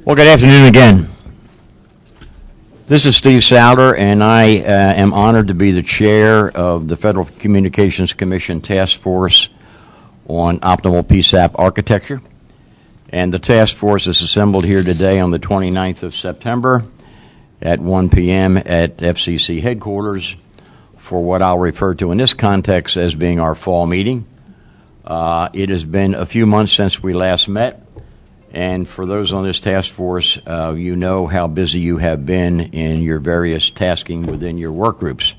Well, good afternoon again. This is Steve Souter, and I am honored to be the chair of the Federal Communications Commission Task Force on Optimal PSAP Architecture. And the task force is assembled here today on the 29th of September at 1 p.m. at FCC headquarters for what I'll refer to in this context as being our fall meeting. It has been a few months since we last met. And for those on this task force, you know how busy you have been in your various tasking within your work groups.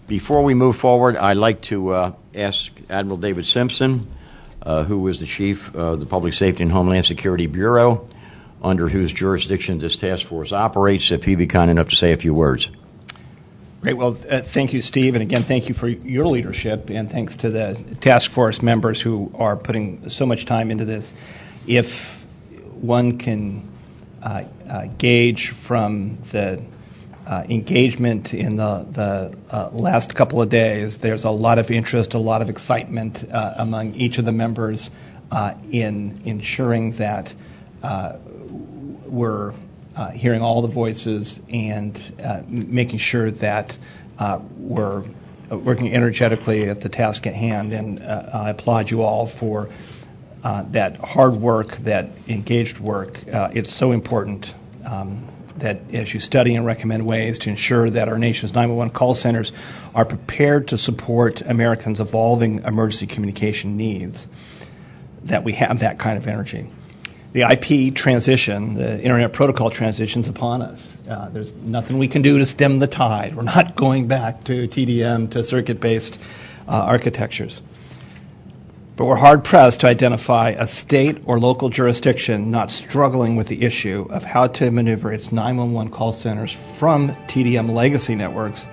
Before we move forward, I'd like to ask Admiral David Simpson, who is the Chief of the Public Safety and Homeland Security Bureau, under whose jurisdiction this task force operates, if he'd be kind enough to say a few words. Great. Well, thank you, Steve. And again, thank you for your leadership, and thanks to the task force members who are putting so much time into this. If one can gauge from the engagement in the last couple of days, there's a lot of interest, a lot of excitement among each of the members in ensuring that we're hearing all the voices and making sure that we're working energetically at the task at hand. And I applaud you all for that hard work, that engaged work. It's so important that as you study and recommend ways to ensure that our nation's 911 call centers are prepared to support Americans' evolving emergency communication needs, that we have that kind of energy. The IP transition, the Internet Protocol transition, is upon us. There's nothing we can do to stem the tide. We're not going back to TDM, to circuit-based architectures. But we're hard-pressed to identify a state or local jurisdiction not struggling with the issue of how to maneuver its 911 call centers from TDM legacy networks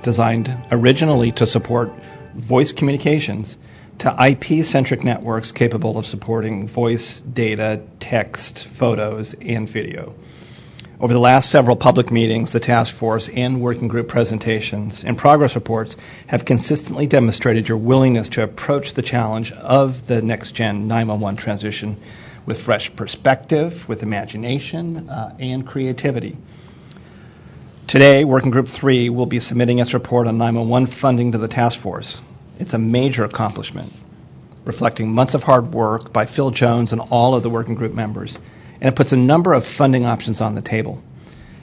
designed originally to support voice communications to IP-centric networks capable of supporting voice, data, text, photos, and video. Over the last several public meetings, the task force and working group presentations and progress reports have consistently demonstrated your willingness to approach the challenge of the next-gen 911 transition with fresh perspective, with imagination, and creativity. Today, Working Group 3 will be submitting its report on 911 funding to the task force. It's a major accomplishment, reflecting months of hard work by Phil Jones and all of the working group members, and it puts a number of funding options on the table.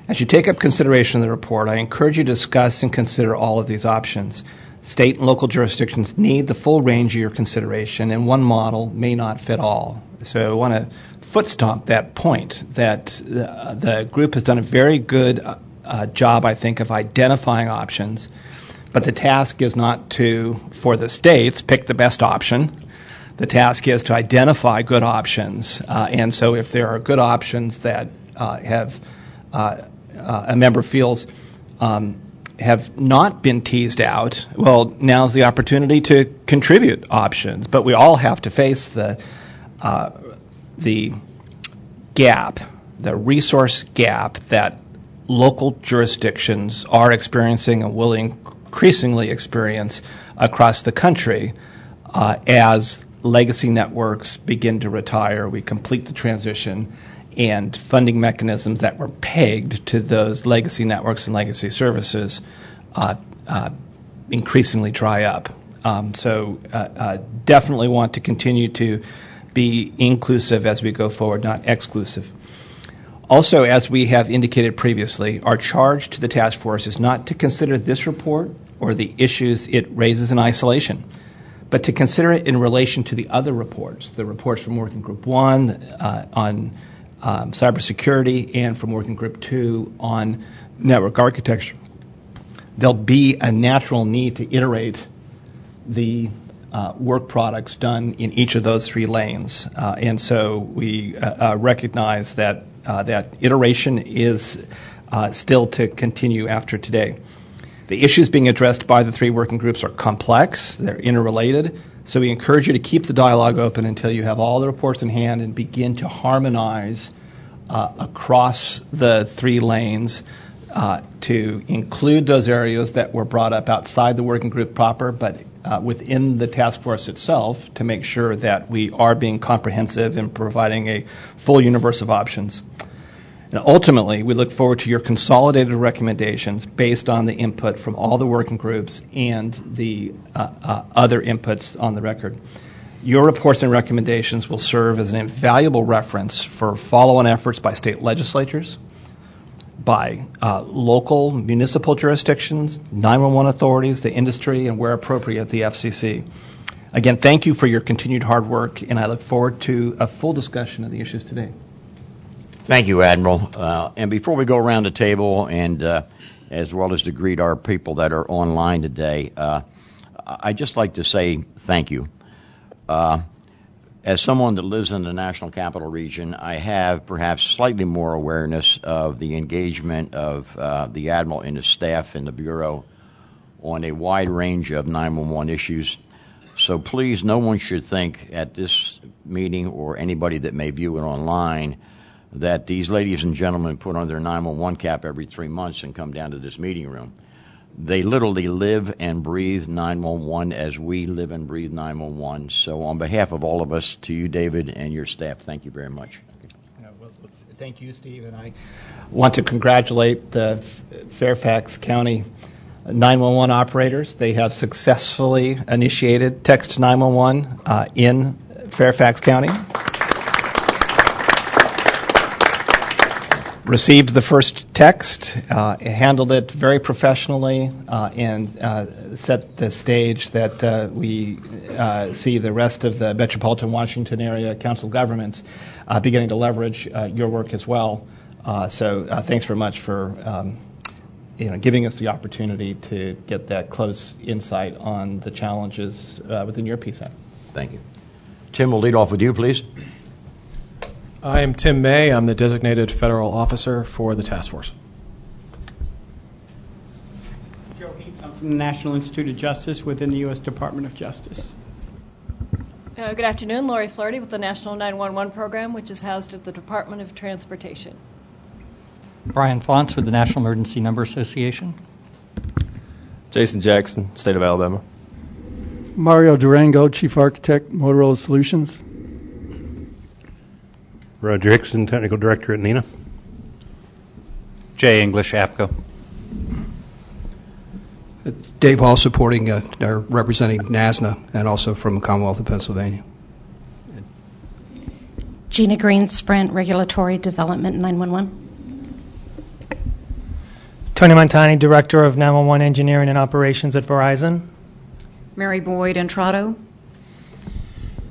As you take up consideration of the report, I encourage you to discuss and consider all of these options. State and local jurisdictions need the full range of your consideration, and one model may not fit all. So I want to foot stomp that point, that the group has done a very good job, I think, of identifying options. But the task is not to, for the states, pick the best option. The task is to identify good options. And so if there are good options that a member feels have not been teased out, well, now's the opportunity to contribute options. But we all have to face the gap, the resource gap that local jurisdictions are experiencing and will increasingly experience across the country as legacy networks begin to retire. We complete the transition, and funding mechanisms that were pegged to those legacy networks and legacy services increasingly dry up. So definitely want to continue to be inclusive as we go forward, not exclusive. Also, as we have indicated previously, our charge to the task force is not to consider this report or the issues it raises in isolation, but to consider it in relation to the other reports, the reports from Working Group 1 on cybersecurity and from Working Group 2 on network architecture. There'll be a natural need to iterate the work products done in each of those three lanes. And so we recognize that that iteration is still to continue after today. The issues being addressed by the three working groups are complex, they're interrelated, so we encourage you to keep the dialogue open until you have all the reports in hand and begin to harmonize across the three lanes to include those areas that were brought up outside the working group proper, but within the task force itself, to make sure that we are being comprehensive in providing a full universe of options. And ultimately, we look forward to your consolidated recommendations based on the input from all the working groups and the other inputs on the record. Your reports and recommendations will serve as an invaluable reference for follow-on efforts by state legislatures, by local municipal jurisdictions, 911 authorities, the industry, and where appropriate, the FCC. Again, thank you for your continued hard work, and I look forward to a full discussion of the issues today. Thank you, Admiral. And before we go around the table, and as well as to greet our people that are online today, I'd just like to say thank you. As someone that lives in the National Capital Region, I have perhaps slightly more awareness of the engagement of the Admiral and his staff in the Bureau on a wide range of 911 issues. So please, no one should think at this meeting or anybody that may view it online that these ladies and gentlemen put on their 911 cap every 3 months and come down to this meeting room. They literally live and breathe 911 as we live and breathe 911. So on behalf of all of us, to you, David, and your staff, thank you very much. Thank you, Steve, and I want to congratulate the Fairfax County 911 operators. They have successfully initiated text 911 in Fairfax County. Received the first text, handled it very professionally, and set the stage that we see the rest of the metropolitan Washington area council governments beginning to leverage your work as well. So thanks very much for giving us the opportunity to get that close insight on the challenges within your PSAP. Thank you. Tim, we'll lead off with you, please. I am Tim May. I'm the designated federal officer for the task force. Joe Heaps. I'm from the National Institute of Justice within the U.S. Department of Justice. Good afternoon. Lori Flaherty with the National 911 Program, which is housed at the Department of Transportation. Brian Fonts with the National Emergency Number Association. Jason Jackson, State of Alabama. Mario Durango, Chief Architect, Motorola Solutions. Roger Hickson, Technical Director at NENA. Jay English, APCO. Dave Hall, supporting or representing NASNA, and also from the Commonwealth of Pennsylvania. Gina Green, Sprint Regulatory Development 911. Tony Montani, Director of 911 Engineering and Operations at Verizon. Mary Boyd, Entrado.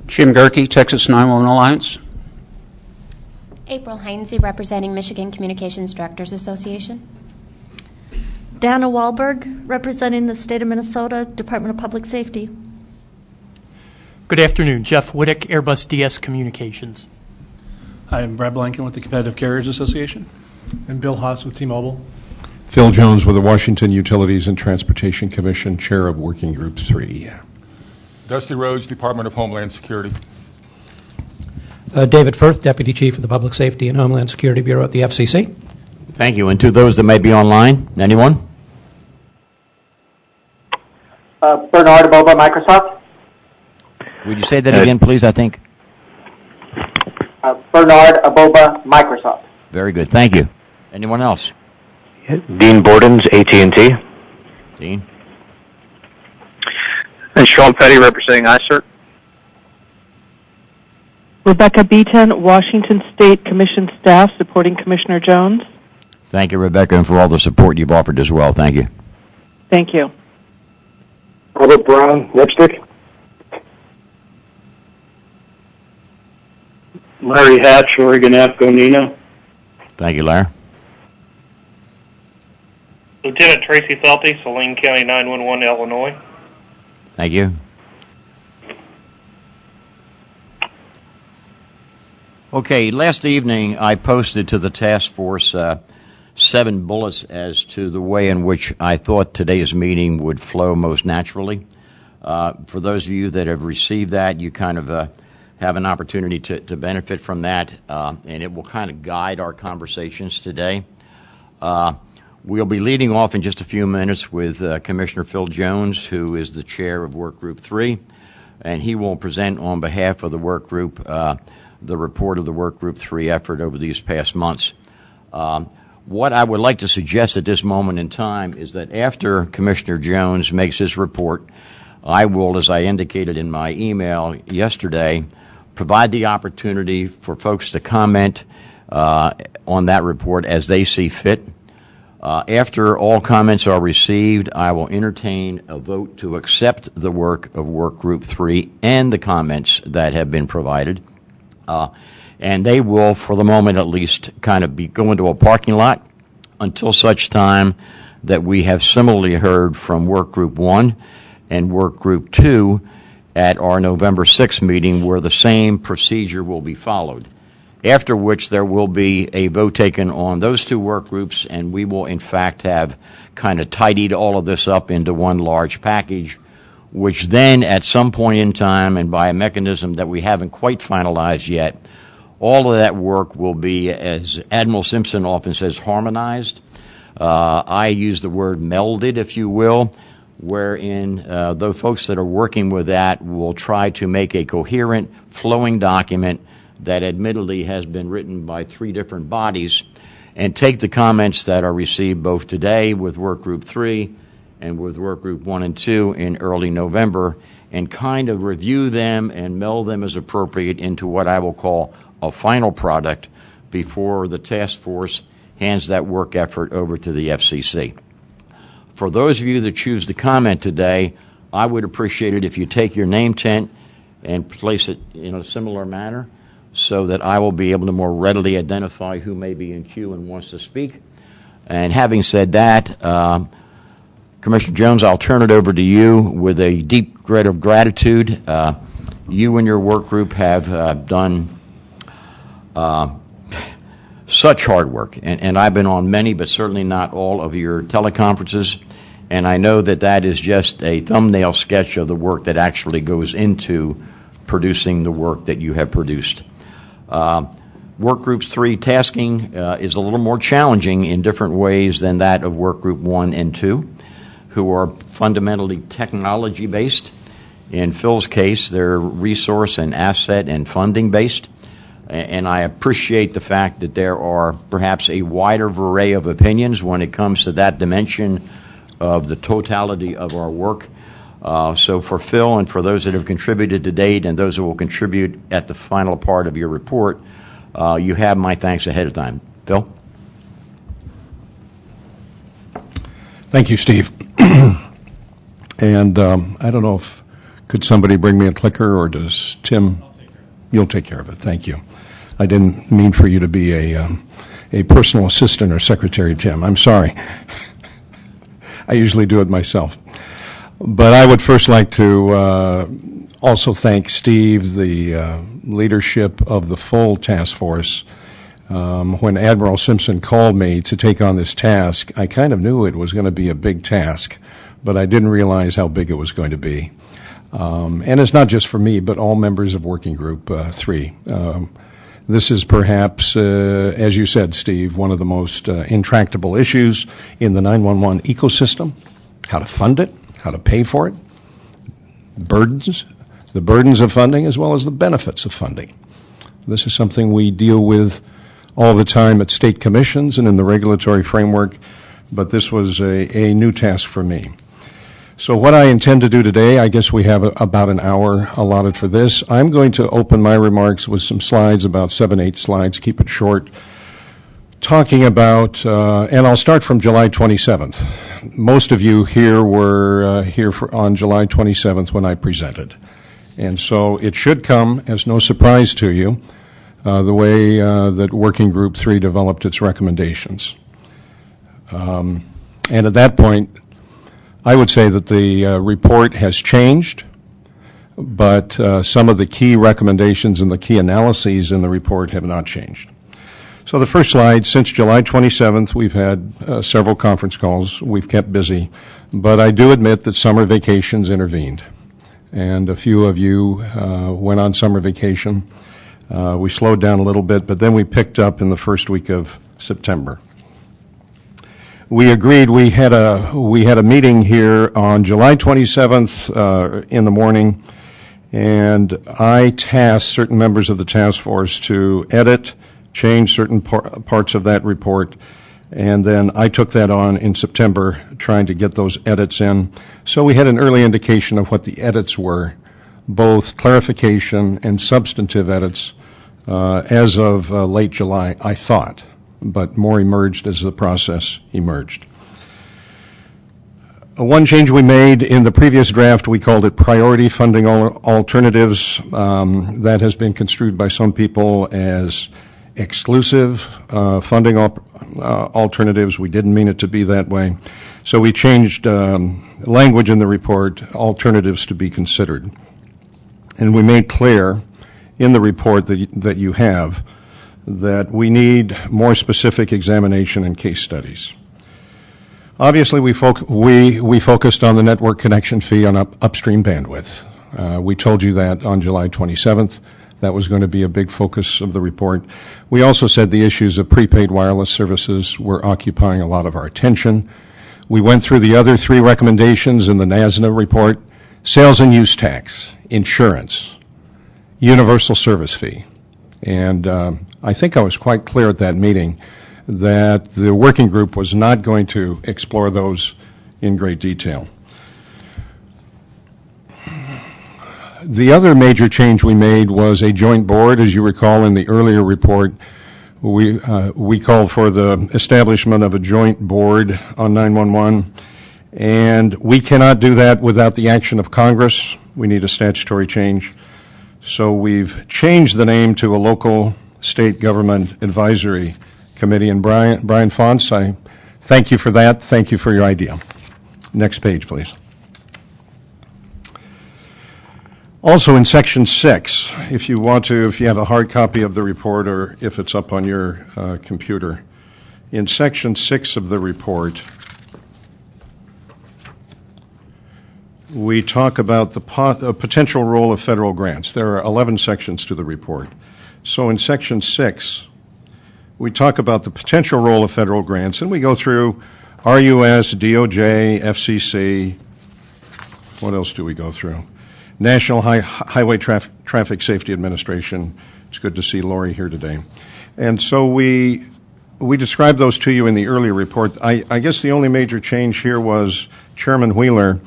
Jim Gerke, Texas 911 Alliance. April Heinze, representing Michigan Communications Directors Association. Dana Wahlberg, representing the state of Minnesota Department of Public Safety. Good afternoon. Jeff Whittick, Airbus DS Communications. Hi, I'm Brad Blanken with the Competitive Carriers Association. And Bill Haas with T-Mobile. Phil Jones with the Washington Utilities and Transportation Commission, Chair of Working Group 3. Dusty Rhodes, Department of Homeland Security. David Firth, Deputy Chief of the Public Safety and Homeland Security Bureau at the FCC. Thank you. And to those that may be online, anyone? Bernard Aboba, Microsoft. Would you say that again, please, I think? Bernard Aboba, Microsoft. Very good. Thank you. Anyone else? Dean Bordens, AT&T. Dean. And Sean Petty, representing ICERT. Rebecca Beaton, Washington State Commission staff, supporting Commissioner Jones. Thank you, Rebecca, and for all the support you've offered as well. Thank you. Thank you. Robert Brown, Lipstick. Larry Hatch, Oregon APCO NENA. Thank you, Larry. Lieutenant Tracy Felty, Saline County 911, Illinois. Thank you. Okay, last evening I posted to the task force 7 bullets as to the way in which I thought today's meeting would flow most naturally. For those of you that have received that, you kind of have an opportunity to benefit from that, and it will kind of guide our conversations today. We'll be leading off in just a few minutes with Commissioner Phil Jones, who is the chair of Work Group 3, and he will present on behalf of the work group the report of the Work Group 3 effort over these past months. What I would like to suggest at this moment in time is that after Commissioner Jones makes his report, I will, as I indicated in my email yesterday, provide the opportunity for folks to comment on that report as they see fit. After all comments are received, I will entertain a vote to accept the work of Work Group 3 and the comments that have been provided. And they will, for the moment at least, kind of go into a parking lot until such time that we have similarly heard from Work Group 1 and Work Group 2 at our November 6th meeting, where the same procedure will be followed. After which there will be a vote taken on those two work groups, and we will in fact have kind of tidied all of this up into one large package, which then at some point in time, and by a mechanism that we haven't quite finalized yet, all of that work will be, as Admiral Simpson often says, harmonized. I use the word melded, if you will, wherein the folks that are working with that will try to make a coherent, flowing document that admittedly has been written by 3 different bodies, and take the comments that are received both today with Work Group 3 and with Work Group 1 and 2 in early November, and kind of review them and meld them as appropriate into what I will call a final product before the task force hands that work effort over to the FCC. For those of you that choose to comment today, I would appreciate it if you take your name tent and place it in a similar manner so that I will be able to more readily identify who may be in queue and wants to speak. And having said that, Commissioner Jones, I'll turn it over to you with a deep grit of gratitude. You and your work group have done such hard work, and I've been on many, but certainly not all of your teleconferences, and I know that that is just a thumbnail sketch of the work that actually goes into producing the work that you have produced. Work Group 3 tasking is a little more challenging in different ways than that of Work Group 1 and 2, who are fundamentally technology-based. In Phil's case, they're resource and asset and funding-based. And I appreciate the fact that there are perhaps a wider array of opinions when it comes to that dimension of the totality of our work. So for Phil and for those that have contributed to date and those who will contribute at the final part of your report, you have my thanks ahead of time. Phil? Thank you, Steve. And I don't know if, could somebody bring me a clicker, or does Tim? You'll take care of it. Thank you. I didn't mean for you to be a personal assistant or secretary, Tim. I'm sorry. I usually do it myself. But I would first like to also thank Steve, the leadership of the full task force. When Admiral Simpson called me to take on this task, I kind of knew it was going to be a big task, but I didn't realize how big it was going to be. And it's not just for me, but all members of Working Group 3. This is perhaps, as you said, Steve, one of the most intractable issues in the 911 ecosystem. How to fund it, how to pay for it, the burdens of funding as well as the benefits of funding. This is something we deal with all the time at state commissions and in the regulatory framework, but this was a new task for me. So what I intend to do today, I guess we have about an hour allotted for this. I'm going to open my remarks with some slides, about 7-8 slides, keep it short, talking about, and I'll start from July 27th. Most of you here were here on July 27th when I presented. And so it should come as no surprise to you the way that Working Group 3 developed its recommendations. And at that point, I would say that the report has changed, but some of the key recommendations and the key analyses in the report have not changed. So the first slide, since July 27th, we've had several conference calls. We've kept busy, but I do admit that summer vacations intervened, and a few of you went on summer vacation. We slowed down a little bit, but then we picked up in the first week of September. we agreed. We had a meeting here on July 27th in the morning, and I tasked certain members of the task force to edit, change certain parts of that report, and then I took that on in September, trying to get those edits in. So we had an early indication of what the edits were, both clarification and substantive edits, as of late July, I thought, but more emerged as the process emerged. One change we made in the previous draft, we called it priority funding alternatives. That has been construed by some people as exclusive funding alternatives. We didn't mean it to be that way. So we changed language in the report, alternatives to be considered. And we made clear in the report that you have that we need more specific examination and case studies. Obviously, we focused on the network connection fee on upstream bandwidth. We told you that on July 27th. That was going to be a big focus of the report. We also said the issues of prepaid wireless services were occupying a lot of our attention. We went through the other three recommendations in the NASNA report: sales and use tax, insurance, universal service fee. And I think I was quite clear at that meeting that the working group was not going to explore those in great detail. The other major change we made was a joint board. As you recall, in the earlier report, we called for the establishment of a joint board on 911, and we cannot do that without the action of Congress. We need a statutory change. So we've changed the name to a local state government advisory committee. And Brian Fonce, I thank you for that. Thank you for your idea. Next page, please. Also in section 6, if you have a hard copy of the report or if it's up on your computer, in section 6 of the report, we talk about the potential role of federal grants. There are 11 sections to the report. So in section 6, we talk about the potential role of federal grants, and we go through RUS, DOJ, FCC. What else do we go through? National Highway Traffic Safety Administration. It's good to see Lori here today. And so we described those to you in the earlier report. I guess the only major change here was Chairman Wheeler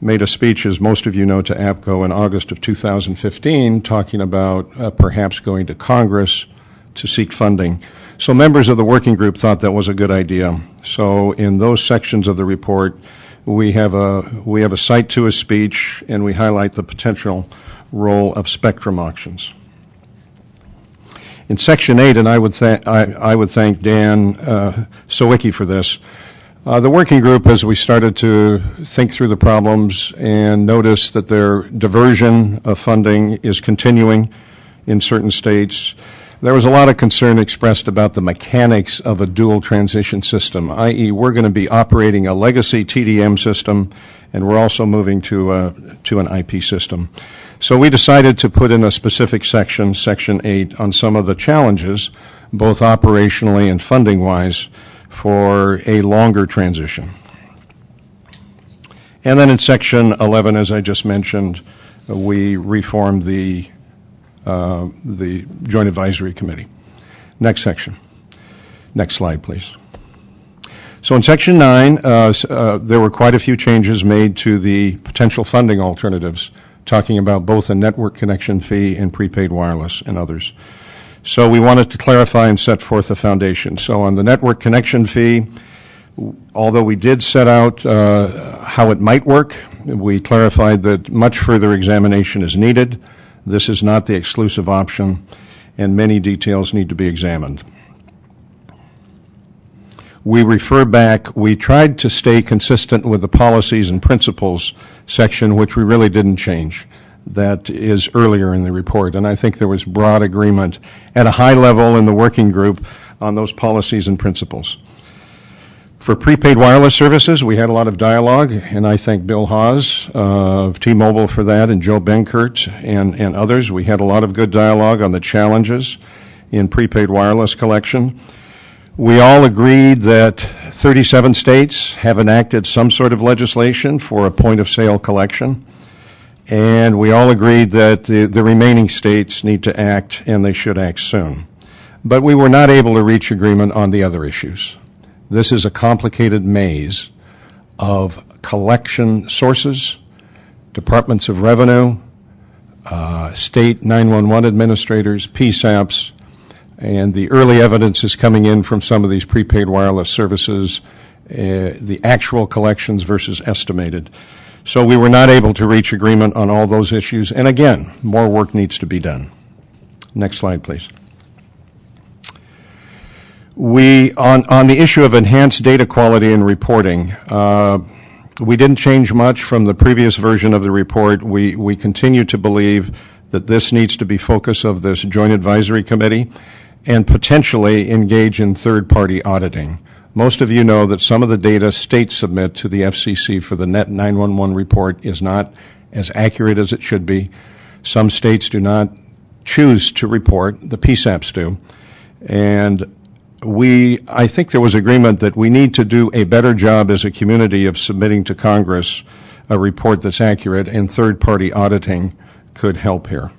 made a speech, as most of you know, to APCO in August of 2015, talking about perhaps going to Congress to seek funding. So members of the working group thought that was a good idea. So in those sections of the report, we have a cite to a speech, and we highlight the potential role of spectrum auctions. In section 8, and I would thank Dan Sawicki for this. The working group, as we started to think through the problems and notice that their diversion of funding is continuing in certain states, there was a lot of concern expressed about the mechanics of a dual transition system, i.e. we're going to be operating a legacy TDM system, and we're also moving to an IP system. So we decided to put in a specific section, section 8, on some of the challenges, both operationally and funding-wise, for a longer transition. And then in section 11, as I just mentioned, we reformed the Joint Advisory Committee. Next section. Next slide, please. So in section 9, there were quite a few changes made to the potential funding alternatives, talking about both a network connection fee and prepaid wireless and others. So we wanted to clarify and set forth a foundation. So on the network connection fee, although we did set out how it might work, we clarified that much further examination is needed. This is not the exclusive option, and many details need to be examined. We tried to stay consistent with the policies and principles section, which we really didn't change. That is earlier in the report, and I think there was broad agreement at a high level in the working group on those policies and principles. For prepaid wireless services, we had a lot of dialogue, and I thank Bill Hawes of T-Mobile for that, and Joe Benkert and others. We had a lot of good dialogue on the challenges in prepaid wireless collection. We all agreed that 37 states have enacted some sort of legislation for a point-of-sale collection, and we all agreed that the remaining states need to act, and they should act soon. But we were not able to reach agreement on the other issues. This is a complicated maze of collection sources, departments of revenue, state 911 administrators, PSAPs, and the early evidence is coming in from some of these prepaid wireless services, the actual collections versus estimated. So we were not able to reach agreement on all those issues, and again, more work needs to be done. Next slide, please. On the issue of enhanced data quality and reporting, we didn't change much from the previous version of the report. We continue to believe that this needs to be focus of this Joint Advisory Committee and potentially engage in third-party auditing. Most of you know that some of the data states submit to the FCC for the Net 911 report is not as accurate as it should be. Some states do not choose to report, the PSAPs do, and I think there was agreement that we need to do a better job as a community of submitting to Congress a report that's accurate, and third-party auditing could help here.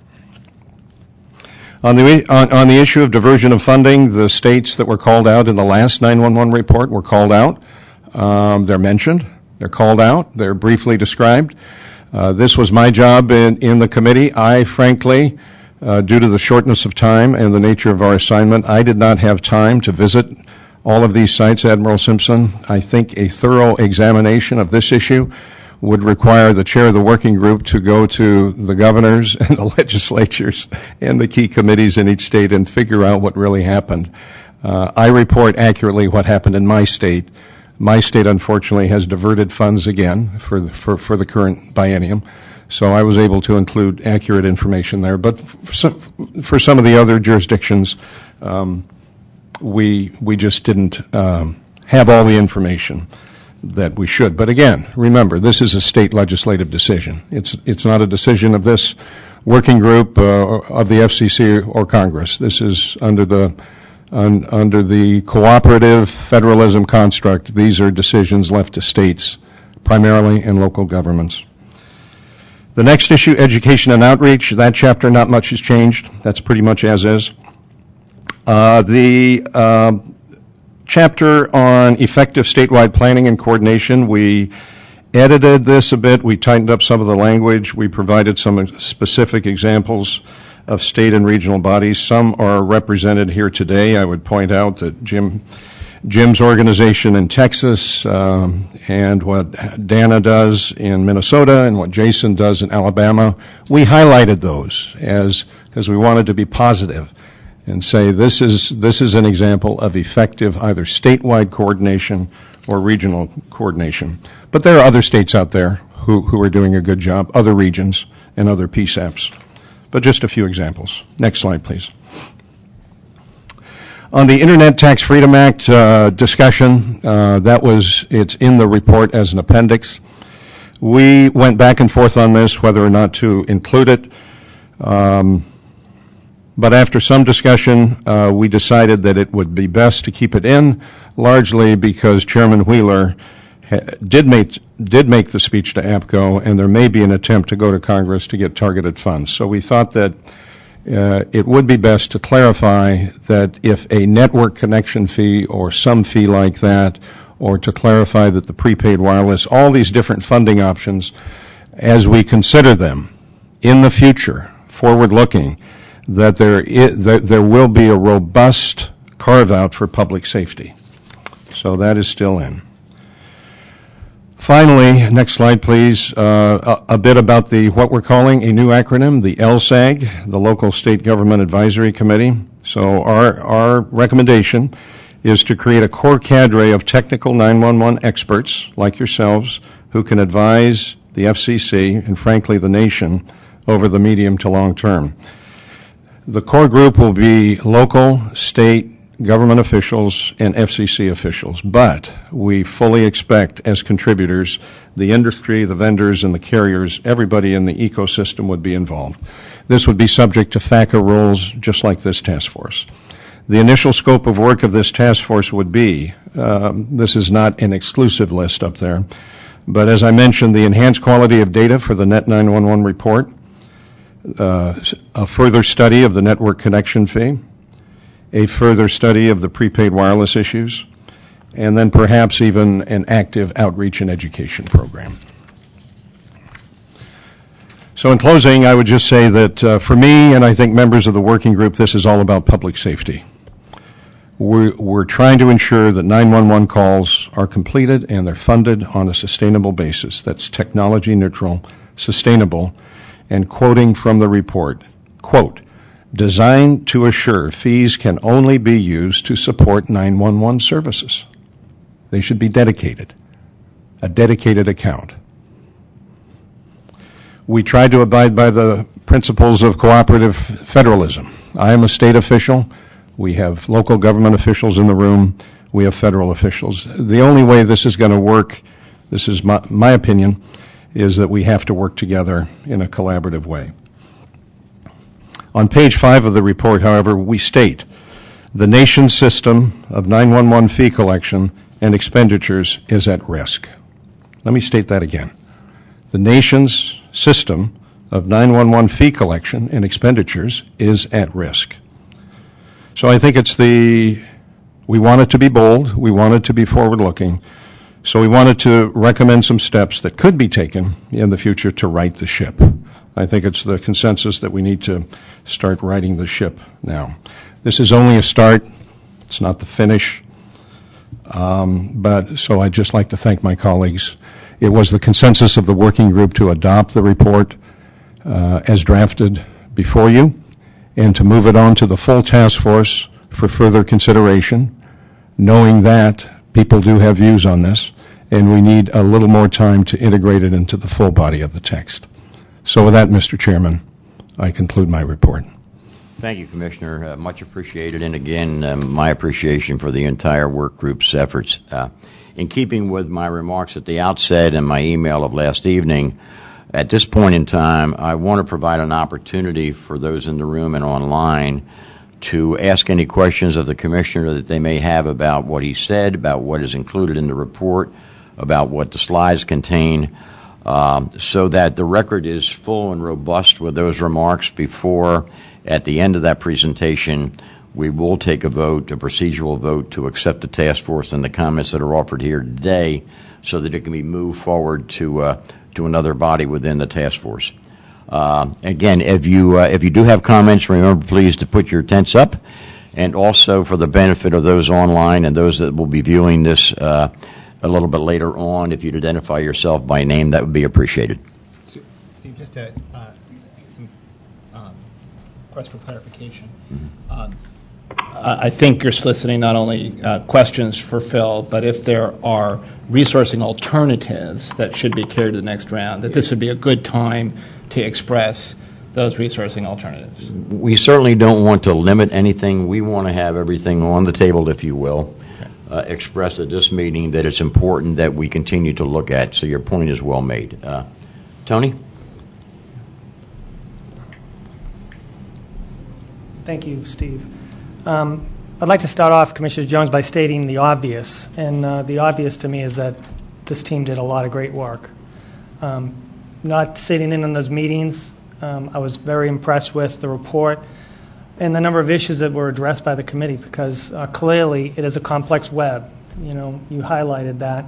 On the issue of diversion of funding, the states that were called out in the last 911 report were called out. They're mentioned. They're called out. They're briefly described. This was my job in the committee. I, frankly, due to the shortness of time and the nature of our assignment, I did not have time to visit all of these sites, Admiral Simpson. I think a thorough examination of this issue would require the chair of the working group to go to the governors and the legislatures and the key committees in each state and figure out what really happened. I report accurately what happened in my state. My state, unfortunately, has diverted funds again for the current biennium. So I was able to include accurate information there. But for some of the other jurisdictions, we just didn't have all the information that we should. But again, remember, this is a state legislative decision. It's not a decision of this working group of the FCC or Congress. This is under the cooperative federalism construct. These are decisions left to states, primarily, and local governments. The next issue, education and outreach, that chapter, not much has changed. That's pretty much as is. The chapter on effective statewide planning and coordination, we edited this a bit. We tightened up some of the language. We provided some specific examples of state and regional bodies. Some are represented here today. I would point out that Jim's organization in Texas and what Dana does in Minnesota and what Jason does in Alabama, we highlighted those because we wanted to be positive and say this is an example of effective either statewide coordination or regional coordination. But there are other states out there who are doing a good job, other regions and other PSAPs. But just a few examples. Next slide, please. On the Internet Tax Freedom Act discussion, it's in the report as an appendix. We went back and forth on this, whether or not to include it. But after some discussion, we decided that it would be best to keep it in, largely because Chairman Wheeler did make the speech to APCO, and there may be an attempt to go to Congress to get targeted funds. So we thought that it would be best to clarify that if a network connection fee or some fee like that, or to clarify that the prepaid wireless, all these different funding options, as we consider them in the future, forward-looking, that there will be a robust carve-out for public safety. So that is still in. Finally, next slide, please, a bit about what we're calling a new acronym, the LSAG, the Local State Government Advisory Committee. So our recommendation is to create a core cadre of technical 911 experts like yourselves who can advise the FCC and, frankly, the nation over the medium to long term. The core group will be local, state, government officials, and FCC officials, but we fully expect as contributors, the industry, the vendors, and the carriers, everybody in the ecosystem would be involved. This would be subject to FACA rules, just like this task force. the initial scope of work of this task force would be, this is not an exclusive list up there, but as I mentioned, the enhanced quality of data for the Net 911 report, a further study of the network connection fee, a further study of the prepaid wireless issues, and then perhaps even an active outreach and education program. So in closing, I would just say that for me, and I think members of the working group, this is all about public safety. We're trying to ensure that 911 calls are completed and they're funded on a sustainable basis that's technology neutral, sustainable, and quoting from the report, quote, designed to assure fees can only be used to support 911 services. They should be dedicated, a dedicated account. We tried to abide by the principles of cooperative federalism. I am a state official. We have local government officials in the room. We have federal officials. The only way this is going to work, this is my opinion, is that we have to work together in a collaborative way. On page 5 of the report, however, we state the nation's system of 911 fee collection and expenditures is at risk. Let me state that again. The nation's system of 911 fee collection and expenditures is at risk. So I think we want it to be bold, we want it to be forward-looking, so we wanted to recommend some steps that could be taken in the future to right the ship. I think it's the consensus that we need to start righting the ship now. This is only a start, it's not the finish, but so I'd just like to thank my colleagues. It was the consensus of the working group to adopt the report as drafted before you and to move it on to the full task force for further consideration, knowing that people do have views on this and we need a little more time to integrate it into the full body of the text. So with that, Mr. Chairman, I conclude my report. Thank you, Commissioner. Much appreciated. And again, my appreciation for the entire work group's efforts. In keeping with my remarks at the outset and my email of last evening, at this point in time, I want to provide an opportunity for those in the room and online to ask any questions of the Commissioner that they may have about what he said, about what is included in the report, about what the slides contain, so that the record is full and robust with those remarks before, at the end of that presentation, we will take a vote, a procedural vote, to accept the task force and the comments that are offered here today so that it can be moved forward to another body within the task force. Again, if you do have comments, remember please to put your tents up, and also for the benefit of those online and those that will be viewing this a little bit later on, if you'd identify yourself by name, that would be appreciated. Steve, just some request for clarification. Mm-hmm. I think you're soliciting not only questions for Phil, but if there are resourcing alternatives that should be carried to the next round, that this would be a good time to express those resourcing alternatives. We certainly don't want to limit anything. We want to have everything on the table, if you will, expressed at this meeting that it's important that we continue to look at. So your point is well made. Tony? Thank you, Steve. I'd like to start off, Commissioner Jones, by stating the obvious. And the obvious to me is that this team did a lot of great work. Not sitting in on those meetings, I was very impressed with the report and the number of issues that were addressed by the committee, because clearly it is a complex web. You know, you highlighted that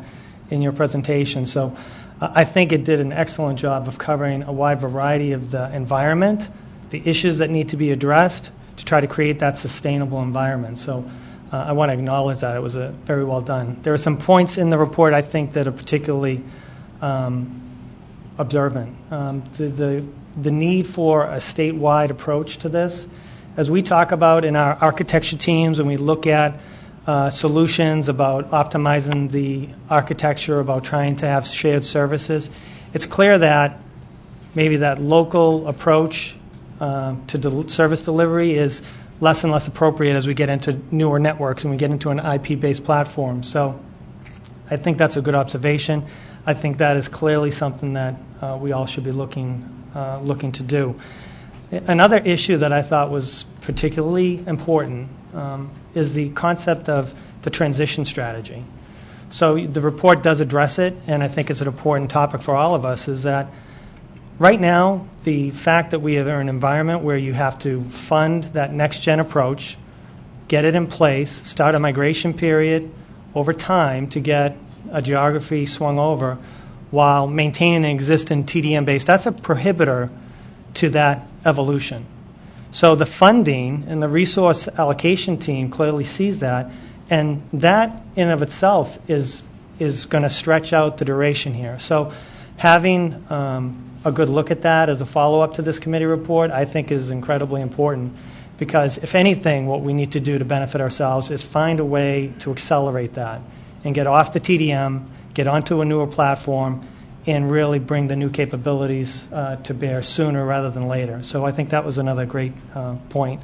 in your presentation. So I think it did an excellent job of covering a wide variety of the environment, the issues that need to be addressed, to try to create that sustainable environment. So I want to acknowledge that. It was very well done. There are some points in the report I think that are particularly observant. The need for a statewide approach to this. As we talk about in our architecture teams and we look at solutions about optimizing the architecture, about trying to have shared services, it's clear that maybe that local approach to service delivery is less and less appropriate as we get into newer networks and we get into an IP-based platform. So I think that's a good observation. I think that is clearly something that we all should be looking to do. Another issue that I thought was particularly important is the concept of the transition strategy. So the report does address it, and I think it's an important topic for all of us, is that right now, the fact that we are in an environment where you have to fund that next-gen approach, get it in place, start a migration period over time to get a geography swung over while maintaining an existing TDM base, that's a prohibitor to that evolution. So the funding and the resource allocation team clearly sees that, and that in of itself is going to stretch out the duration here. So having a good look at that as a follow-up to this committee report, I think is incredibly important, because if anything, what we need to do to benefit ourselves is find a way to accelerate that and get off the TDM, get onto a newer platform, and really bring the new capabilities to bear sooner rather than later. So I think that was another great point.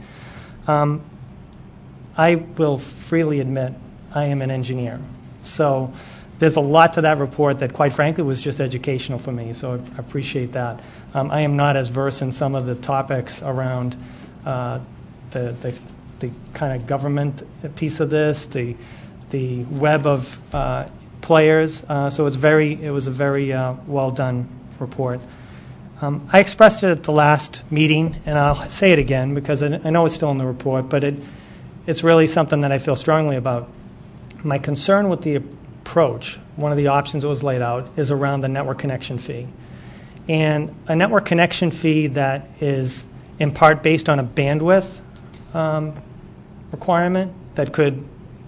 I will freely admit I am an engineer. So there's a lot to that report that, quite frankly, was just educational for me, so I appreciate that. I am not as versed in some of the topics around the kind of government piece of this, the web of players. So it was a very well done report. I expressed it at the last meeting, and I'll say it again because I know it's still in the report, but it's really something that I feel strongly about. My concern with the approach, one of the options that was laid out, is around the network connection fee. And a network connection fee that is in part based on a bandwidth requirement that could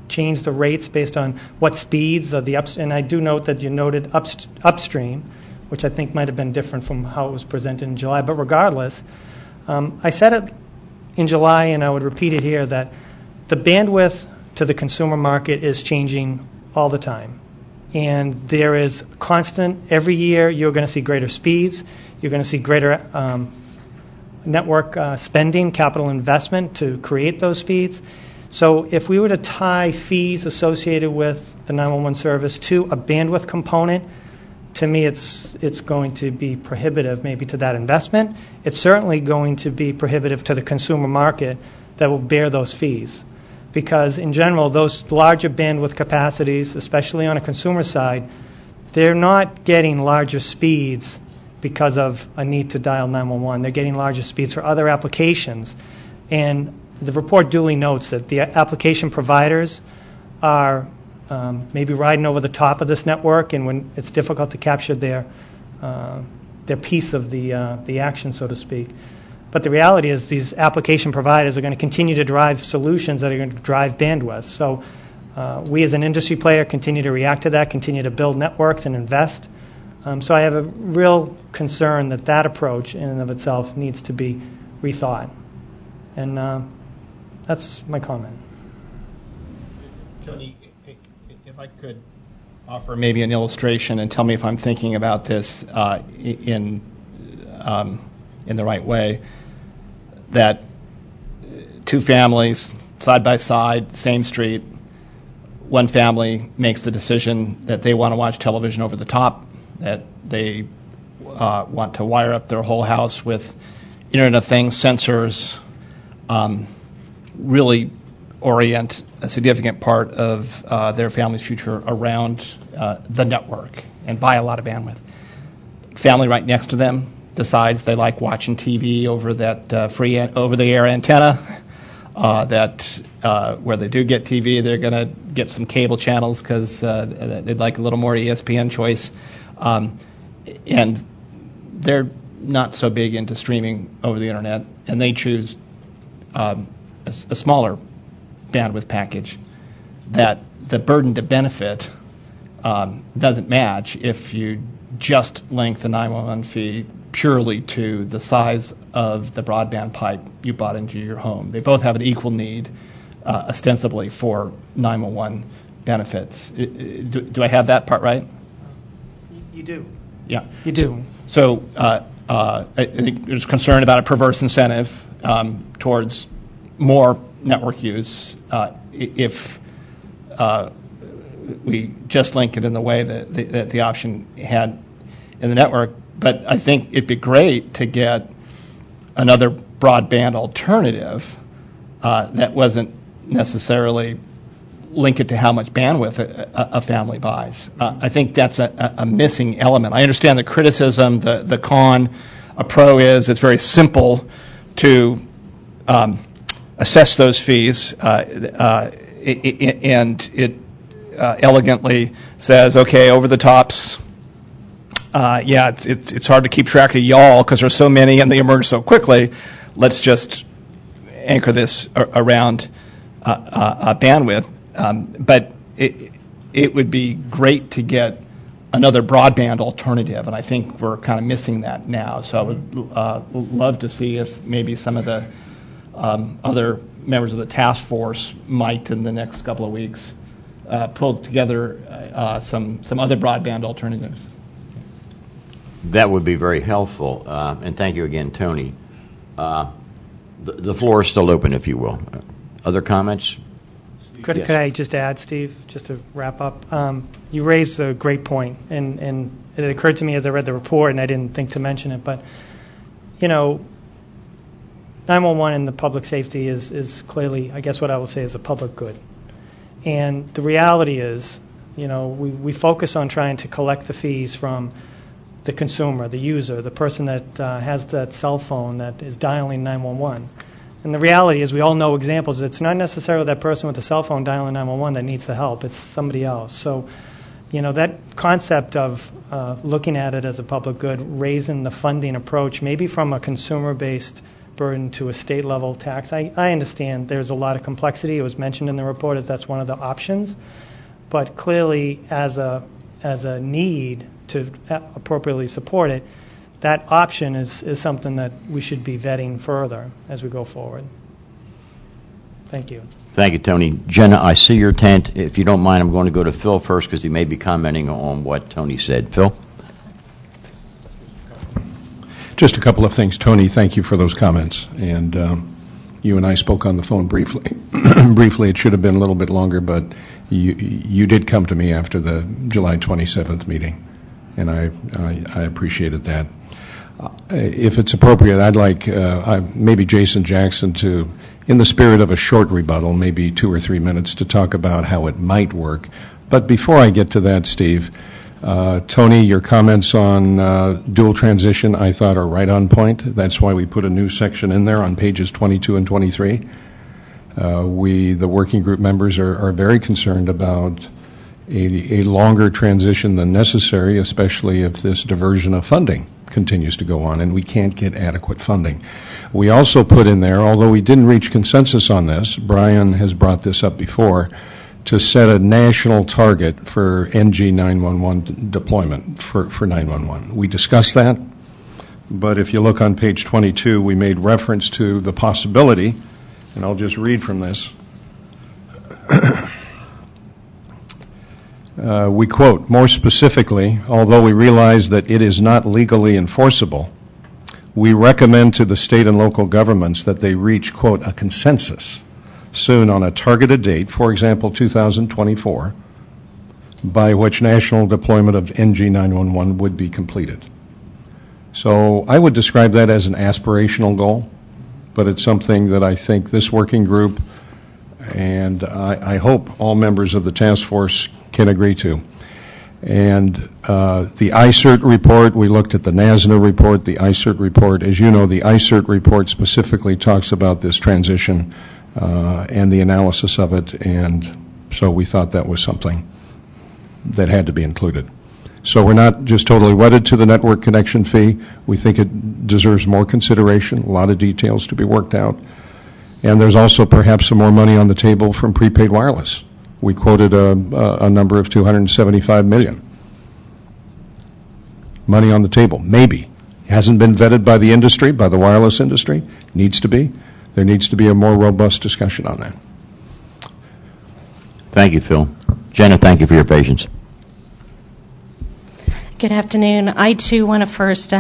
change the rates based on what speeds of the and I do note that you noted upstream, which I think might have been different from how it was presented in July. But regardless, I said it in July, and I would repeat it here, that the bandwidth to the consumer market is changing all the time. And there is constant, every year you're going to see greater speeds, you're going to see greater network spending, capital investment to create those speeds. So if we were to tie fees associated with the 911 service to a bandwidth component, to me it's going to be prohibitive maybe to that investment. It's certainly going to be prohibitive to the consumer market that will bear those fees. Because in general, those larger bandwidth capacities, especially on a consumer side, they're not getting larger speeds because of a need to dial 911. They're getting larger speeds for other applications. And the report duly notes that the application providers are maybe riding over the top of this network, and when it's difficult to capture their piece of the action, so to speak. But the reality is these application providers are going to continue to drive solutions that are going to drive bandwidth. So we as an industry player continue to react to that, continue to build networks and invest. So I have a real concern that approach in and of itself needs to be rethought. And that's my comment. Tony, if I could offer maybe an illustration and tell me if I'm thinking about this in the right way, that two families side by side, same street, one family makes the decision that they want to watch television over the top, that they want to wire up their whole house with Internet of Things sensors, really orient a significant part of their family's future around the network and buy a lot of bandwidth. Family right next to them decides they like watching TV over that free over-the-air antenna. Where they do get TV, they're going to get some cable channels because they'd like a little more ESPN choice. And they're not so big into streaming over the internet, and they choose a smaller bandwidth package. That the burden to benefit doesn't match if you just link the 911 fee purely to the size of the broadband pipe you bought into your home. They both have an equal need, ostensibly, for 911 benefits. Do I have that part right? You do. Yeah. You do. So I think there's concern about a perverse incentive towards more network use if we just link it in the way that the option had in the network. But I think it'd be great to get another broadband alternative that wasn't necessarily link it to how much bandwidth a family buys. I think that's a missing element. I understand the criticism. The con, a pro is it's very simple to assess those fees, and it elegantly says, okay, over the tops. It's hard to keep track of y'all because there's so many and they emerge so quickly. Let's just anchor this around bandwidth. But it would be great to get another broadband alternative, and I think we're kind of missing that now. So I would love to see if maybe some of the other members of the task force might, in the next couple of weeks, pull together some other broadband alternatives. That would be very helpful, and thank you again, Tony. The floor is still open, if you will. Other comments? Could I just add, Steve, just to wrap up? You raised a great point, and it occurred to me as I read the report, and I didn't think to mention it, but, 911 and the public safety is clearly, I guess what I will say, is a public good. And the reality is, we focus on trying to collect the fees from the consumer, the user, the person that has that cell phone that is dialing 911. And the reality is we all know examples. It's not necessarily that person with the cell phone dialing 911 that needs the help. It's somebody else. So, that concept of looking at it as a public good, raising the funding approach, maybe from a consumer-based burden to a state-level tax. I understand there's a lot of complexity. It was mentioned in the report as that's one of the options. But clearly, as a need to appropriately support it, that option is something that we should be vetting further as we go forward. Thank you. Thank you, Tony. Jenna, I see your tent. If you don't mind, I'm going to go to Phil first because he may be commenting on what Tony said. Phil? Just a couple of things. Tony, thank you for those comments. And you and I spoke on the phone briefly. Briefly, it should have been a little bit longer, but you did come to me after the July 27th meeting, and I appreciated that. If it's appropriate, I'd like maybe Jason Jackson to, in the spirit of a short rebuttal, maybe 2 or 3 minutes, to talk about how it might work. But before I get to that, Steve, Tony, your comments on dual transition I thought are right on point. That's why we put a new section in there on pages 22 and 23. The working group members are very concerned about a longer transition than necessary, especially if this diversion of funding continues to go on and we can't get adequate funding. We also put in there, although we didn't reach consensus on this, Brian has brought this up before, to set a national target for NG 911 deployment for 911. We discussed that, but if you look on page 22, we made reference to the possibility, and I'll just read from this. We quote, more specifically, although we realize that it is not legally enforceable, we recommend to the state and local governments that they reach, quote, a consensus soon on a targeted date, for example, 2024, by which national deployment of NG 911 would be completed. So I would describe that as an aspirational goal, but it's something that I think this working group and I hope all members of the task force can agree to. And the ICERT report, we looked at the NASNA report, the ICERT report. As you know, the ICERT report specifically talks about this transition and the analysis of it, and so we thought that was something that had to be included. So we're not just totally wedded to the network connection fee. We think it deserves more consideration, a lot of details to be worked out. And there's also perhaps some more money on the table from prepaid wireless. We quoted a number of $275 million. Money on the table, maybe. It hasn't been vetted by the industry, by the wireless industry. Needs to be. There needs to be a more robust discussion on that. Thank you, Phil. Jenna, thank you for your patience. Good afternoon. I, too, want to first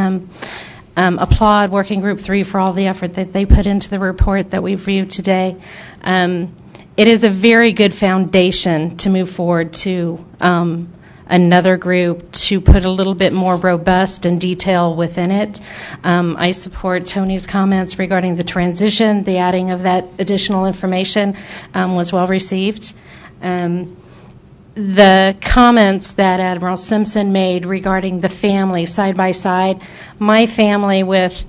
applaud Working Group 3 for all the effort that they put into the report that we've reviewed today. It is a very good foundation to move forward to another group to put a little bit more robust and detail within it. I support Tony's comments regarding the transition. The adding of that additional information was well received. The comments that Admiral Simpson made regarding the family side by side, my family with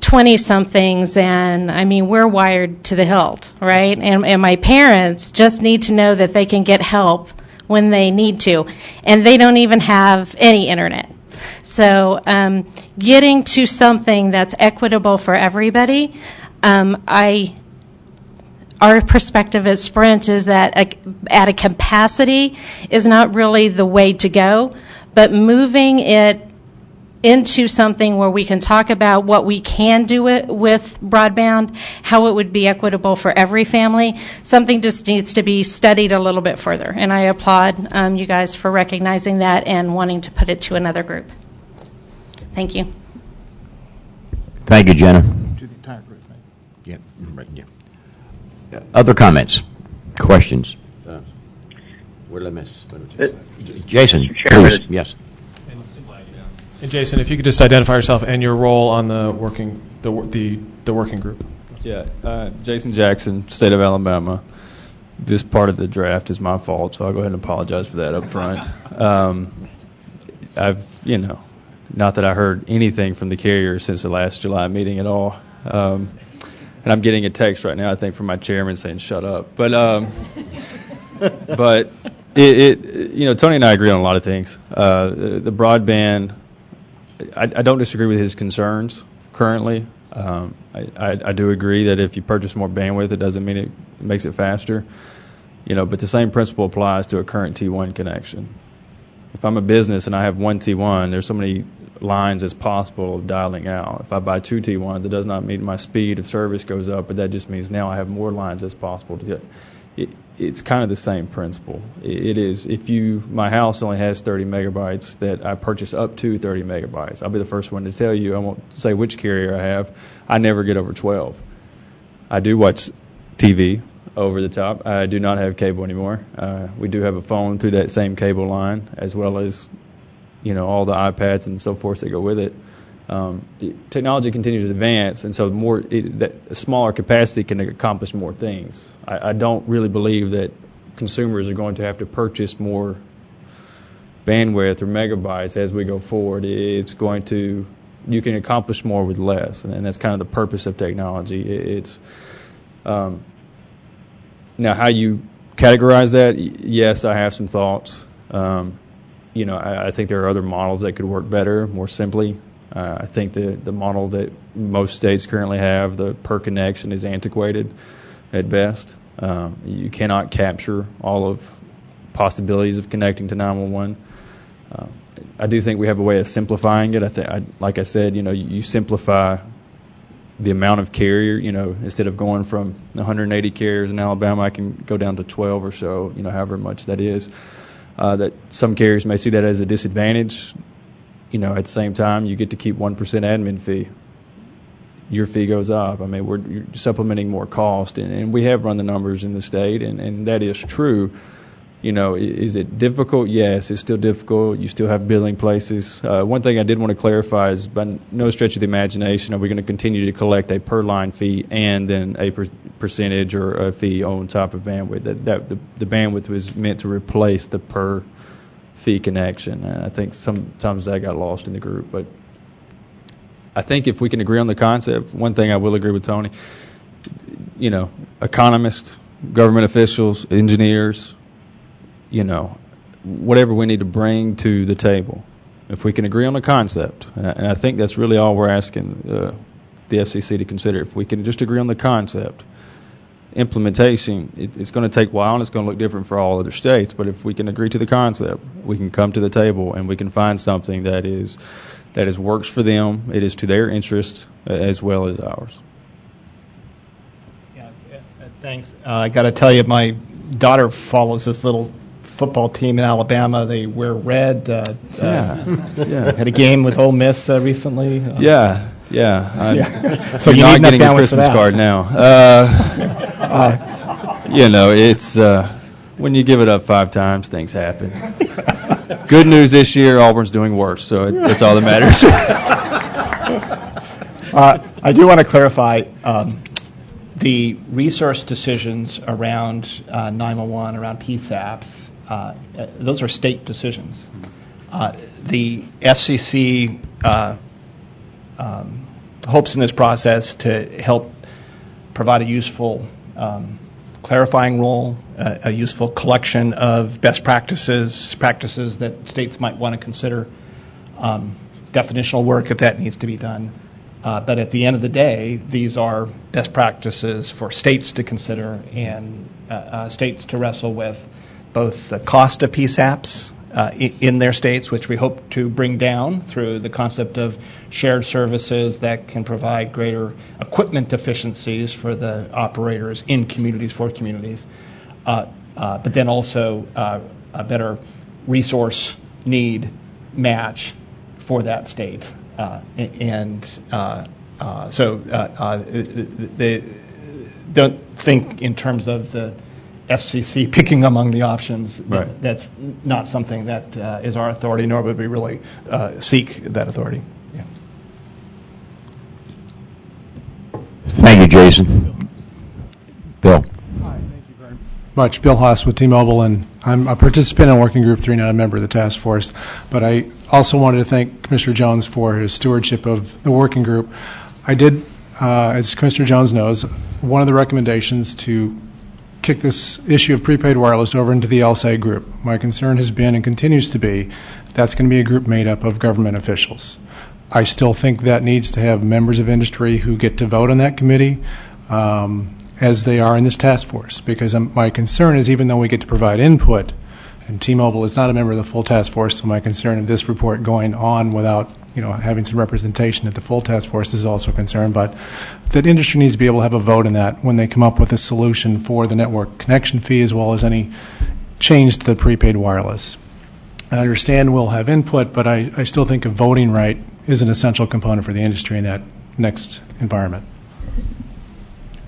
20-somethings, and I mean, we're wired to the hilt, right? And my parents just need to know that they can get help when they need to, and they don't even have any internet. So getting to something that's equitable for everybody, our perspective at Sprint is that at a capacity is not really the way to go, but moving it into something where we can talk about what we can do it with broadband, how it would be equitable for every family, something just needs to be studied a little bit further. And I applaud you guys for recognizing that and wanting to put it to another group. Thank you. Thank you, Jenna. To the entire group, right? Yeah. Right, yeah. Other comments? Questions? What did I miss? Jason, please. Yes. And Jason, if you could just identify yourself and your role on the working group. Yeah, Jason Jackson, State of Alabama. This part of the draft is my fault, so I'll go ahead and apologize for that up front. Not that I heard anything from the carrier since the last July meeting at all. And I'm getting a text right now, I think, from my chairman saying, shut up. But Tony and I agree on a lot of things. The broadband, I don't disagree with his concerns currently. I do agree that if you purchase more bandwidth, it doesn't mean it makes it faster. But the same principle applies to a current T1 connection. If I'm a business and I have one T1, there's so many lines as possible of dialing out. If I buy two T1s, it does not mean my speed of service goes up, but that just means now I have more lines as possible to get. It's kind of the same principle. It is. If my house only has 30 megabytes, that I purchase up to 30 megabytes. I'll be the first one to tell you. I won't say which carrier I have. I never get over 12. I do watch TV over the top. I do not have cable anymore. We do have a phone through that same cable line, as well as all the iPads and so forth that go with it. Technology continues to advance, and so a smaller capacity can accomplish more things. I don't really believe that consumers are going to have to purchase more bandwidth or megabytes as we go forward. You can accomplish more with less, and that's kind of the purpose of technology. Now, how you categorize that, yes, I have some thoughts. I think there are other models that could work better, more simply. I think the model that most states currently have, the per connection, is antiquated at best. You cannot capture all of possibilities of connecting to 911. I do think we have a way of simplifying it. Like I said, you simplify the amount of carrier. Instead of going from 180 carriers in Alabama, I can go down to 12 or so. However much that is. That some carriers may see that as a disadvantage. At the same time, you get to keep 1% admin fee. Your fee goes up. I mean, you're supplementing more cost, and we have run the numbers in the state, and that is true. Is it difficult? Yes, it's still difficult. You still have billing places. One thing I did want to clarify is, by no stretch of the imagination are we going to continue to collect a per-line fee and then a percentage or a fee on top of bandwidth. The bandwidth was meant to replace the per-fee connection, and I think sometimes that got lost in the group. But I think if we can agree on the concept, one thing I will agree with Tony, economists, government officials, engineers, whatever we need to bring to the table. If we can agree on the concept, and I think that's really all we're asking the FCC to consider. If we can just agree on the concept, implementation, it's going to take a while and it's going to look different for all other states, but if we can agree to the concept, we can come to the table and we can find something that works for them, it is to their interest as well as ours. Yeah, thanks. I got to tell you, my daughter follows this little football team in Alabama. They wear red. Had a game with Ole Miss recently. Yeah. So you're you're not getting a Christmas card now. It's when you give it up 5 times, things happen. Good news this year, Auburn's doing worse, so it's all that matters. I do want to clarify the resource decisions around 911, around PSAPs, those are state decisions. The FCC hopes in this process to help provide a useful clarifying role, a useful collection of best practices that states might want to consider, definitional work if that needs to be done. But at the end of the day, these are best practices for states to consider and states to wrestle with both the cost of PSAPs in their states, which we hope to bring down through the concept of shared services that can provide greater equipment efficiencies for the operators in communities for communities, but then also a better resource need match for that state. So they don't think in terms of the FCC picking among the options. Right. That's not something that is our authority, nor would we really seek that authority. Yeah. Thank you, Jason. Bill. Much. Bill Haas with T-Mobile, and I'm a participant in Working Group 3, not a member of the task force. But I also wanted to thank Commissioner Jones for his stewardship of the working group. I did, as Commissioner Jones knows, one of the recommendations to kick this issue of prepaid wireless over into the LSAG group. My concern has been and continues to be that's going to be a group made up of government officials. I still think that needs to have members of industry who get to vote on that committee, as they are in this task force, because my concern is even though we get to provide input, and T-Mobile is not a member of the full task force, so my concern of this report going on without having some representation at the full task force is also a concern, but that industry needs to be able to have a vote in that when they come up with a solution for the network connection fee as well as any change to the prepaid wireless. I understand we'll have input, but I still think a voting right is an essential component for the industry in that next environment.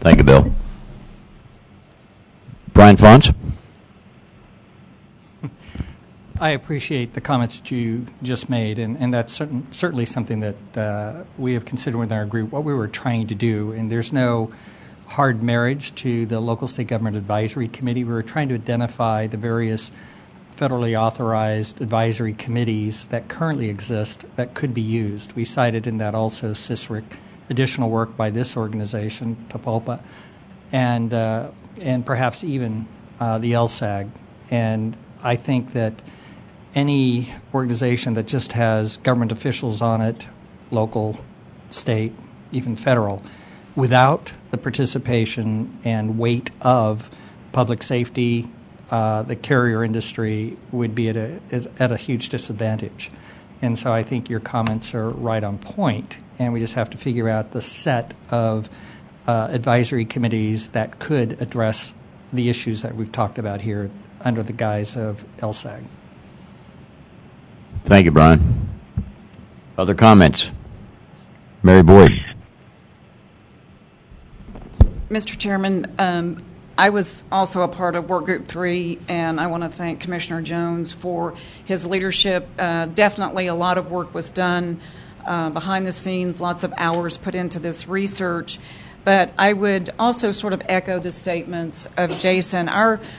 Thank you, Bill. Brian Fons. I appreciate the comments that you just made, and that's certainly something that we have considered within our group, what we were trying to do. And there's no hard marriage to the Local State Government Advisory Committee. We were trying to identify the various federally authorized advisory committees that currently exist that could be used. We cited in that also CISRIC, additional work by this organization, TAPOPA, and perhaps even the LSAG. And I think that any organization that just has government officials on it, local, state, even federal, without the participation and weight of public safety, the carrier industry would be at a huge disadvantage. And so I think your comments are right on point, and we just have to figure out the set of advisory committees that could address the issues that we've talked about here under the guise of LSAG. Thank you, Brian. Other comments? Mary Boyd. Mr. Chairman, I was also a part of Work Group 3, and I want to thank Commissioner Jones for his leadership. Definitely a lot of work was done behind the scenes, lots of hours put into this research. But I would also sort of echo the statements of Jason.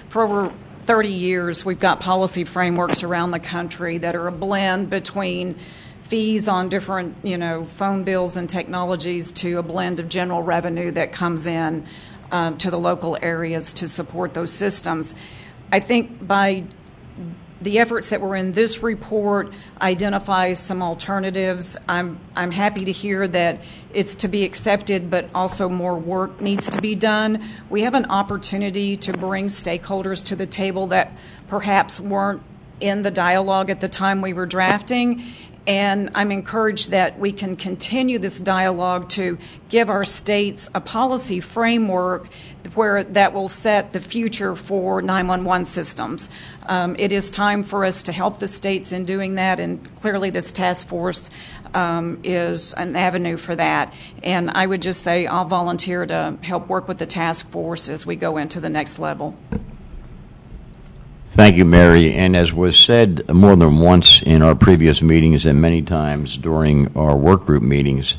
For over 30 years, we've got policy frameworks around the country that are a blend between fees on different, phone bills and technologies to a blend of general revenue that comes in to the local areas to support those systems. I think by the efforts that were in this report identifies some alternatives. I'm happy to hear that it's to be accepted, but also more work needs to be done. We have an opportunity to bring stakeholders to the table that perhaps weren't in the dialogue at the time we were drafting. And I'm encouraged that we can continue this dialogue to give our states a policy framework where that will set the future for 911 systems. It is time for us to help the states in doing that, and clearly this task force is an avenue for that. And I would just say I'll volunteer to help work with the task force as we go into the next level. Thank you, Mary. And as was said more than once in our previous meetings and many times during our work group meetings,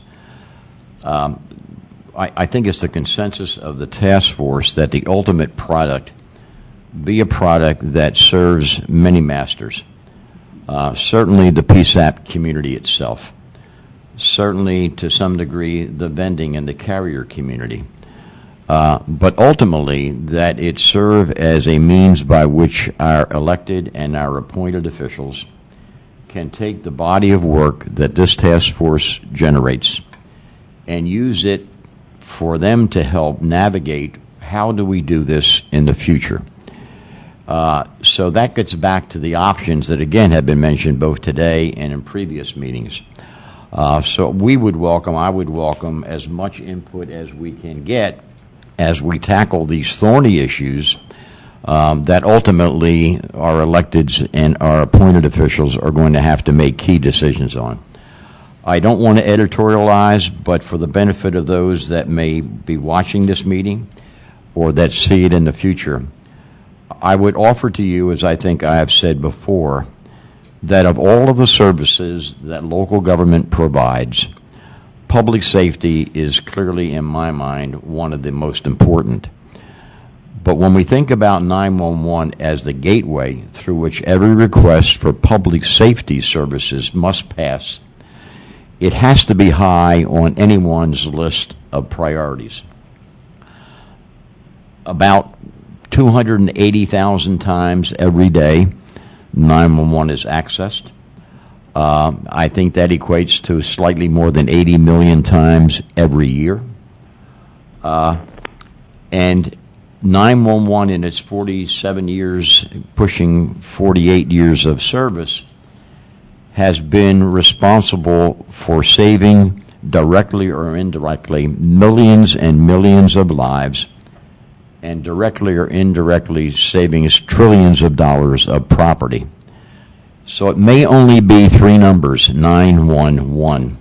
I think it's the consensus of the task force that the ultimate product be a product that serves many masters. Certainly the PSAP community itself. Certainly, to some degree, the vending and the carrier community. But ultimately, that it serve as a means by which our elected and our appointed officials can take the body of work that this task force generates and use it for them to help navigate how do we do this in the future. So that gets back to the options that, again, have been mentioned both today and in previous meetings. So I would welcome as much input as we can get as we tackle these thorny issues that ultimately our electeds and our appointed officials are going to have to make key decisions on. I don't want to editorialize, but for the benefit of those that may be watching this meeting or that see it in the future, I would offer to you, as I think I have said before, that of all of the services that local government provides, public safety is clearly, in my mind, one of the most important. But when we think about 911 as the gateway through which every request for public safety services must pass, it has to be high on anyone's list of priorities. About 280,000 times every day, 911 is accessed. I think that equates to slightly more than 80 million times every year. And 911 in its 47 years, pushing 48 years of service, has been responsible for saving, directly or indirectly, millions and millions of lives, and directly or indirectly saving us trillions of dollars of property. So it may only be three numbers, 911,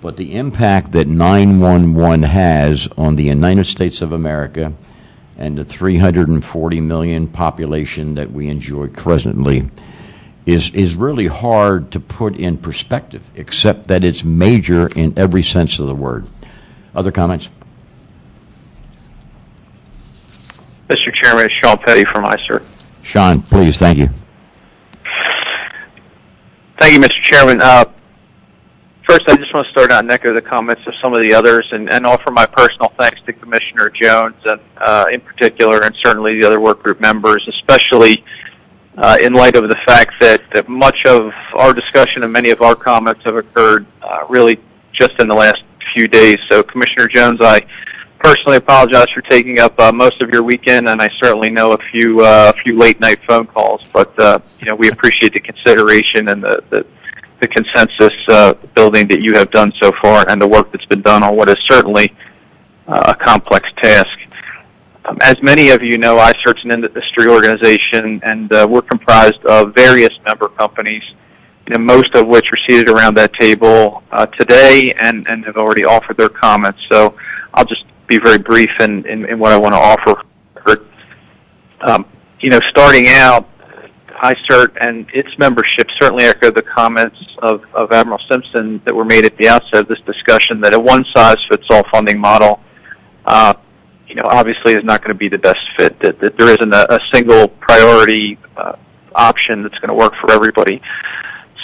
but the impact that 911 has on the United States of America and the 340 million population that we enjoy presently is really hard to put in perspective, except that it's major in every sense of the word. Other comments? Mr. Chairman, it's Sean Petty from ICERT. Sean, please, thank you. Thank you, Mr. Chairman. First, I just want to start out and echo the comments of some of the others and offer my personal thanks to Commissioner Jones and, in particular, and certainly the other work group members, especially in light of the fact that much of our discussion and many of our comments have occurred really just in the last few days. So, Commissioner Jones, I personally apologize for taking up most of your weekend, and I certainly know a few late-night phone calls. But we appreciate the consideration and the consensus building that you have done so far, and the work that's been done on what is certainly a complex task. As many of you know, ICERT's an industry organization, and we're comprised of various member companies, most of which are seated around that table today and have already offered their comments. So I'll just be very brief in what I want to offer. Starting out, ICERT and its membership certainly echo the comments of Admiral Simpson that were made at the outset of this discussion, that a one-size-fits-all funding model obviously is not going to be the best fit, that there isn't a single priority option that's going to work for everybody.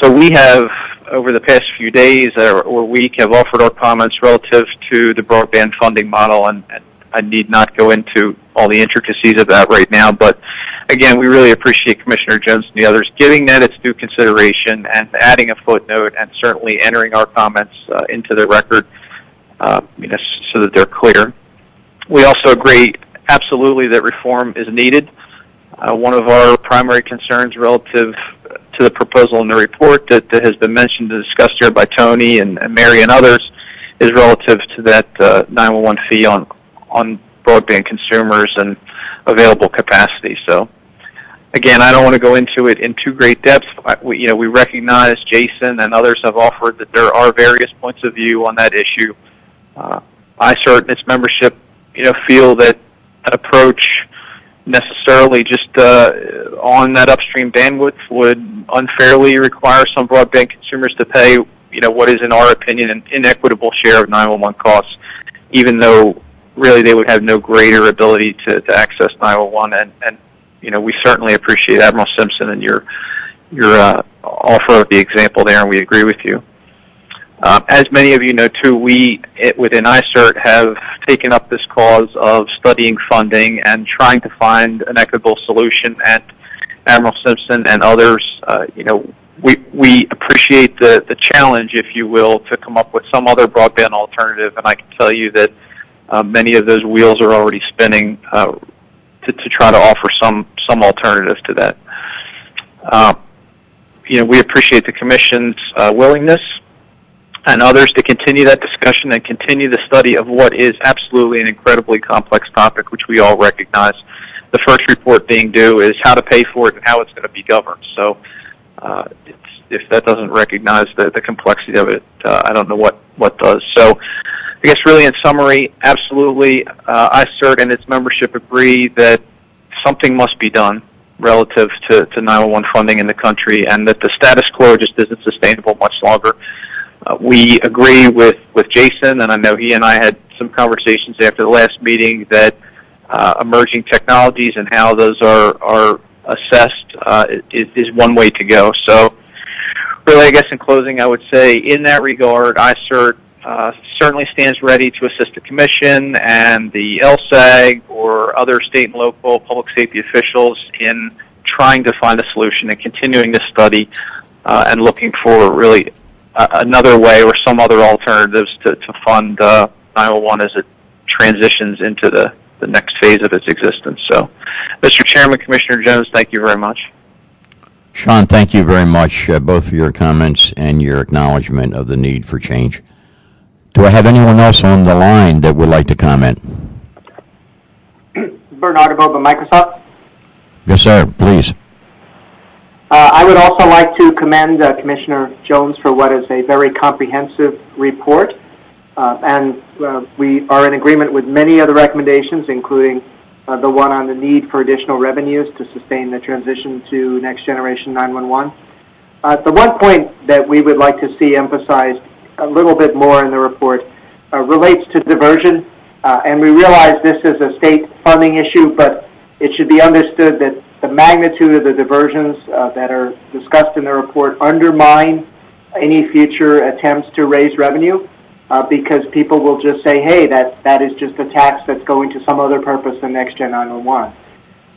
So we have, over the past few days or week, have offered our comments relative to the broadband funding model, and I need not go into all the intricacies of that right now, but again, we really appreciate Commissioner Jones and the others giving that its due consideration and adding a footnote and certainly entering our comments into the record so that they're clear. We also agree absolutely that reform is needed. One of our primary concerns relative to the proposal in the report that has been mentioned and discussed here by Tony and Mary and others is relative to that 911 fee on broadband consumers and available capacity. So, again, I don't want to go into it in too great depth. We recognize, Jason and others have offered that there are various points of view on that issue. ICERT and its membership, feel that an approach necessarily just on that upstream bandwidth would unfairly require some broadband consumers to pay, what is, in our opinion, an inequitable share of 911 costs, even though really they would have no greater ability to access 911. And we certainly appreciate Admiral Simpson and your offer of the example there, and we agree with you. As many of you know, too, we within ICERT have taken up this cause of studying funding and trying to find an equitable solution. And Admiral Simpson and others, we appreciate the challenge, if you will, to come up with some other broadband alternative. And I can tell you that many of those wheels are already spinning to try to offer some alternatives to that. We appreciate the Commission's willingness and others to continue that discussion and continue the study of what is absolutely an incredibly complex topic, which we all recognize. The first report being due is how to pay for it and how it's going to be governed. So if that doesn't recognize the complexity of it, I don't know what does. So I guess really in summary, absolutely, ICERT and its membership agree that something must be done relative to 911 funding in the country, and that the status quo just isn't sustainable much longer. We agree with Jason, and I know he and I had some conversations after the last meeting, that emerging technologies and how those are assessed is one way to go. So really, I guess in closing, I would say in that regard, ICERT certainly stands ready to assist the Commission and the LSAG or other state and local public safety officials in trying to find a solution and continuing this study and looking for really another way or some other alternatives to fund 911 as it transitions into the next phase of its existence. So, Mr. Chairman, Commissioner Jones, thank you very much. Sean, thank you very much, both for your comments and your acknowledgement of the need for change. Do I have anyone else on the line that would like to comment? Bernard Aboba, Microsoft. Yes, sir, please. I would also like to commend Commissioner Jones for what is a very comprehensive report. And we are in agreement with many of the recommendations, including the one on the need for additional revenues to sustain the transition to next generation 911. The one point that we would like to see emphasized a little bit more in the report relates to diversion. And we realize this is a state funding issue, but it should be understood that the magnitude of the diversions that are discussed in the report undermine any future attempts to raise revenue because people will just say, hey, that is just a tax that's going to some other purpose than Next Gen 911.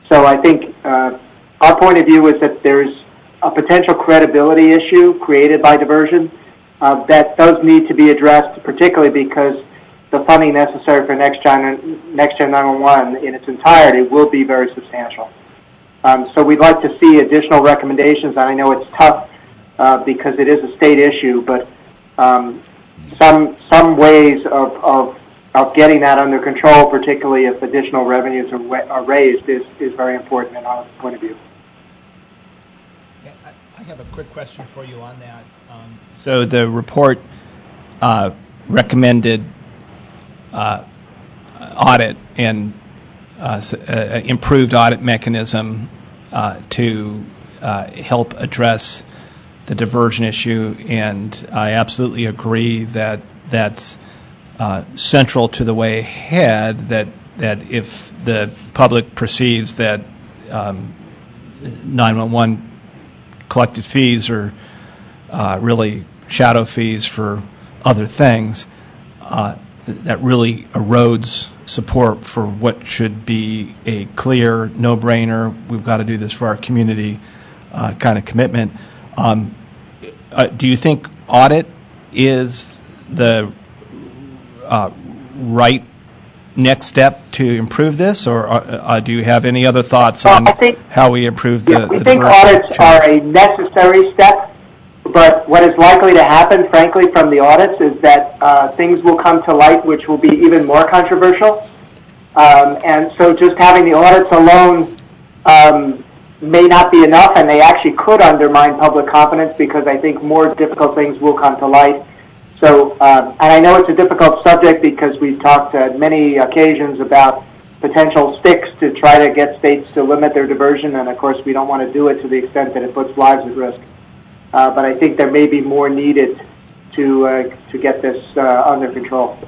So I think our point of view is that there's a potential credibility issue created by diversion that does need to be addressed, particularly because the funding necessary for Next Gen 911 in its entirety will be very substantial. So we'd like to see additional recommendations. And I know it's tough because it is a state issue, but some ways of getting that under control, particularly if additional revenues are raised, is very important in our point of view. I have a quick question for you on that. So the report recommended audit and improved audit mechanism to help address the diversion issue, and I absolutely agree that that's central to the way ahead, that if the public perceives that 911 collected fees are really shadow fees for other things, that really erodes support for what should be a clear, no-brainer, we've got to do this for our community kind of commitment. Do you think audit is the right next step to improve this, or do you have any other thoughts on how we improve the I think audits are a necessary step. But what is likely to happen, frankly, from the audits is that things will come to light which will be even more controversial. And so just having the audits alone may not be enough, and they actually could undermine public confidence because I think more difficult things will come to light. So, and I know it's a difficult subject because we've talked at many occasions about potential sticks to try to get states to limit their diversion, and of course we don't want to do it to the extent that it puts lives at risk. But I think there may be more needed to get this under control.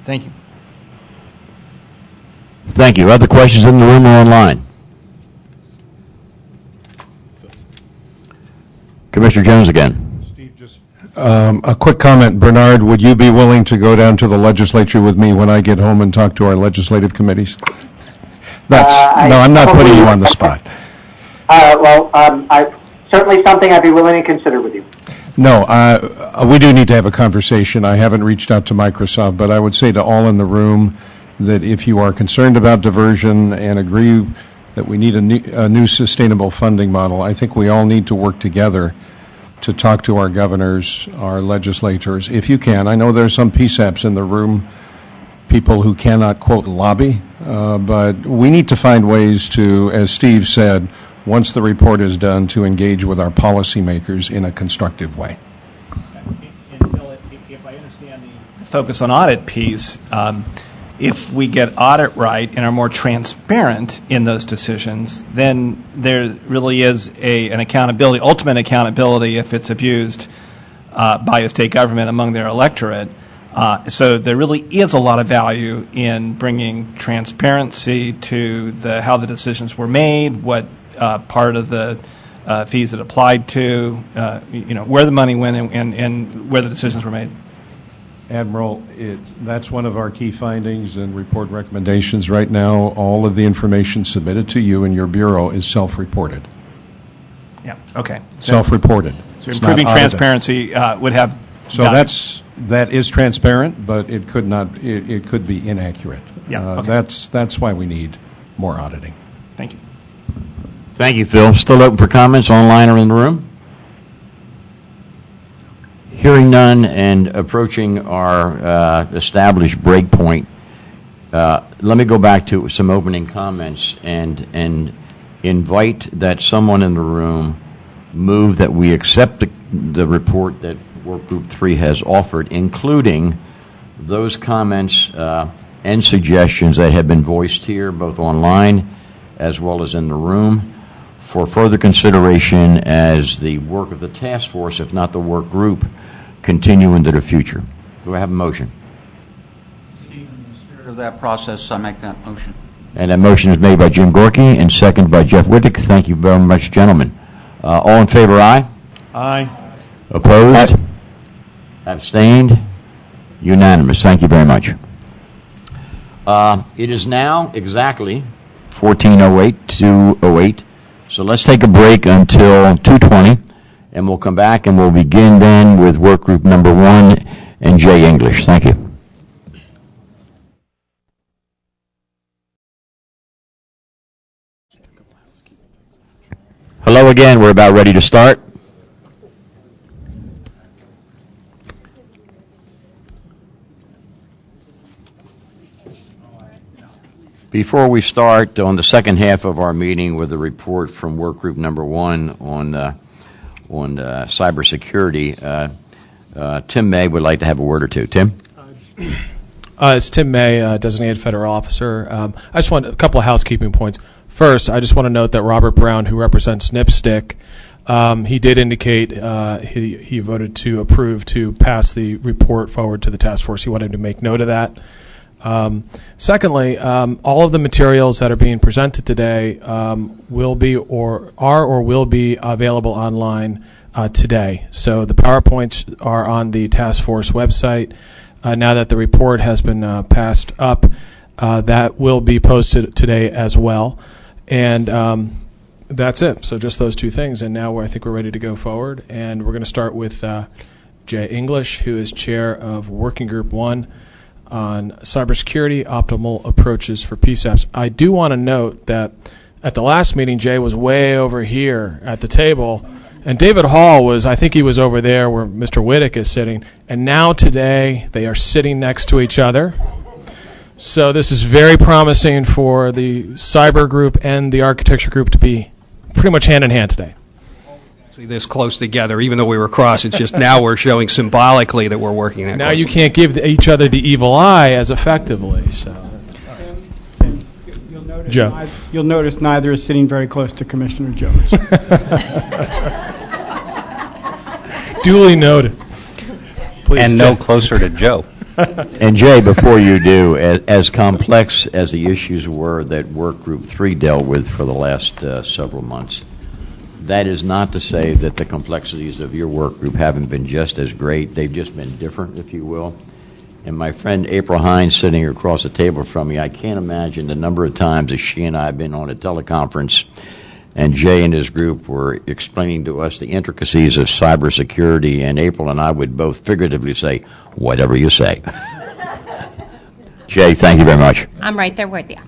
Thank you. Thank you. Other questions in the room or online? Commissioner Jones again. A quick comment. Bernard, would you be willing to go down to the legislature with me when I get home and talk to our legislative committees? No, I'm not putting you on the spot. Certainly something I'd be willing to consider with you. No, we do need to have a conversation. I haven't reached out to Microsoft, but I would say to all in the room that if you are concerned about diversion and agree that we need a new sustainable funding model, I think we all need to work together to talk to our governors, our legislators, if you can. I know there's some PSAPs in the room, people who cannot, quote, lobby, but we need to find ways to, as Steve said, once the report is done, to engage with our policymakers in a constructive way. And Phil, if I understand the focus on audit piece, if we get audit right and are more transparent in those decisions, then there really is an accountability, ultimate accountability if it's abused by a state government among their electorate. So there really is a lot of value in bringing transparency to how the decisions were made, what part of the fees it applied to, where the money went and where the decisions were made. Admiral, that's one of our key findings and report recommendations right now. All of the information submitted to you in your bureau is self-reported. Yeah, okay. Self-reported. So improving transparency would have... So that is transparent, but it could not. It could be inaccurate. Yeah, okay. That's why we need more auditing. Thank you. Thank you, Phil. Still open for comments online or in the room? Hearing none and approaching our established break point, let me go back to some opening comments and invite that someone in the room move that we accept the report that Work Group 3 has offered, including those comments and suggestions that have been voiced here, both online as well as in the room, for further consideration as the work of the task force, if not the work group, continue into the future. Do I have a motion? Steve, in the spirit of that process, I make that motion. And that motion is made by Jim Gorky and seconded by Jeff Whittick. Thank you very much, gentlemen. All in favor, aye? Aye. Opposed? Aye. Abstained? Unanimous. Thank you very much. It is now exactly 14:08, 2:08. So let's take a break until 2:20. And we'll come back and we'll begin then with work group number 1 and Jay English. Thank you. Hello again. We're about ready to start. Before we start on the second half of our meeting with a report from work group number 1 on cybersecurity, Tim May would like to have a word or two. Tim? It's Tim May, designated federal officer. I just want a couple of housekeeping points. First, I just want to note that Robert Brown, who represents NIPSTIC, he did indicate he voted to approve to pass the report forward to the task force. He wanted to make note of that. Secondly, all of the materials that are being presented today will be or will be available online today. So the PowerPoints are on the task force website. Now that the report has been passed up, that will be posted today as well. And that's it. So just those two things. And now I think we're ready to go forward. And we're going to start with Jay English, who is chair of Working Group 1 on cybersecurity, optimal approaches for PSAPs. I do want to note that at the last meeting, Jay was way over here at the table, and David Hall was, I think he was over there where Mr. Whittick is sitting, and now today they are sitting next to each other. So this is very promising for the cyber group and the architecture group to be pretty much hand in hand today. This close together, even though we were across. It's just now we're showing symbolically that we're working that now close. You can't give each other the evil eye as effectively. So Joe. You'll notice neither is sitting very close to Commissioner Jones. Duly noted. Please, and Jay. no closer to Joe. And Jay, before you do, as complex as the issues were that Work Group 3 dealt with for the last several months, that is not to say that the complexities of your work group haven't been just as great. They've just been different, if you will. And my friend April Hines, sitting across the table from me, I can't imagine the number of times that she and I have been on a teleconference and Jay and his group were explaining to us the intricacies of cybersecurity, and April and I would both figuratively say, whatever you say. Jay, thank you very much. I'm right there with you.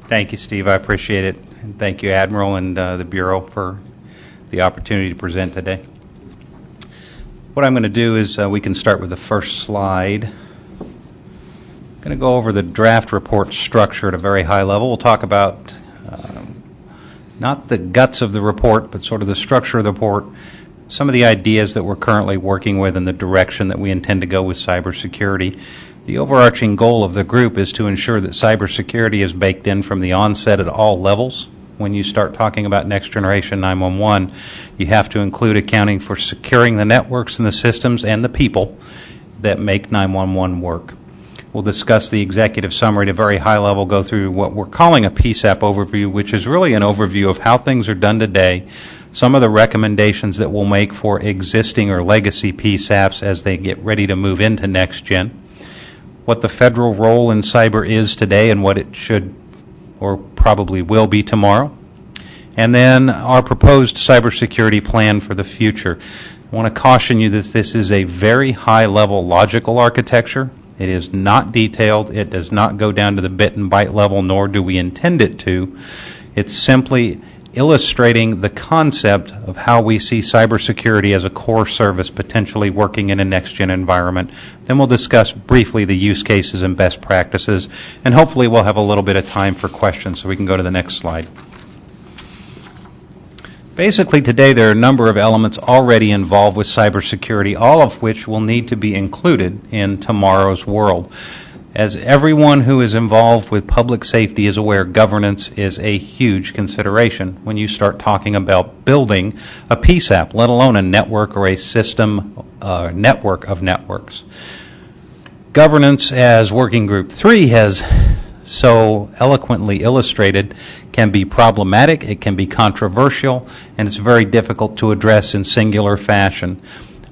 Thank you, Steve. I appreciate it. And thank you, Admiral, and the Bureau for the opportunity to present today. What I'm going to do is we can start with the first slide. I'm going to go over the draft report structure at a very high level. We'll talk about not the guts of the report, but sort of the structure of the report, some of the ideas that we're currently working with and the direction that we intend to go with cybersecurity. The overarching goal of the group is to ensure that cybersecurity is baked in from the onset at all levels. When you start talking about next generation 911, you have to include accounting for securing the networks and the systems and the people that make 911 work. We'll discuss the executive summary at a very high level, go through what we're calling a PSAP overview, which is really an overview of how things are done today, some of the recommendations that we'll make for existing or legacy PSAPs as they get ready to move into next gen, what the federal role in cyber is today and what it should or probably will be tomorrow, and then our proposed cybersecurity plan for the future. I want to caution you that this is a very high-level logical architecture. It is not detailed. It does not go down to the bit and byte level, nor do we intend it to. It's simply illustrating the concept of how we see cybersecurity as a core service potentially working in a next-gen environment. Then we'll discuss briefly the use cases and best practices, and hopefully we'll have a little bit of time for questions, so we can go to the next slide. Basically, today there are a number of elements already involved with cybersecurity, all of which will need to be included in tomorrow's world. As everyone who is involved with public safety is aware, governance is a huge consideration when you start talking about building a PSAP, let alone a network or a system network of networks. Governance, as Working Group 3 has so eloquently illustrated, can be problematic, it can be controversial, and it's very difficult to address in singular fashion.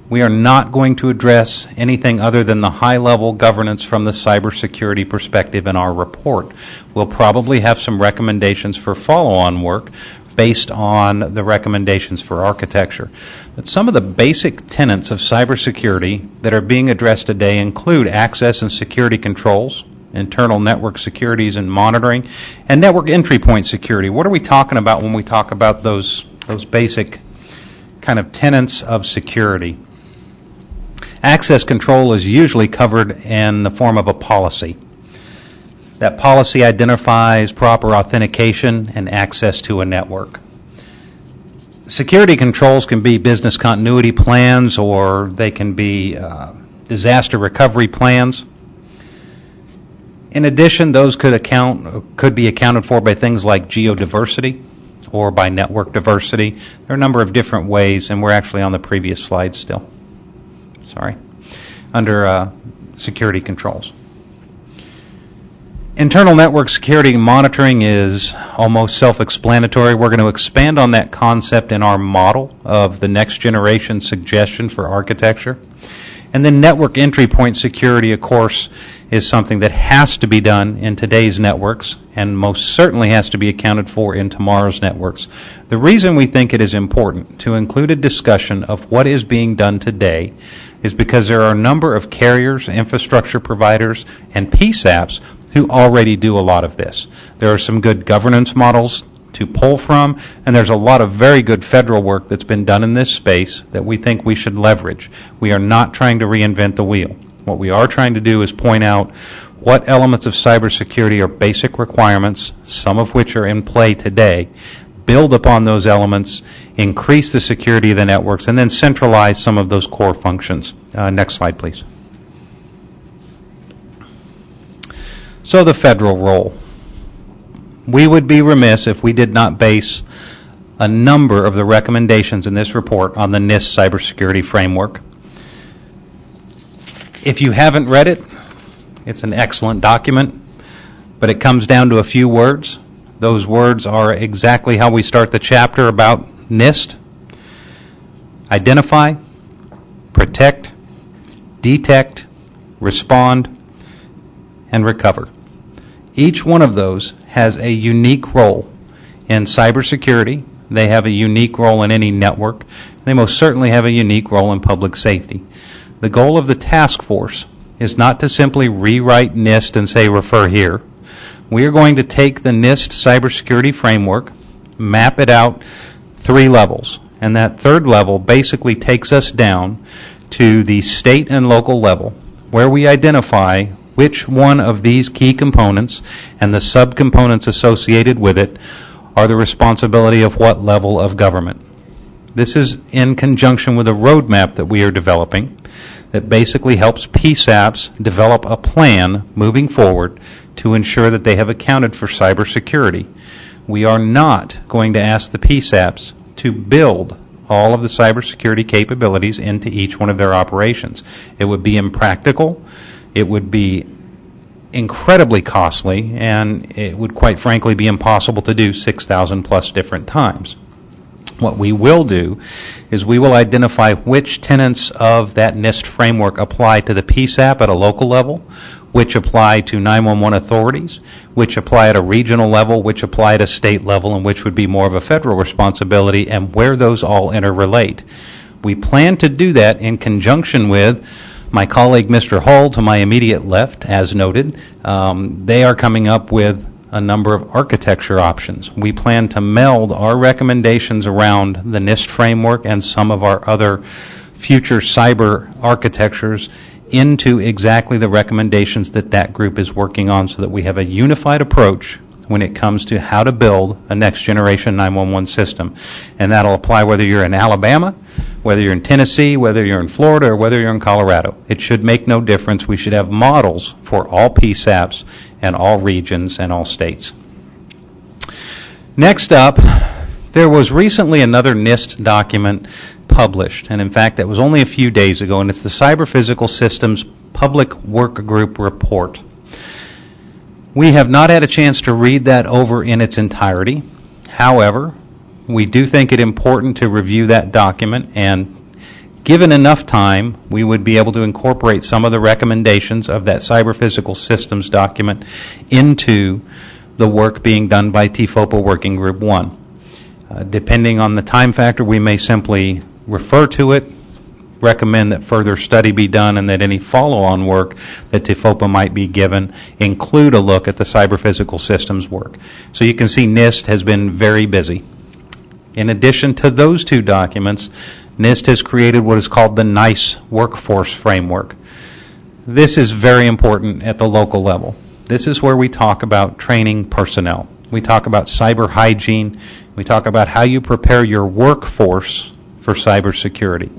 We are not going to address anything other than the high-level governance from the cybersecurity perspective in our report. We'll probably have some recommendations for follow-on work based on the recommendations for architecture. But some of the basic tenets of cybersecurity that are being addressed today include access and security controls, internal network securities and monitoring, and network entry point security. What are we talking about when we talk about those basic kind of tenets of security? Access control is usually covered in the form of a policy. That policy identifies proper authentication and access to a network. Security controls can be business continuity plans, or they can be disaster recovery plans. In addition, those could be accounted for by things like geodiversity or by network diversity. There are a number of different ways, and we're actually on the previous slide still. Sorry. Under security controls. Internal network security monitoring is almost self-explanatory. We're going to expand on that concept in our model of the next generation suggestion for architecture. And then network entry point security, of course, is something that has to be done in today's networks and most certainly has to be accounted for in tomorrow's networks. The reason we think it is important to include a discussion of what is being done today is because there are a number of carriers, infrastructure providers, and PSAPs who already do a lot of this. There are some good governance models to pull from, and there's a lot of very good federal work that's been done in this space that we think we should leverage. We are not trying to reinvent the wheel. What we are trying to do is point out what elements of cybersecurity are basic requirements, some of which are in play today, build upon those elements, increase the security of the networks, and then centralize some of those core functions. Next slide, please. So the federal role. We would be remiss if we did not base a number of the recommendations in this report on the NIST cybersecurity framework. If you haven't read it, it's an excellent document, but it comes down to a few words. Those words are exactly how we start the chapter about NIST. Identify, protect, detect, respond, and recover. Each one of those has a unique role in cybersecurity. They have a unique role in any network. They most certainly have a unique role in public safety. The goal of the task force is not to simply rewrite NIST and say refer here. We are going to take the NIST cybersecurity framework, map it out 3 levels, and that third level basically takes us down to the state and local level, where we identify which one of these key components and the subcomponents associated with it are the responsibility of what level of government. This is in conjunction with a roadmap that we are developing that basically helps PSAPs develop a plan moving forward to ensure that they have accounted for cybersecurity. We are not going to ask the PSAPs to build all of the cybersecurity capabilities into each one of their operations. It would be impractical, it would be incredibly costly, and it would quite frankly be impossible to do 6,000 plus different times. What we will do is we will identify which tenets of that NIST framework apply to the PSAP at a local level, which apply to 911 authorities, which apply at a regional level, which apply at a state level, and which would be more of a federal responsibility, and where those all interrelate. We plan to do that in conjunction with my colleague, Mr. Hull, to my immediate left, as noted. They are coming up with a number of architecture options. We plan to meld our recommendations around the NIST framework and some of our other future cyber architectures into exactly the recommendations that that group is working on, so that we have a unified approach when it comes to how to build a next generation 911 system. And that'll apply whether you're in Alabama, whether you're in Tennessee, whether you're in Florida, or whether you're in Colorado. It should make no difference. We should have models for all PSAPs and all regions and all states. Next up, there was recently another NIST document published, and in fact that was only a few days ago, and it's the Cyber Physical Systems Public Work Group Report. We have not had a chance to read that over in its entirety. However, we do think it important to review that document, and given enough time, we would be able to incorporate some of the recommendations of that Cyber Physical Systems document into the work being done by TFOPA Working Group 1. Depending on the time factor, we may simply refer to it, recommend that further study be done, and that any follow-on work that TFOPA might be given include a look at the cyber physical systems work. So you can see NIST has been very busy. In addition to those 2 documents, NIST has created what is called the NICE Workforce Framework. This is very important at the local level. This is where we talk about training personnel. We talk about cyber hygiene. We talk about how you prepare your workforce for cybersecurity.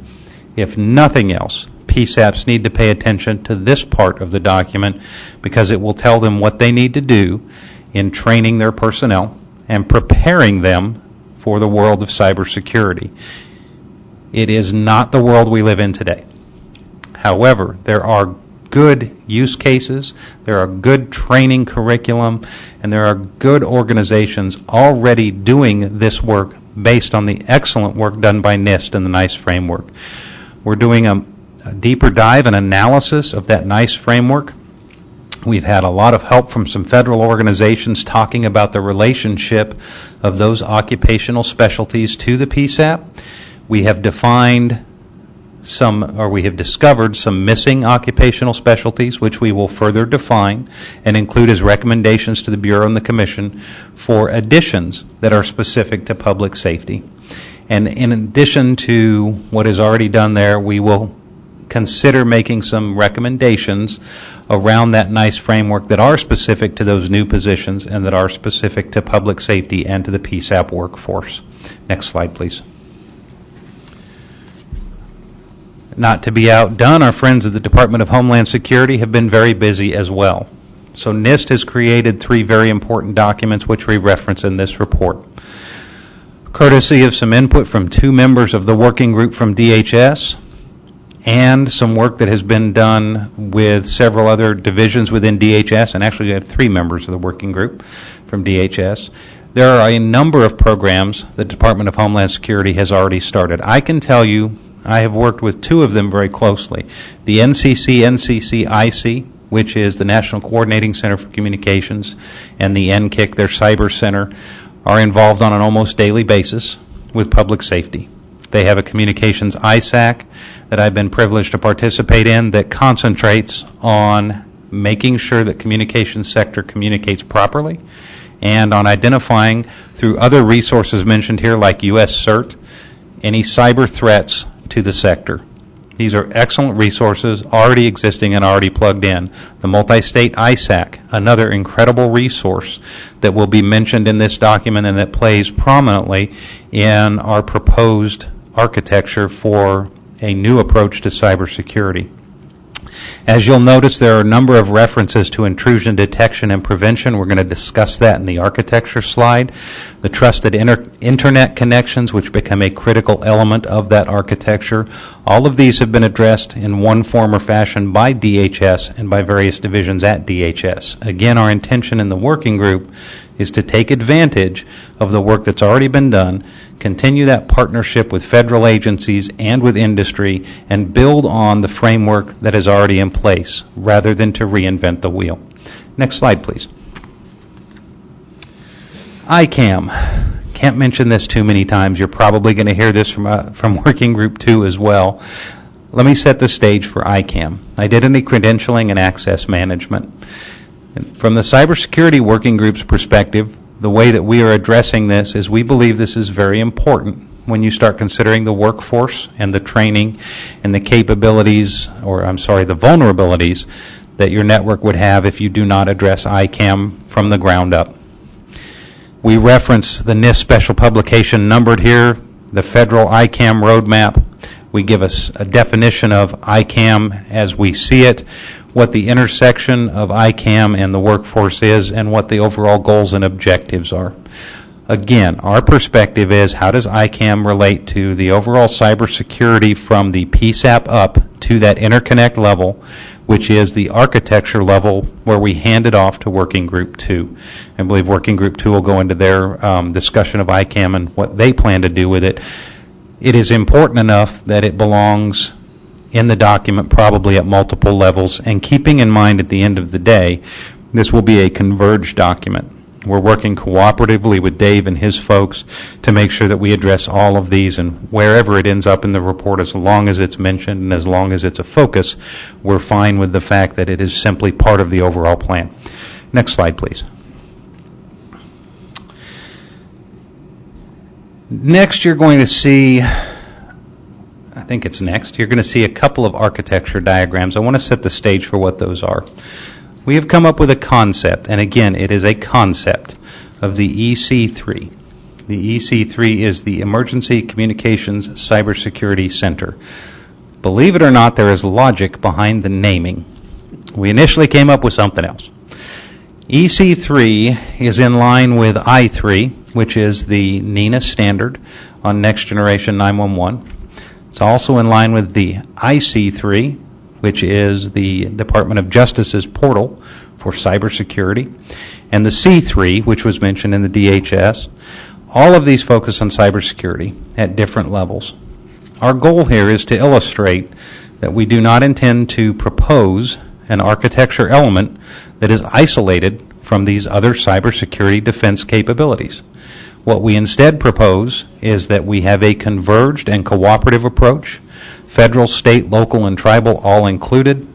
If nothing else, PSAPs need to pay attention to this part of the document, because it will tell them what they need to do in training their personnel and preparing them for the world of cybersecurity. It is not the world we live in today. However, there are good use cases, there are good training curriculum, and there are good organizations already doing this work based on the excellent work done by NIST and the NICE framework. We're doing a deeper dive and analysis of that NICE framework. We've had a lot of help from some federal organizations talking about the relationship of those occupational specialties to the PSAP. We have defined we have discovered some missing occupational specialties, which we will further define and include as recommendations to the Bureau and the Commission for additions that are specific to public safety. And in addition to what is already done there, we will consider making some recommendations around that NICE framework that are specific to those new positions and that are specific to public safety and to the PSAP workforce. Next slide, please. Not to be outdone, our friends at the Department of Homeland Security have been very busy as well. So NIST has created 3 very important documents which we reference in this report. Courtesy of some input from 2 members of the working group from DHS and some work that has been done with several other divisions within DHS, and actually we have 3 members of the working group from DHS. There are a number of programs the Department of Homeland Security has already started. I can tell you I have worked with 2 of them very closely. The NCC-IC, which is the National Coordinating Center for Communications, and the NCIC, their cyber center, are involved on an almost daily basis with public safety. They have a communications ISAC that I've been privileged to participate in that concentrates on making sure that communications sector communicates properly and on identifying through other resources mentioned here like US CERT any cyber threats to the sector. These are excellent resources already existing and already plugged in. The Multi-State ISAC, another incredible resource that will be mentioned in this document and that plays prominently in our proposed architecture for a new approach to cybersecurity. As you'll notice, there are a number of references to intrusion detection and prevention. We're going to discuss that in the architecture slide. The trusted internet connections, which become a critical element of that architecture. All of these have been addressed in one form or fashion by DHS and by various divisions at DHS. Again, our intention in the working group is to take advantage of the work that's already been done, continue that partnership with federal agencies and with industry, and build on the framework that is already in place, rather than to reinvent the wheel. Next slide, please. ICAM. Can't mention this too many times. You're probably going to hear this from Working Group 2 as well. Let me set the stage for ICAM, Identity Credentialing and Access Management. From the Cybersecurity Working Group's perspective, the way that we are addressing this is we believe this is very important when you start considering the workforce and the training and the capabilities, the vulnerabilities that your network would have if you do not address ICAM from the ground up. We reference the NIST special publication numbered here, the federal ICAM roadmap. We give us a definition of ICAM as we see it, what the intersection of ICAM and the workforce is, and what the overall goals and objectives are. Again, our perspective is how does ICAM relate to the overall cybersecurity from the PSAP up to that interconnect level, which is the architecture level where we hand it off to Working Group 2. I believe Working Group 2 will go into their discussion of ICAM and what they plan to do with it. It is important enough that it belongs in the document probably at multiple levels, and keeping in mind at the end of the day, this will be a converged document. We're working cooperatively with Dave and his folks to make sure that we address all of these, and wherever it ends up in the report, as long as it's mentioned and as long as it's a focus, we're fine with the fact that it is simply part of the overall plan. Next slide, please. Next, you're going to see, I think it's next, you're going to see a couple of architecture diagrams. I want to set the stage for what those are. We have come up with a concept, and again, it is a concept of the EC3. The EC3 is the Emergency Communications Cybersecurity Center. Believe it or not, there is logic behind the naming. We initially came up with something else. EC3 is in line with I3, which is the NINA standard on Next Generation 911. It's also in line with the IC3, which is the Department of Justice's portal for cybersecurity, and the C3, which was mentioned in the DHS. All of these focus on cybersecurity at different levels. Our goal here is to illustrate that we do not intend to propose an architecture element that is isolated from these other cybersecurity defense capabilities. What we instead propose is that we have a converged and cooperative approach, federal, state, local, and tribal all included,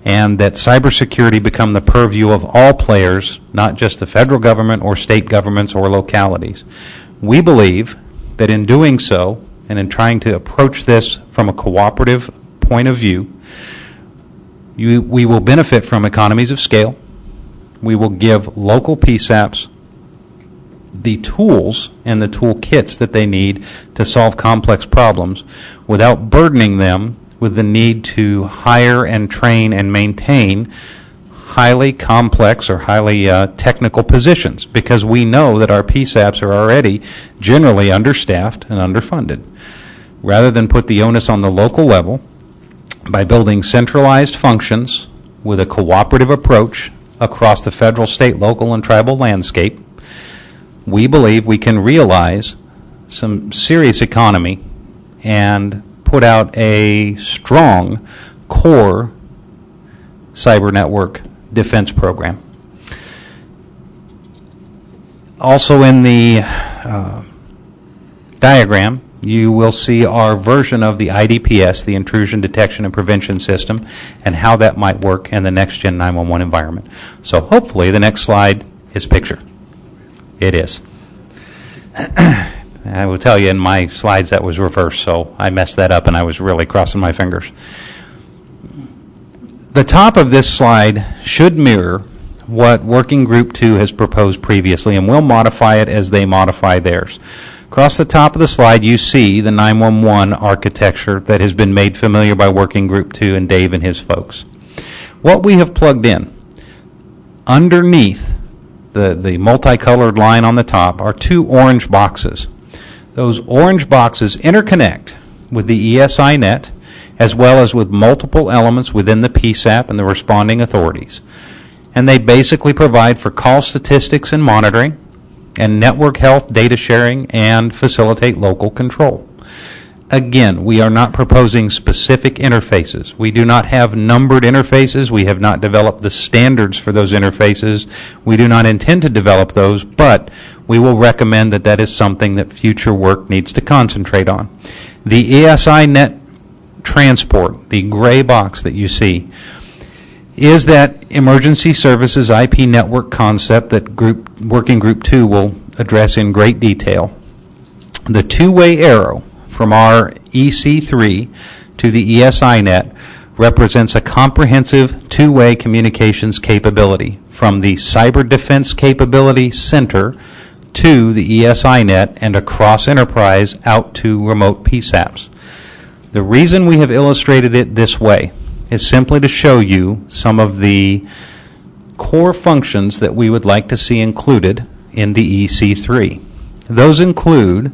and that cybersecurity become the purview of all players, not just the federal government or state governments or localities. We believe that in doing so, and in trying to approach this from a cooperative point of view, we will benefit from economies of scale. We will give local PSAPs the tools and the toolkits that they need to solve complex problems without burdening them with the need to hire and train and maintain highly complex or highly technical positions, because we know that our PSAPs are already generally understaffed and underfunded. Rather than put the onus on the local level, by building centralized functions with a cooperative approach across the federal, state, local, and tribal landscape, we believe we can realize some serious economy and put out a strong core cyber network defense program. Also in the diagram, you will see our version of the IDPS, the Intrusion Detection and Prevention System, and how that might work in the next-gen 911 environment. So hopefully the next slide is picture. It is. I will tell you, in my slides that was reversed, so I messed that up and I was really crossing my fingers. The top of this slide should mirror what Working Group 2 has proposed previously, and we'll modify it as they modify theirs. Across the top of the slide, you see the 911 architecture that has been made familiar by Working Group 2 and Dave and his folks. What we have plugged in underneath the multicolored line on the top are two orange boxes. Those orange boxes interconnect with the ESI net, as well as with multiple elements within the PSAP and the responding authorities. And they basically provide for call statistics and monitoring, and network health data sharing, and facilitate local control. Again, we are not proposing specific interfaces. We do not have numbered interfaces. We have not developed the standards for those interfaces. We do not intend to develop those, but we will recommend that that is something that future work needs to concentrate on. The ESI net transport, the gray box that you see, is that emergency services IP network concept that Working Group 2 will address in great detail. The two-way arrow from our EC3 to the ESI net represents a comprehensive two-way communications capability from the Cyber Defense Capability Center to the ESI net and across enterprise out to remote PSAPs. The reason we have illustrated it this way is simply to show you some of the core functions that we would like to see included in the EC3. Those include,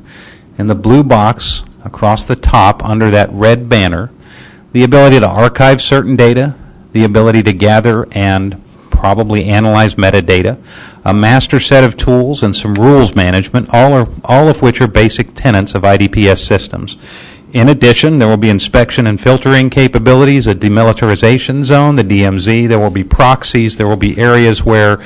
in the blue box across the top under that red banner, the ability to archive certain data, the ability to gather and probably analyze metadata, a master set of tools, and some rules management, all of which are basic tenets of IDPS systems. In addition, there will be inspection and filtering capabilities, a demilitarization zone, the DMZ, there will be proxies, there will be areas where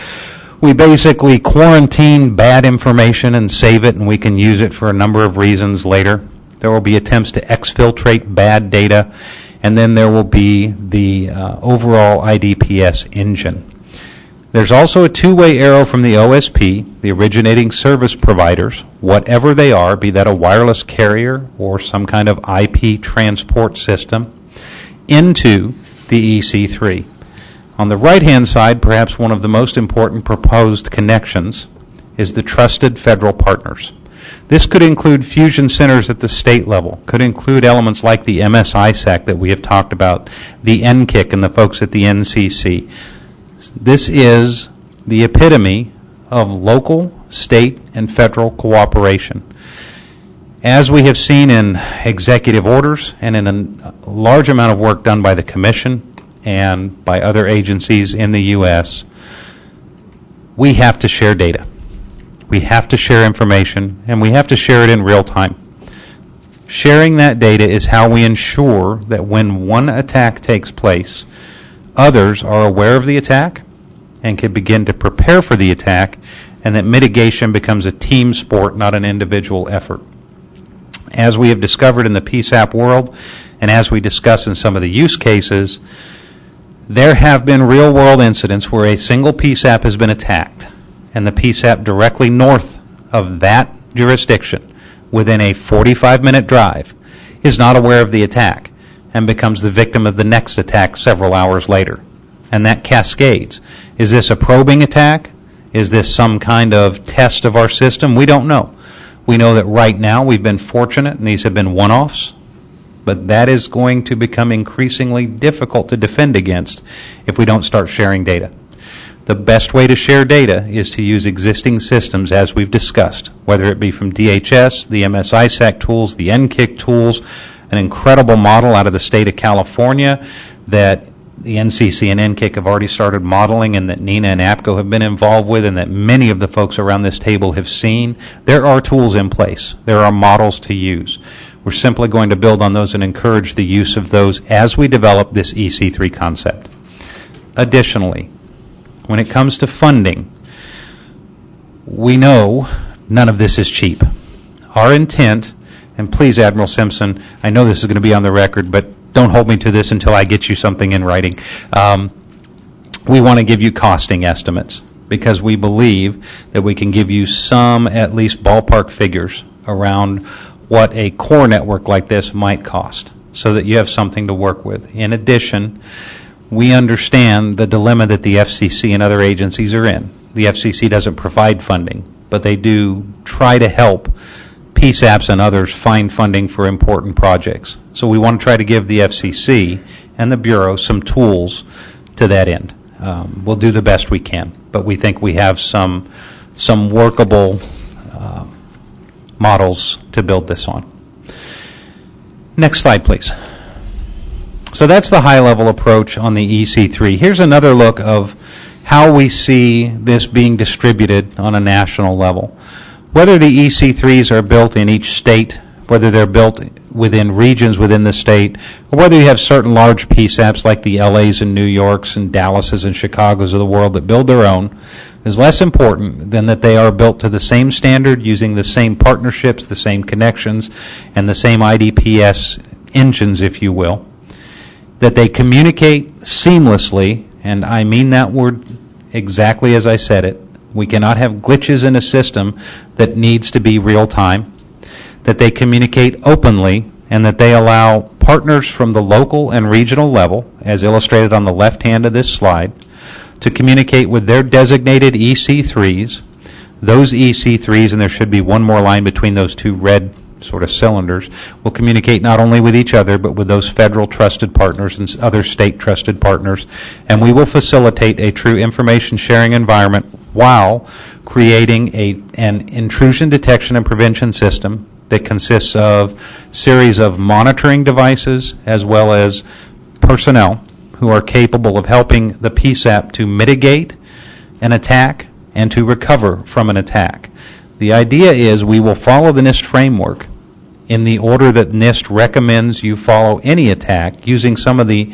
we basically quarantine bad information and save it, and we can use it for a number of reasons later. There will be attempts to exfiltrate bad data, and then there will be the overall IDPS engine. There's also a two-way arrow from the OSP, the originating service providers, whatever they are, be that a wireless carrier or some kind of IP transport system, into the EC3. On the right-hand side, perhaps one of the most important proposed connections is the trusted federal partners. This could include fusion centers at the state level, could include elements like the MSISAC that we have talked about, the NKIC and the folks at the NCC. This is the epitome of local, state, and federal cooperation. As we have seen in executive orders and in a large amount of work done by the Commission and by other agencies in the U.S., we have to share data. We have to share information, and we have to share it in real time. Sharing that data is how we ensure that when one attack takes place, others are aware of the attack and can begin to prepare for the attack, and that mitigation becomes a team sport, not an individual effort. As we have discovered in the PSAP world, and as we discuss in some of the use cases, there have been real-world incidents where a single PSAP has been attacked, and the PSAP directly north of that jurisdiction, within a 45-minute drive, is not aware of the attack and becomes the victim of the next attack several hours later. And that cascades. Is this a probing attack? Is this some kind of test of our system? We don't know. We know that right now we've been fortunate, and these have been one-offs, but that is going to become increasingly difficult to defend against if we don't start sharing data. The best way to share data is to use existing systems as we've discussed, whether it be from DHS, the MS-ISAC tools, the NKIC tools, an incredible model out of the state of California that the NCC and NKIC have already started modeling and that NINA and APCO have been involved with and that many of the folks around this table have seen. There are tools in place. There are models to use. We're simply going to build on those and encourage the use of those as we develop this EC3 concept. Additionally, when it comes to funding, we know none of this is cheap. Our intent, and please, Admiral Simpson, I know this is going to be on the record, but don't hold me to this until I get you something in writing. We want to give you costing estimates because we believe that we can give you some, at least ballpark figures around what a core network like this might cost so that you have something to work with. In addition, we understand the dilemma that the FCC and other agencies are in. The FCC doesn't provide funding, but they do try to help PSAPs and others find funding for important projects. So we want to try to give the FCC and the Bureau some tools to that end. We'll do the best we can, but we think we have some workable models to build this on. Next slide, please. So that's the high-level approach on the EC3. Here's another look of how we see this being distributed on a national level. Whether the EC3s are built in each state, whether they're built within regions within the state, or whether you have certain large PSAPs like the LAs and New Yorks and Dallases and Chicagos of the world that build their own, is less important than that they are built to the same standard using the same partnerships, the same connections, and the same IDPS engines, if you will. That they communicate seamlessly, and I mean that word exactly as I said it. We cannot have glitches in a system that needs to be real time. That they communicate openly, and that they allow partners from the local and regional level, as illustrated on the left hand of this slide, to communicate with their designated EC3s. Those EC3s, and there should be one more line between those two red sort of cylinders, will communicate not only with each other, but with those federal trusted partners and other state trusted partners. And we will facilitate a true information sharing environment while creating an intrusion detection and prevention system that consists of series of monitoring devices as well as personnel who are capable of helping the PSAP to mitigate an attack and to recover from an attack. The idea is we will follow the NIST framework in the order that NIST recommends you follow any attack, using some of the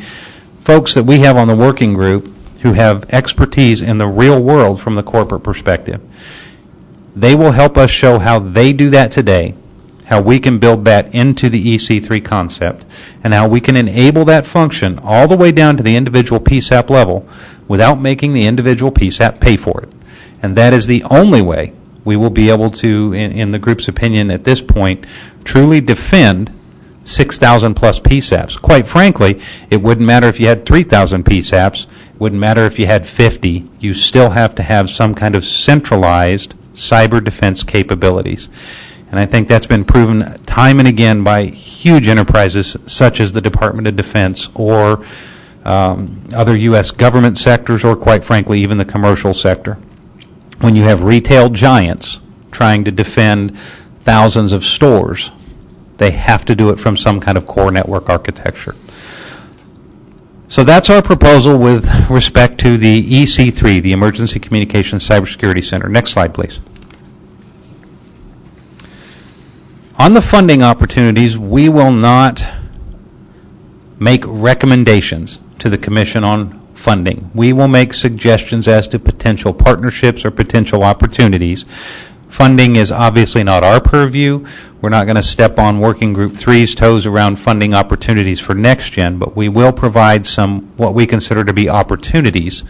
folks that we have on the working group who have expertise in the real world from the corporate perspective. They will help us show how they do that today, how we can build that into the EC3 concept, and how we can enable that function all the way down to the individual PSAP level without making the individual PSAP pay for it. And that is the only way we will be able to, in the group's opinion at this point, truly defend 6,000 plus PSAPs. Quite frankly, it wouldn't matter if you had 3,000 PSAPs, it wouldn't matter if you had 50, you still have to have some kind of centralized cyber defense capabilities. And I think that's been proven time and again by huge enterprises such as the Department of Defense or other U.S. government sectors, or quite frankly even the commercial sector. When you have retail giants trying to defend thousands of stores, they have to do it from some kind of core network architecture. So that's our proposal with respect to the EC3, the Emergency Communications Cybersecurity Center. Next slide, please. On the funding opportunities, we will not make recommendations to the Commission on funding. We will make suggestions as to potential partnerships or potential opportunities. Funding is obviously not our purview. We're not going to step on Working Group 3's toes around funding opportunities for next gen, but we will provide some what we consider to be opportunities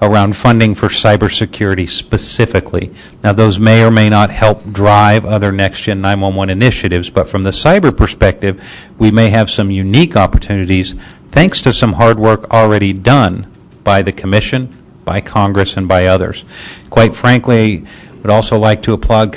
around funding for cybersecurity specifically. Now, those may or may not help drive other next-gen 911 initiatives, but from the cyber perspective, we may have some unique opportunities thanks to some hard work already done by the Commission, by Congress, and by others. Quite frankly, I would also like to applaud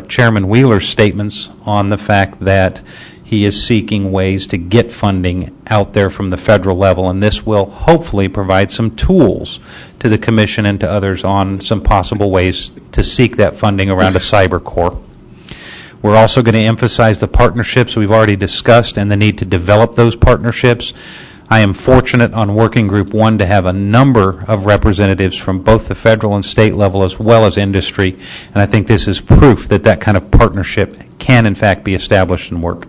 Chairman Wheeler's statements on the fact that he is seeking ways to get funding out there from the federal level, and this will hopefully provide some tools to the Commission and to others on some possible ways to seek that funding around a cyber core. We're also going to emphasize the partnerships we've already discussed and the need to develop those partnerships. I am fortunate on Working Group 1 to have a number of representatives from both the federal and state level as well as industry, and I think this is proof that that kind of partnership can in fact be established and work.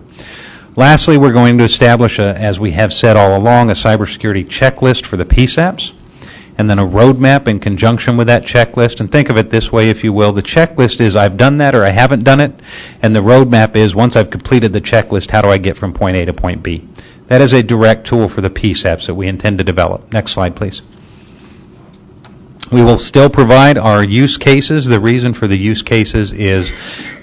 Lastly, we're going to establish, as we have said all along, a cybersecurity checklist for the PSAPs, and then a roadmap in conjunction with that checklist. And think of it this way, if you will. The checklist is I've done that or I haven't done it, and the roadmap is once I've completed the checklist, how do I get from point A to point B? That is a direct tool for the PSAPs that we intend to develop. Next slide, please. We will still provide our use cases. The reason for the use cases is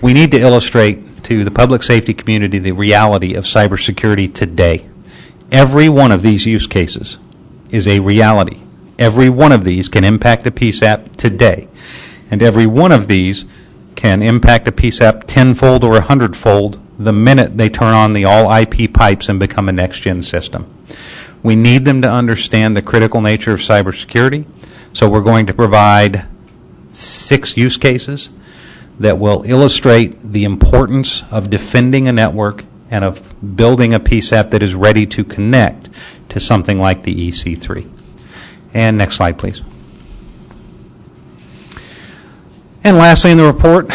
we need to illustrate to the public safety community the reality of cybersecurity today. Every one of these use cases is a reality. Every one of these can impact a PSAP today, and every one of these can impact a PSAP tenfold or 100-fold the minute they turn on the all-IP pipes and become a next-gen system. We need them to understand the critical nature of cybersecurity, so we're going to provide 6 use cases that will illustrate the importance of defending a network and of building a PSAP that is ready to connect to something like the EC3. And next slide, please. And lastly in the report,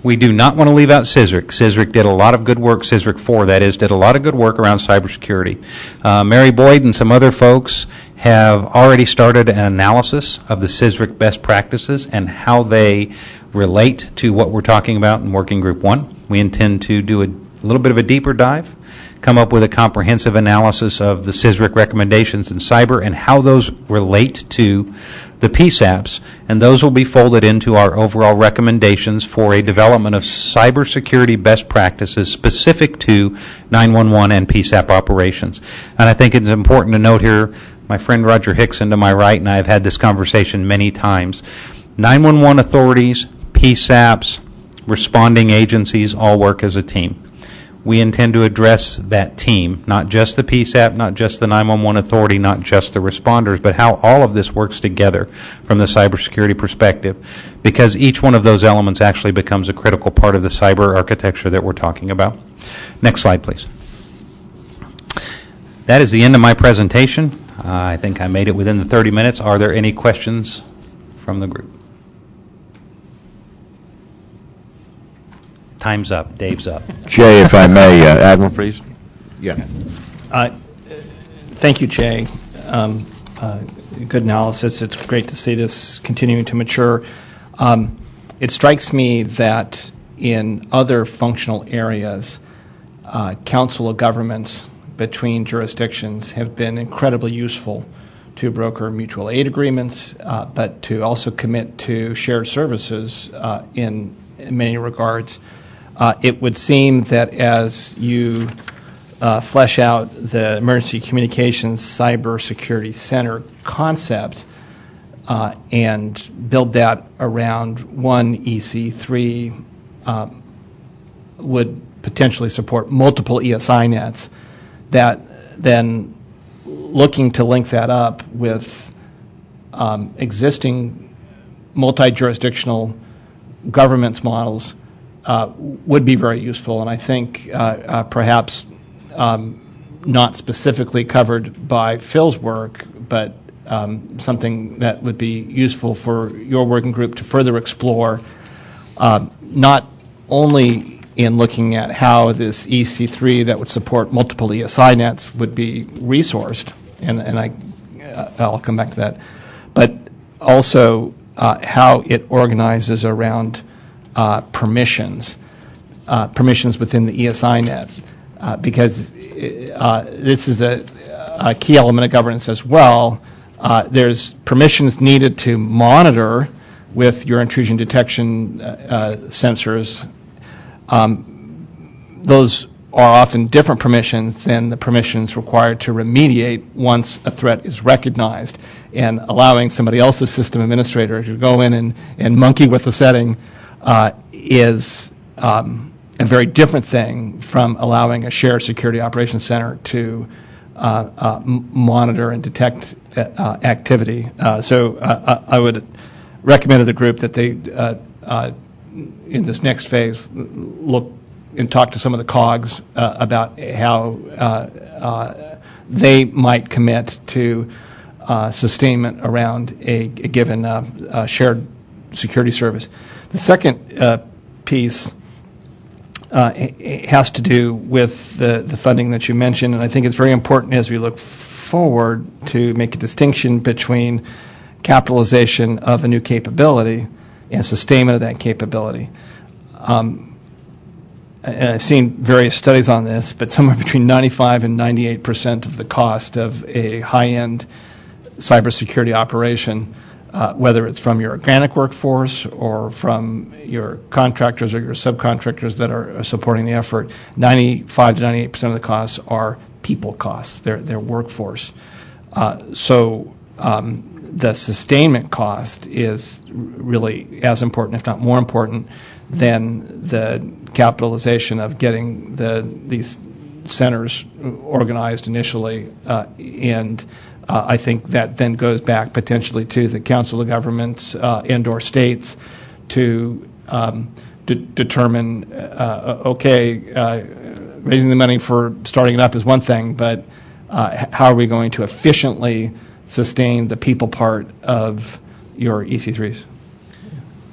we do not want to leave out CISRIC. CISRIC did a lot of good work, CISRIC 4 that is, did a lot of good work around cybersecurity. Mary Boyd and some other folks have already started an analysis of the CISRIC best practices and how they relate to what we're talking about in Working Group 1. We intend to do a little bit of a deeper dive, come up with a comprehensive analysis of the CISRIC recommendations in cyber and how those relate to the PSAPs, and those will be folded into our overall recommendations for a development of cybersecurity best practices specific to 911 and PSAP operations. And I think it's important to note here, my friend Roger Hickson to my right and I have had this conversation many times. 911 authorities, PSAPs, responding agencies all work as a team. We intend to address that team, not just the PSAP, not just the 911 authority, not just the responders, but how all of this works together from the cybersecurity perspective, because each one of those elements actually becomes a critical part of the cyber architecture that we're talking about. Next slide, please. That is the end of my presentation. I think I made it within the 30 minutes. Are there any questions from the group? Time's up. Dave's up. Jay, if I may, Admiral, please. Yeah. Thank you, Jay. Good analysis. It's great to see this continuing to mature. It strikes me that in other functional areas, council of governments between jurisdictions have been incredibly useful to broker mutual aid agreements, but to also commit to shared services in many regards. It would seem that as you flesh out the Emergency Communications Cybersecurity Center concept and build that around one EC3, would potentially support multiple ESI nets, that then looking to link that up with existing multi-jurisdictional governance models would be very useful, and I think perhaps not specifically covered by Phil's work, but something that would be useful for your working group to further explore, not only in looking at how this EC3 that would support multiple ESI nets would be resourced, and I'll come back to that, but also how it organizes around permissions within the ESI net, because this is a key element of governance as well. There's permissions needed to monitor with your intrusion detection sensors. Those are often different permissions than the permissions required to remediate once a threat is recognized, and allowing somebody else's system administrator to go in and monkey with the setting is a very different thing from allowing a shared security operations center to monitor and detect activity. So I would recommend to the group that they, in this next phase, look and talk to some of the COGs about how they might commit to sustainment around a given shared security service. The second piece has to do with the funding that you mentioned, and I think it's very important as we look forward to make a distinction between capitalization of a new capability and sustainment of that capability. And I've seen various studies on this, but somewhere between 95 and 98% of the cost of a high-end cybersecurity operation, whether it's from your organic workforce or from your contractors or your subcontractors that are supporting the effort, 95 to 98% of the costs are people costs, their workforce. So the sustainment cost is really as important, if not more important, than the capitalization of getting these centers organized initially. And I think that then goes back potentially to the Council of Governments and/or states to determine, raising the money for starting it up is one thing, but how are we going to efficiently sustain the people part of your EC3s?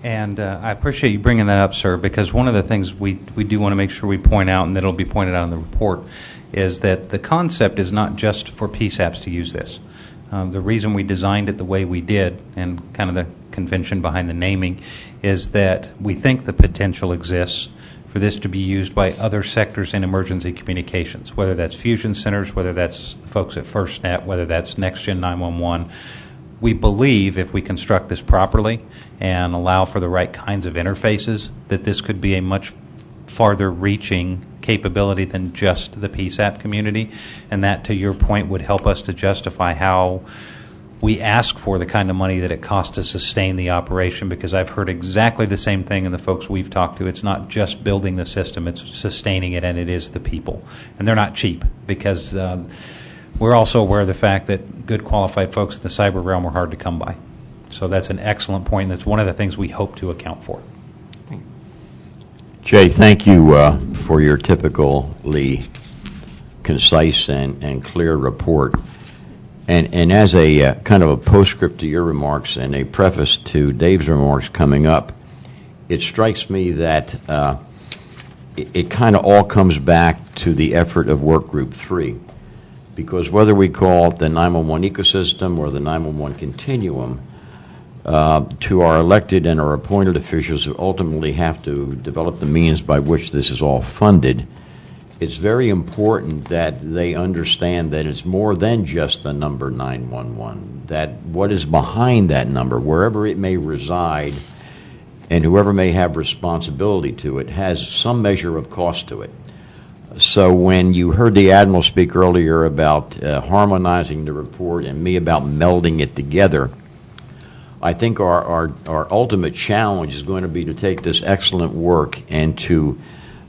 And I appreciate you bringing that up, sir, because one of the things we do want to make sure we point out, and that will be pointed out in the report, is that the concept is not just for PSAPs to use this. The reason we designed it the way we did, and kind of the convention behind the naming, is that we think the potential exists for this to be used by other sectors in emergency communications, whether that's fusion centers, whether that's the folks at FirstNet, whether that's NextGen 911. We believe if we construct this properly and allow for the right kinds of interfaces, that this could be a much farther reaching capability than just the PSAP community, and that, to your point, would help us to justify how we ask for the kind of money that it costs to sustain the operation, because I've heard exactly the same thing in the folks we've talked to. It's not just building the system, it's sustaining it, and it is the people. And they're not cheap, because we're also aware of the fact that good qualified folks in the cyber realm are hard to come by. So that's an excellent point, and that's one of the things we hope to account for. Jay, thank you for your typically concise and clear report. And as a kind of a postscript to your remarks and a preface to Dave's remarks coming up, it strikes me that it kind of all comes back to the effort of Work Group 3. Because whether we call it the 911 ecosystem or the 911 continuum, to our elected and our appointed officials who ultimately have to develop the means by which this is all funded, it's very important that they understand that it's more than just the number 911, that what is behind that number, wherever it may reside, and whoever may have responsibility to it, has some measure of cost to it. So when you heard the Admiral speak earlier about harmonizing the report and me about melding it together, I think our ultimate challenge is going to be to take this excellent work and to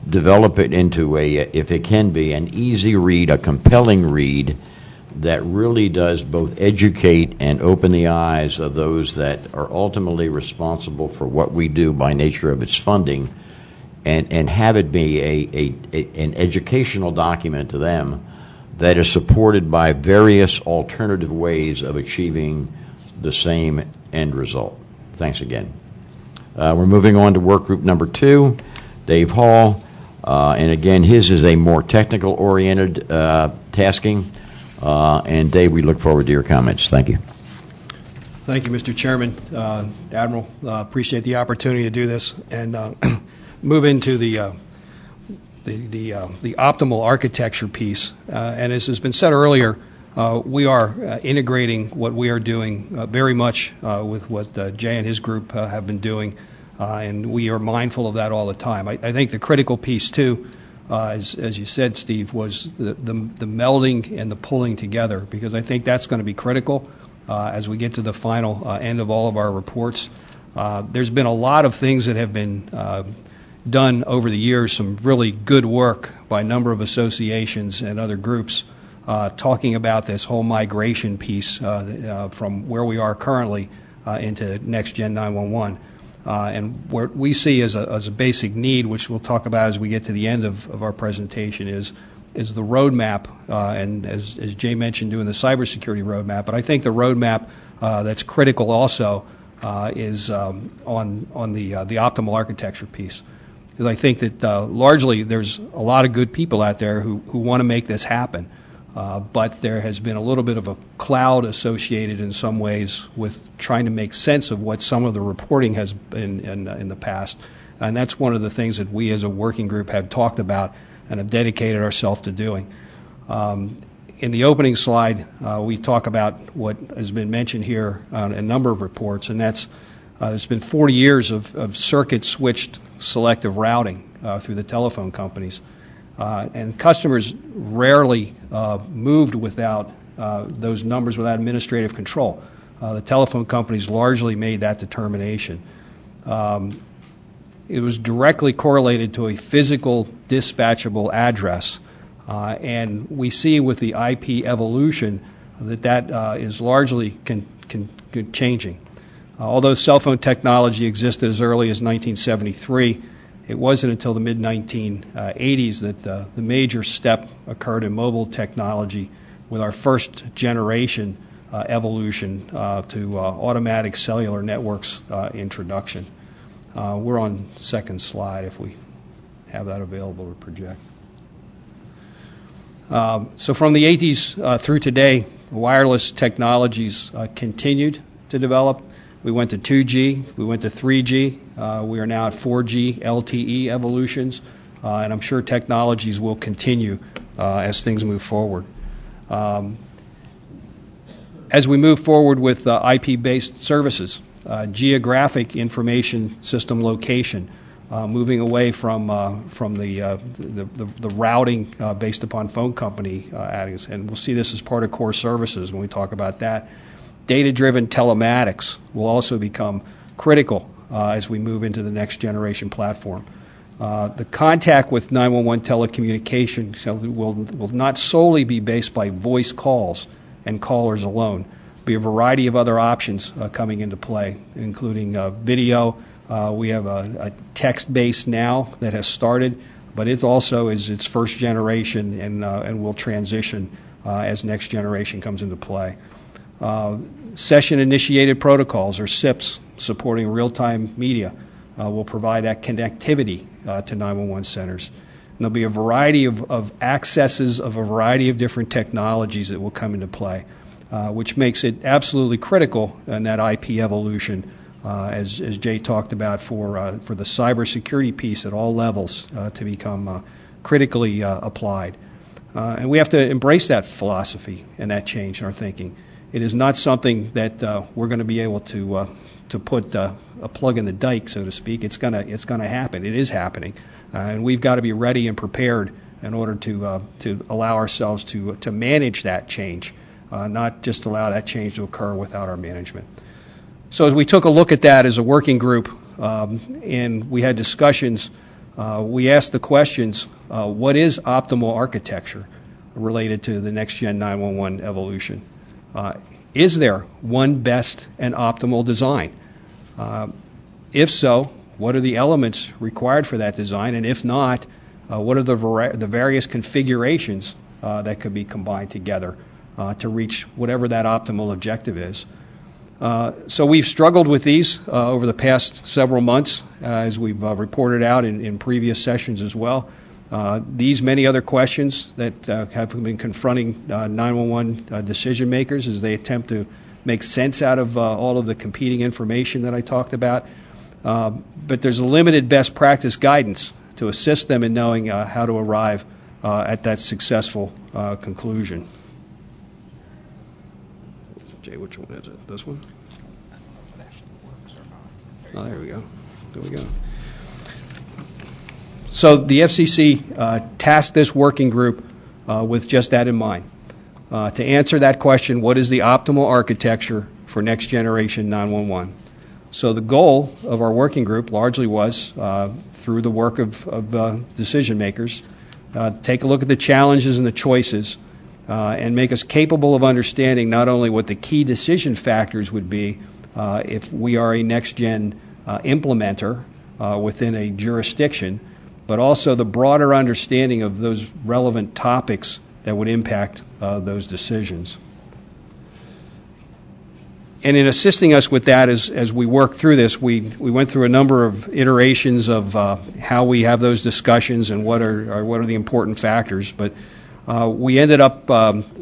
develop it into if it can be, an easy read, a compelling read that really does both educate and open the eyes of those that are ultimately responsible for what we do by nature of its funding, and have it be an educational document to them that is supported by various alternative ways of achieving the same end result. Thanks again. We're moving on to work group number 2, Dave Hall. And again, his is a more technical-oriented tasking. And Dave, we look forward to your comments. Thank you. Thank you, Mr. Chairman. Admiral, appreciate the opportunity to do this and move into the optimal architecture piece. And as has been said earlier, we are integrating what we are doing very much with what Jay and his group have been doing, and we are mindful of that all the time. I think the critical piece, too, as you said, Steve, was the melding and the pulling together, because I think that's going to be critical as we get to the final end of all of our reports. There's been a lot of things that have been done over the years some really good work by a number of associations and other groups talking about this whole migration piece from where we are currently into Next Gen 911. And what we see as a basic need, which we'll talk about as we get to the end of our presentation, is the roadmap, and as Jay mentioned, doing the cybersecurity roadmap. But I think the roadmap that's critical also is on the optimal architecture piece. Because I think that largely there's a lot of good people out there who want to make this happen. But there has been a little bit of a cloud associated in some ways with trying to make sense of what some of the reporting has been in the past. And that's one of the things that we as a working group have talked about and have dedicated ourselves to doing. In the opening slide, we talk about what has been mentioned here on a number of reports, and that's there's been 40 years of circuit-switched selective routing through the telephone companies. And customers rarely moved without those numbers without administrative control. The telephone companies largely made that determination. It was directly correlated to a physical dispatchable address. And we see with the IP evolution that is largely changing. Although cell phone technology existed as early as 1973, it wasn't until the mid-1980s that the major step occurred in mobile technology with our first generation evolution to automatic cellular networks introduction. We're on the second slide if we have that available to project. So from the 80s through today, wireless technologies continued to develop. We went to 2G, we went to 3G, we are now at 4G LTE evolutions, and I'm sure technologies will continue as things move forward. As we move forward with IP-based services, geographic information system location, moving away from the routing based upon phone company addings, and we'll see this as part of core services when we talk about that. Data-driven telematics will also become critical as we move into the next generation platform. The contact with 911 telecommunication will not solely be based by voice calls and callers alone. There'll be a variety of other options coming into play, including video. We have a text-based now that has started, but it also is its first generation and will transition as next generation comes into play. Session-initiated protocols, or SIPs, supporting real-time media, will provide that connectivity to 911 centers. And there'll be a variety of accesses of a variety of different technologies that will come into play, which makes it absolutely critical in that IP evolution, as Jay talked about, for the cybersecurity piece at all levels to become critically applied. And we have to embrace that philosophy and that change in our thinking. It is not something that we're going to be able to put a plug in the dike, so to speak. It's going to happen. It is happening, and we've got to be ready and prepared in order to allow ourselves to manage that change, not just allow that change to occur without our management. So as we took a look at that as a working group, and we had discussions, we asked the questions: what is optimal architecture related to the next Gen 911 evolution? Is there one best and optimal design? If so, what are the elements required for that design? And if not, what are the various configurations that could be combined together to reach whatever that optimal objective is? So we've struggled with these over the past several months, as we've reported out in previous sessions as well. These many other questions that have been confronting 911 decision makers as they attempt to make sense out of all of the competing information that I talked about. But there's a limited best practice guidance to assist them in knowing how to arrive at that successful conclusion. Jay, which one is it? This one? Oh, there we go. There we go. So the FCC tasked this working group with just that in mind. To answer that question, what is the optimal architecture for next generation 911? So the goal of our working group largely was, through the work of decision makers, take a look at the challenges and the choices and make us capable of understanding not only what the key decision factors would be if we are a next-gen implementer within a jurisdiction, but also the broader understanding of those relevant topics that would impact those decisions. And in assisting us with that as we work through this, we went through a number of iterations of how we have those discussions and what are the important factors. But we ended up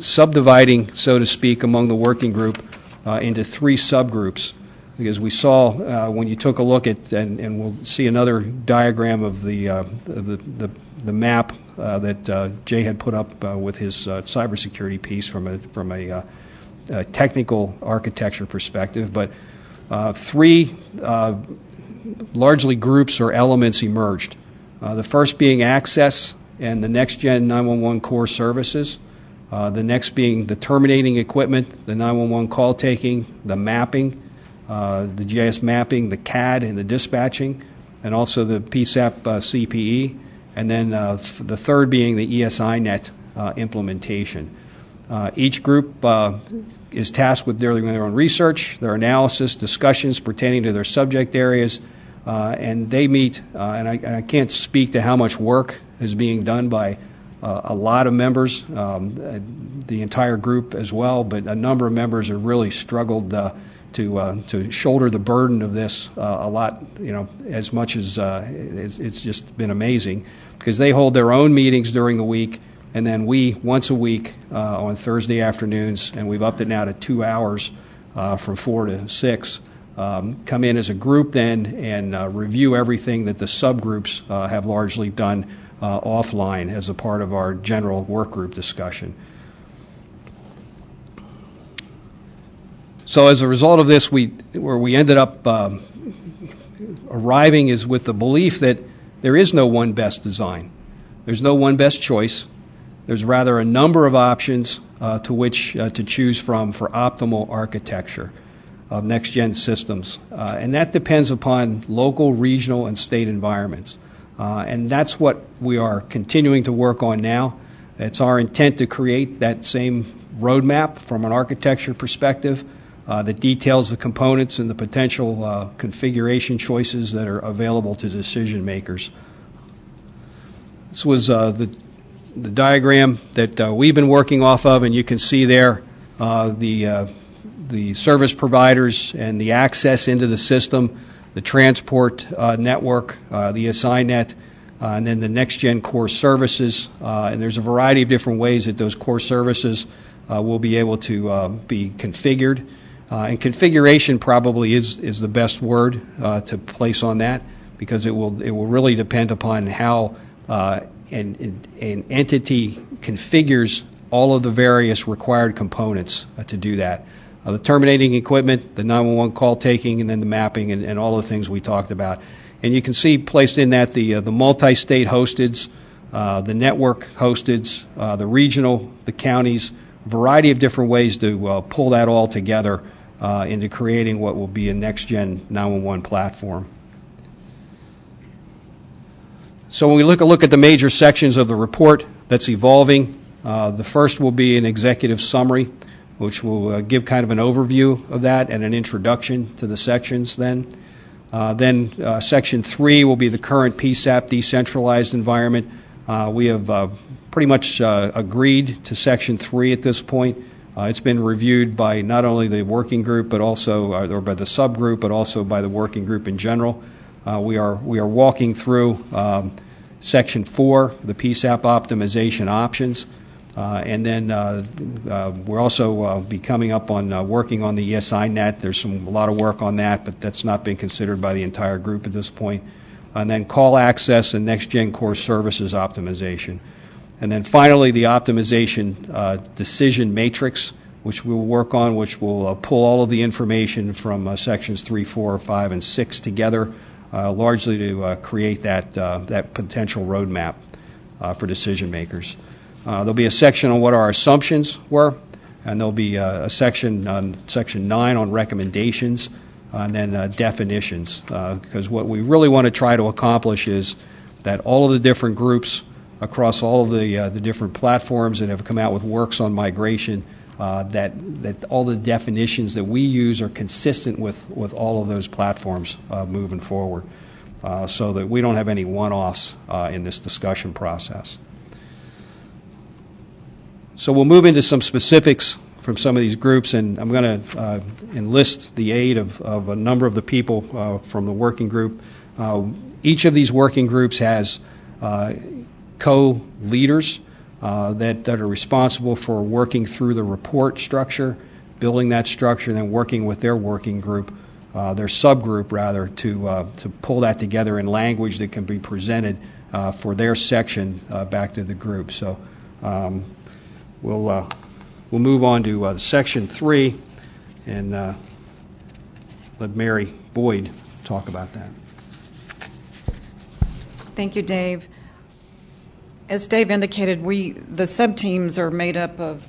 subdividing, so to speak, among the working group into 3 subgroups, because we saw when you took a look at, and we'll see another diagram of the map that Jay had put up with his cybersecurity piece from a technical architecture perspective, but 3 largely groups or elements emerged. The first being access and the next-gen 911 core services. The next being the terminating equipment, the 911 call taking, the mapping, the GIS mapping, the CAD and the dispatching, and also the PSAP CPE. And then the third being the ESINet implementation. Each group is tasked with their own research, their analysis, discussions pertaining to their subject areas, and they meet, and I can't speak to how much work is being done by a lot of members, the entire group as well, but a number of members have really struggled to shoulder the burden of this a lot, as much as it's just been amazing, because they hold their own meetings during the week. And then we, once a week on Thursday afternoons, and we've upped it now to 2 hours from 4 to 6, come in as a group then and review everything that the subgroups have largely done offline as a part of our general work group discussion. So as a result of this, where we ended up arriving is with the belief that there is no one best design. There's no one best choice. There's rather a number of options to which to choose from for optimal architecture of next-gen systems. And that depends upon local, regional, and state environments. And that's what we are continuing to work on now. It's our intent to create that same roadmap from an architecture perspective that details the components and the potential configuration choices that are available to decision makers. This was the diagram that we've been working off of, and you can see there the service providers and the access into the system, the transport network, the ESINet, and then the next-gen core services. And there's a variety of different ways that those core services will be able to be configured. And configuration probably is the best word to place on that, because it will really depend upon how an entity configures all of the various required components to do that. The terminating equipment, the 911 call taking, and then the mapping and all the things we talked about. And you can see placed in that the multi-state hosteds, the network hosteds, the regional, the counties, a variety of different ways to pull that all together into creating what will be a next-gen 911 platform. So when we look at the major sections of the report that's evolving, the first will be an executive summary, which will give kind of an overview of that and an introduction to the sections then. Then Section 3 will be the current PSAP decentralized environment. We have pretty much agreed to Section 3 at this point. It's been reviewed by not only the working group, but also, or by the subgroup, but also by the working group in general. We are walking through Section 4, the PSAP optimization options. And then we're also be coming up on working on the ESINet. There's a lot of work on that, but that's not been considered by the entire group at this point. And then call access and next-gen core services optimization. And then finally, the optimization decision matrix, which we'll work on, which will pull all of the information from Sections 3, 4, 5, and 6 together, largely to create that potential roadmap for decision makers. There'll be a section on what our assumptions were, and there'll be a section on Section 9 on recommendations, and then definitions, because what we really want to try to accomplish is that all of the different groups across all of the different platforms that have come out with works on migration, that all the definitions that we use are consistent with all of those platforms moving forward, so that we don't have any one-offs in this discussion process. So we'll move into some specifics from some of these groups, and I'm going to enlist the aid of a number of the people from the working group. Each of these working groups has co-leaders that are responsible for working through the report structure, building that structure, and then working with their working group, their subgroup rather, to pull that together in language that can be presented for their section back to the group. So we'll move on to Section 3 and let Mary Boyd talk about that. Thank you, Dave. As Dave indicated, the sub-teams are made up of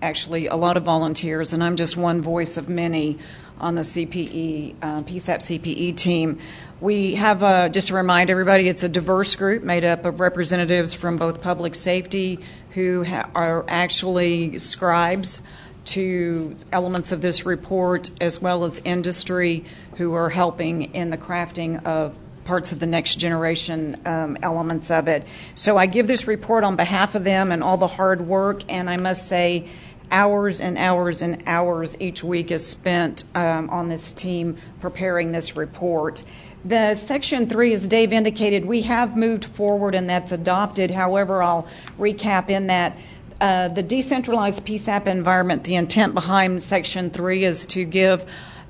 actually a lot of volunteers, and I'm just one voice of many on the PSAP CPE team. We have, just to remind everybody, it's a diverse group made up of representatives from both public safety, who are actually scribes to elements of this report, as well as industry, who are helping in the crafting of parts of the next generation elements of it. So I give this report on behalf of them and all the hard work, and I must say hours and hours and hours each week is spent on this team preparing this report. The Section 3, as Dave indicated, we have moved forward and that's adopted. However, I'll recap in that the decentralized PSAP environment, the intent behind Section 3 is to give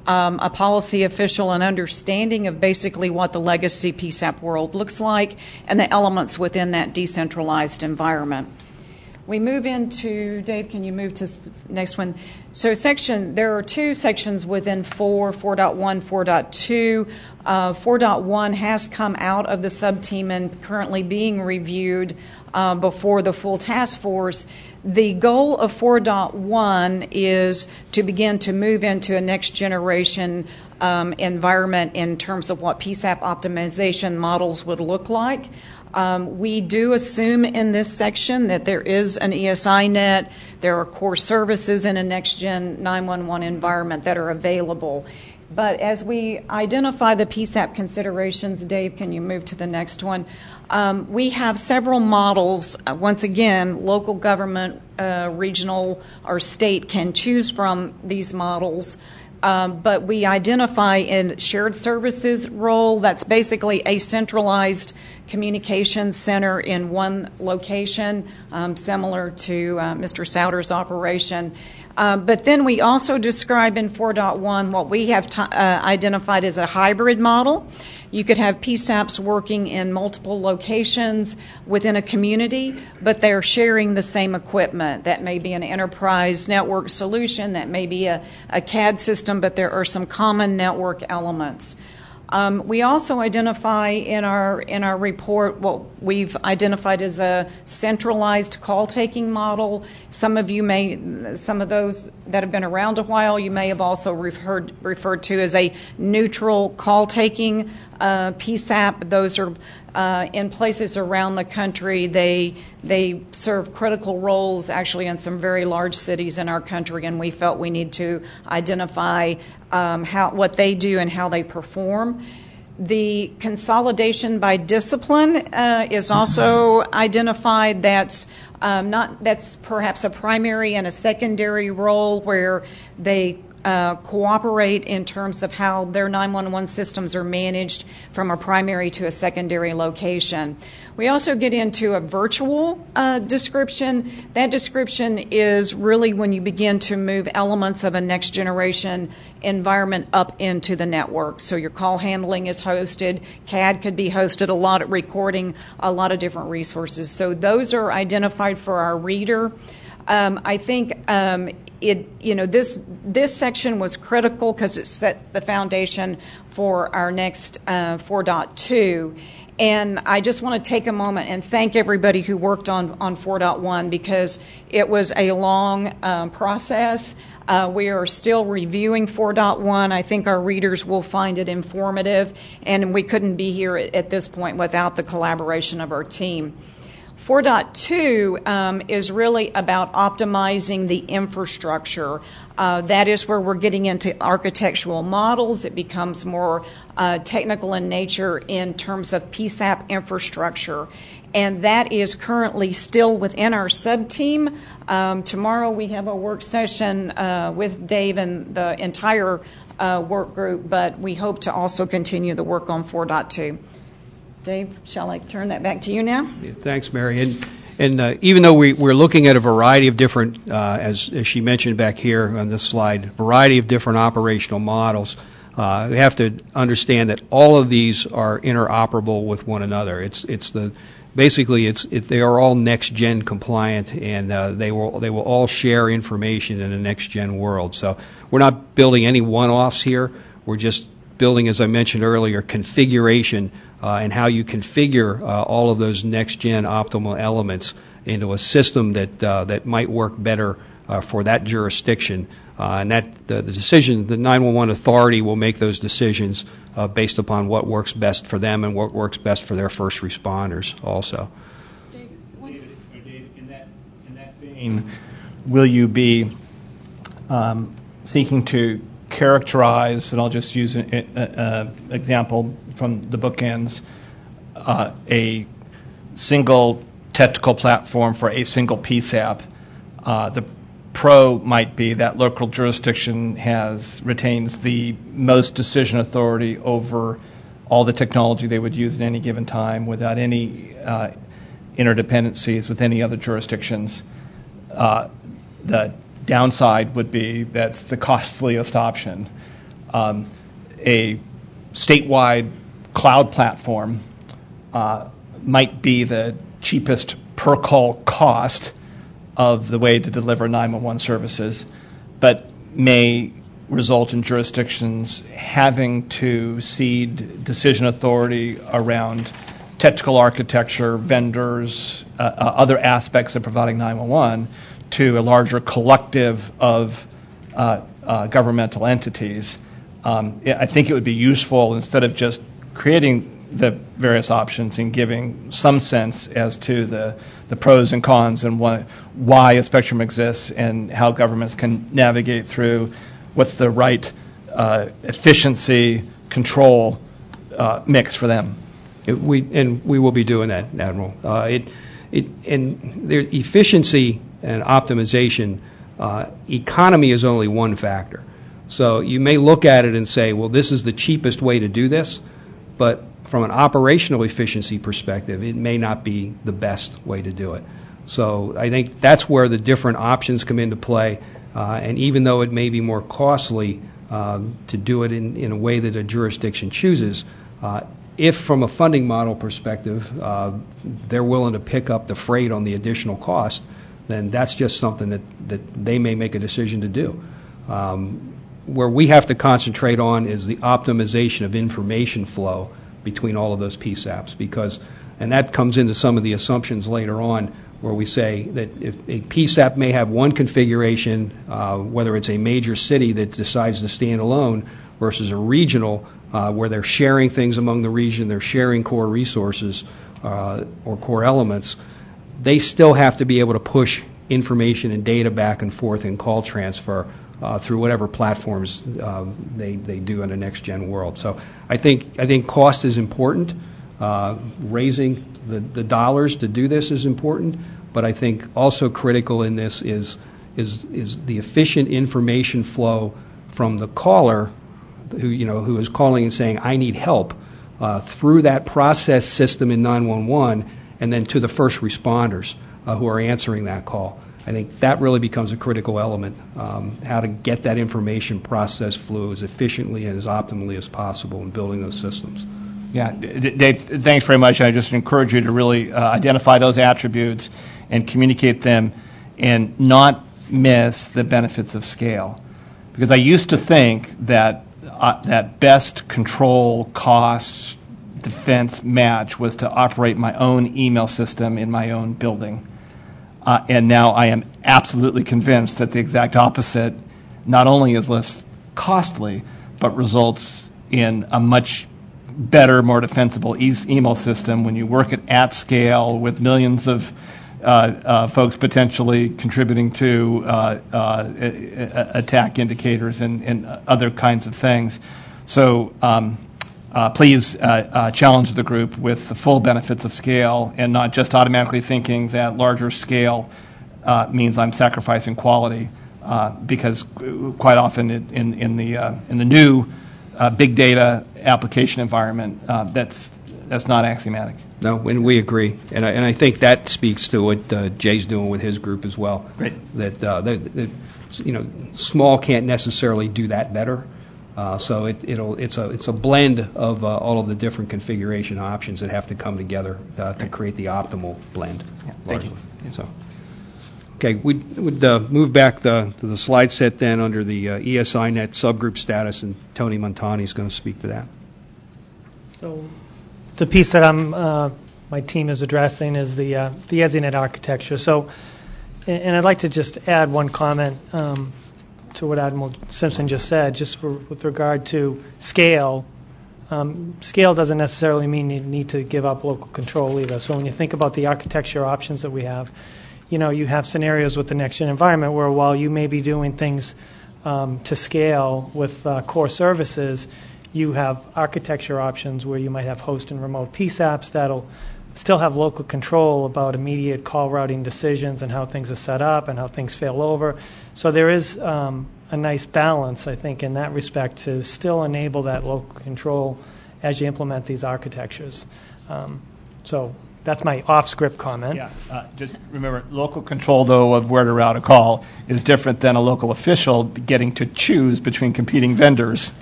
a policy official an understanding of basically what the legacy PSAP world looks like and the elements within that decentralized environment. We move into, Dave, can you move to the next one? So there are two sections within 4.1, 4.2. 4.1 has come out of the sub-team and currently being reviewed before the full task force. The goal of 4.1 is to begin to move into a next generation environment in terms of what PSAP optimization models would look like. We do assume in this section that there is an ESI net, there are core services in a next-gen 911 environment that are available. But as we identify the PSAP considerations, Dave, can you move to the next one? We have several models. Once again, local government, regional, or state can choose from these models. But we identify in shared services role, that's basically a centralized communications center in one location, similar to Mr. Souter's operation. But then we also describe in 4.1 what we have identified as a hybrid model. You could have PSAPs working in multiple locations within a community, but they're sharing the same equipment. That may be an enterprise network solution, that may be a CAD system, but there are some common network elements. We also identify in our report what we've identified as a centralized call-taking model. Some of those that have been around a while, you may have also referred to as a neutral call-taking PSAP. Those are in places around the country. They serve critical roles actually in some very large cities in our country, and we felt we need to identify what they do and how they perform. The consolidation by discipline is also identified. That's perhaps a primary and a secondary role where they cooperate in terms of how their 911 systems are managed from a primary to a secondary location. We also get into a virtual description. That description is really when you begin to move elements of a next generation environment up into the network. So your call handling is hosted, CAD could be hosted, a lot of recording, a lot of different resources. So those are identified for our reader. I think this section was critical because it set the foundation for our next 4.2. And I just want to take a moment and thank everybody who worked on 4.1 because it was a long process. We are still reviewing 4.1. I think our readers will find it informative, and we couldn't be here at this point without the collaboration of our team. 4.2 is really about optimizing the infrastructure. That is where we're getting into architectural models. It becomes more technical in nature in terms of PSAP infrastructure. And that is currently still within our sub-team. Tomorrow we have a work session with Dave and the entire work group, but we hope to also continue the work on 4.2. Dave, shall I turn that back to you now? Yeah, thanks, Mary. And even though we're looking at a variety of different, as she mentioned back here on this slide, variety of different operational models, we have to understand that all of these are interoperable with one another. They are all next-gen compliant, and they will all share information in a next-gen world. So we're not building any one-offs here. We're just building, as I mentioned earlier, configuration and how you configure all of those next-gen optimal elements into a system that might work better for that jurisdiction. And that the decision, the 911 authority will make those decisions based upon what works best for them and what works best for their first responders also. David, in that vein, will you be seeking to characterize, and I'll just use an example from the bookends, a single technical platform for a single PSAP? The pro might be that local jurisdiction retains the most decision authority over all the technology they would use at any given time without any interdependencies with any other jurisdictions. The downside would be that's the costliest option. A statewide cloud platform might be the cheapest per call cost of the way to deliver 911 services, but may result in jurisdictions having to cede decision authority around technical architecture, vendors, other aspects of providing 911 to a larger collective of governmental entities. I think it would be useful, instead of just creating the various options and giving some sense as to the pros and cons and why a spectrum exists and how governments can navigate through what's the right efficiency control mix for them. We will be doing that, Admiral. The efficiency and optimization, economy is only one factor. So you may look at it and say, well, this is the cheapest way to do this, but from an operational efficiency perspective, it may not be the best way to do it. So I think that's where the different options come into play, and even though it may be more costly to do it in a way that a jurisdiction chooses, if from a funding model perspective they're willing to pick up the freight on the additional cost, then that's just something that they may make a decision to do. Where we have to concentrate on is the optimization of information flow between all of those PSAPs, and that comes into some of the assumptions later on, where we say that if a PSAP may have one configuration, whether it's a major city that decides to stand alone versus a regional where they're sharing things among the region, they're sharing core resources or core elements, they still have to be able to push information and data back and forth in call transfer through whatever platforms they do in a next-gen world. So I think cost is important. Raising the dollars to do this is important, but I think also critical in this is the efficient information flow from the caller who is calling and saying, I need help, through that process system in 911, and then to the first responders who are answering that call. I think that really becomes a critical element, how to get that information process flow as efficiently and as optimally as possible in building those systems. Yeah, Dave, thanks very much. I just encourage you to really identify those attributes and communicate them and not miss the benefits of scale. Because I used to think that that best control cost defense match was to operate my own email system in my own building. And now I am absolutely convinced that the exact opposite not only is less costly, but results in a much better, more defensible email system when you work at scale with millions of folks potentially contributing to attack indicators and other kinds of things. So please challenge the group with the full benefits of scale and not just automatically thinking that larger scale means I'm sacrificing quality, because quite often in the new big data application environment, that's not axiomatic. No, and we agree, and I think that speaks to what Jay's doing with his group as well. Great. That small can't necessarily do that better. So it's a blend of all of the different configuration options that have to come together to create the optimal blend. Yeah, thank you. So, okay, we would move back to the slide set then under the ESINet subgroup status, and Tony Montani is going to speak to that. So the piece that my team is addressing is the ESINet architecture. So, and I'd like to just add one comment to what Admiral Simpson just said, just with regard to scale. Scale doesn't necessarily mean you need to give up local control either. So when you think about the architecture options that we have, you have scenarios with the next-gen environment where while you may be doing things to scale with core services, you have architecture options where you might have host and remote PSAPs that'll still have local control about immediate call routing decisions and how things are set up and how things fail over. So there is a nice balance, I think, in that respect to still enable that local control as you implement these architectures. So that's my off-script comment. Yeah. Just remember, local control, though, of where to route a call is different than a local official getting to choose between competing vendors.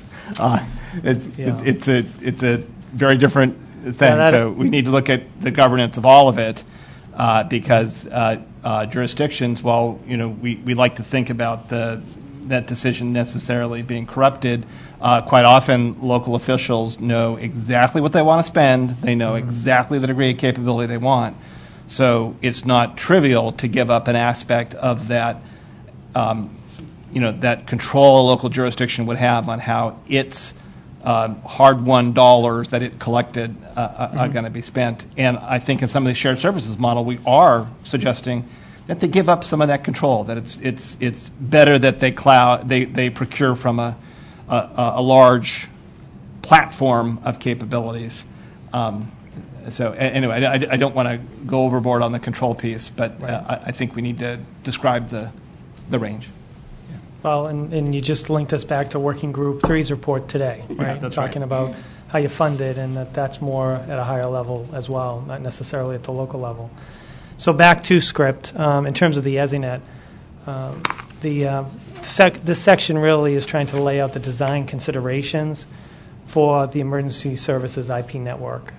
It's a very different thing. So we need to look at the governance of all of it, because jurisdictions, while we like to think about that decision necessarily being corrupted, quite often local officials know exactly what they want to spend. They know exactly the degree of capability they want. So it's not trivial to give up an aspect of that, that control a local jurisdiction would have on how its hard-won dollars that it collected are going to be spent. And I think in some of the shared services model, we are suggesting that they give up some of that control. That it's better that they procure from a large platform of capabilities. So anyway, I don't want to go overboard on the control piece, but I think we need to describe the range. Well, and you just linked us back to Working Group 3's report today, right? Yeah, that's talking right. about how you fund it and that's more at a higher level as well, not necessarily at the local level. So back to script. In terms of the ESINet, this section really is trying to lay out the design considerations for the emergency services IP network.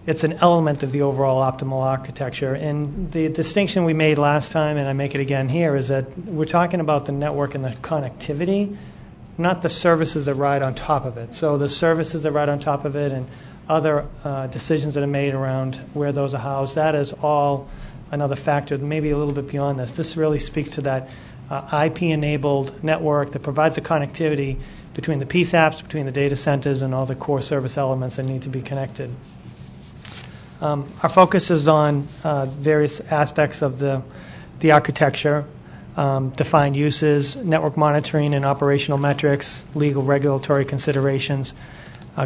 It's an element of the overall optimal architecture. And the distinction we made last time, and I make it again here, is that we're talking about the network and the connectivity, not the services that ride on top of it. So the services that ride on top of it and other decisions that are made around where those are housed, that is all another factor, maybe a little bit beyond this. This really speaks to that IP-enabled network that provides the connectivity between the PSAPs, between the data centers, and all the core service elements that need to be connected. Our focus is on various aspects of the architecture, defined uses, network monitoring and operational metrics, legal regulatory considerations,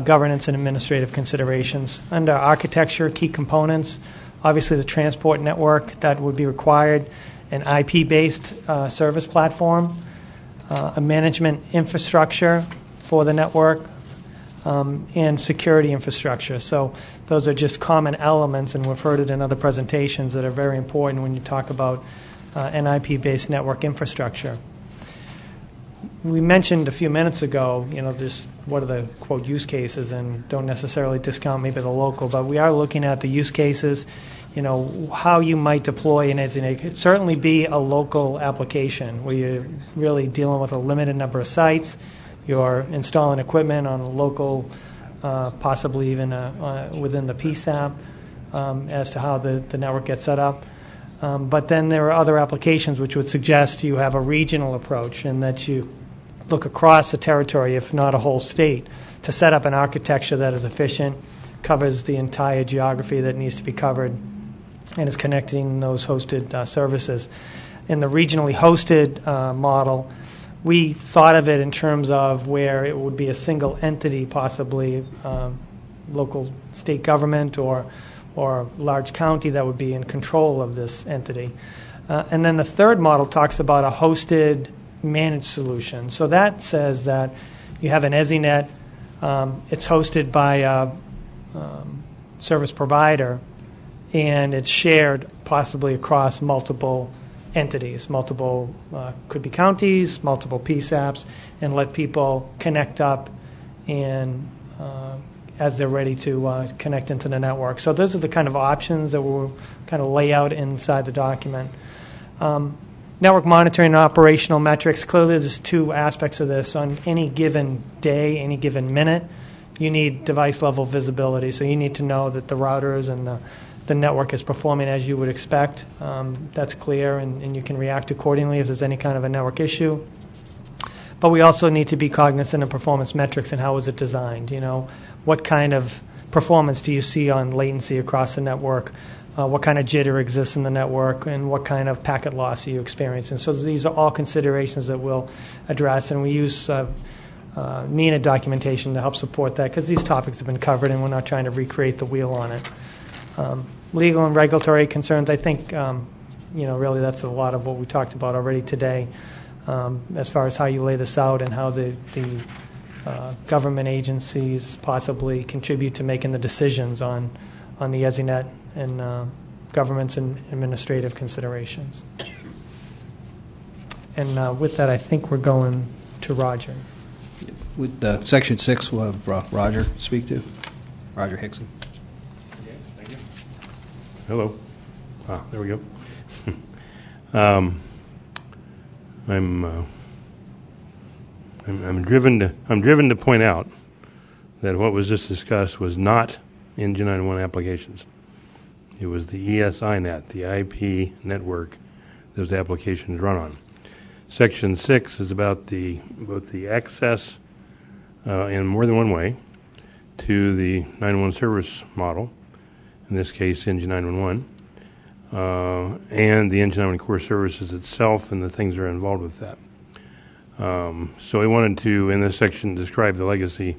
governance and administrative considerations. Under architecture, key components, obviously the transport network that would be required, an IP-based service platform, a management infrastructure for the network, and security infrastructure. So those are just common elements, and we've heard it in other presentations that are very important when you talk about an IP-based network infrastructure. We mentioned a few minutes ago, just what are the, quote, use cases, and don't necessarily discount maybe the local, but we are looking at the use cases, how you might deploy an ESINet. It could certainly be a local application where you're really dealing with a limited number of sites. You're installing equipment on a local, possibly even within the PSAP, as to how the network gets set up. But then there are other applications which would suggest you have a regional approach and that you look across a territory, if not a whole state, to set up an architecture that is efficient, covers the entire geography that needs to be covered, and is connecting those hosted services. In the regionally hosted model, we thought of it in terms of where it would be a single entity, possibly local state government or large county that would be in control of this entity. And then the third model talks about a hosted managed solution. So that says that you have an EZNet, it's hosted by a service provider, and it's shared possibly across multiple entities, multiple could be counties, multiple PSAPs, and let people connect up and as they're ready to connect into the network. So those are the kind of options that we'll kind of lay out inside the document. Network monitoring and operational metrics. Clearly there's two aspects of this. On any given day, any given minute, you need device level visibility. So you need to know that the routers and the network is performing as you would expect. That's clear, and you can react accordingly if there's any kind of a network issue. But we also need to be cognizant of performance metrics and how is it designed. You know, what kind of performance do you see on latency across the network? What kind of jitter exists in the network, and what kind of packet loss are you experiencing? So these are all considerations that we'll address, and we use NINA documentation to help support that, because these topics have been covered and we're not trying to recreate the wheel on it. Legal and regulatory concerns, I think, really that's a lot of what we talked about already today, as far as how you lay this out and how the government agencies possibly contribute to making the decisions on the EZNet and government's and administrative considerations. And with that, I think we're going to Roger. With Section 6, we'll have Roger speak to. Roger Hickson. Hello. There we go. I'm driven to point out that what was just discussed was not Engine 911 applications. It was the ESINet, the IP network those applications run on. Section 6 is about both the access in more than one way to the 911 service model, in this case Engine 911, and the Engine 911 core services itself and the things that are involved with that. So we wanted to, in this section, describe the legacy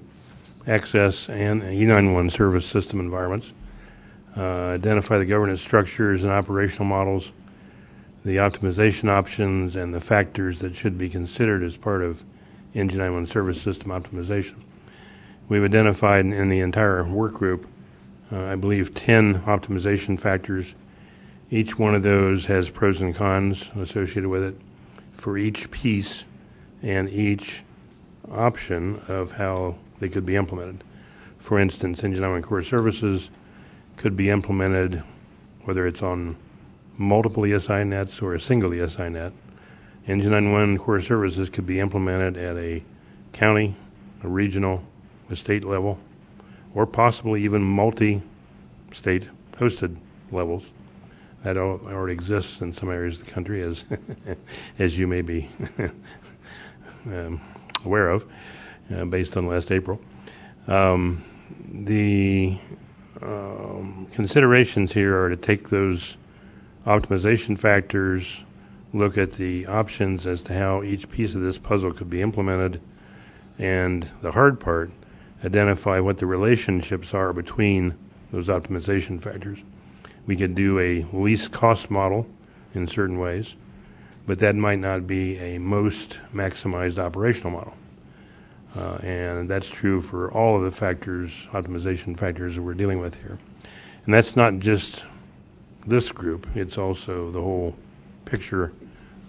access and E911 service system environments, identify the governance structures and operational models, the optimization options, and the factors that should be considered as part of Engine 911 service system optimization. We've identified in the entire work group, I believe, 10 optimization factors. Each one of those has pros and cons associated with it for each piece and each option of how they could be implemented. For instance, Engine 911 core services could be implemented whether it's on multiple ESI nets or a single ESI net. Engine 911 core services could be implemented at a county, a regional, a state level, or possibly even multi-state hosted levels. That already exists in some areas of the country, as you may be aware of, based on last April. The considerations here are to take those optimization factors, look at the options as to how each piece of this puzzle could be implemented, and the hard part, identify what the relationships are between those optimization factors. We could do a least cost model in certain ways, but that might not be a most maximized operational model. And that's true for all of the factors, optimization factors that we're dealing with here. And that's not just this group, it's also the whole picture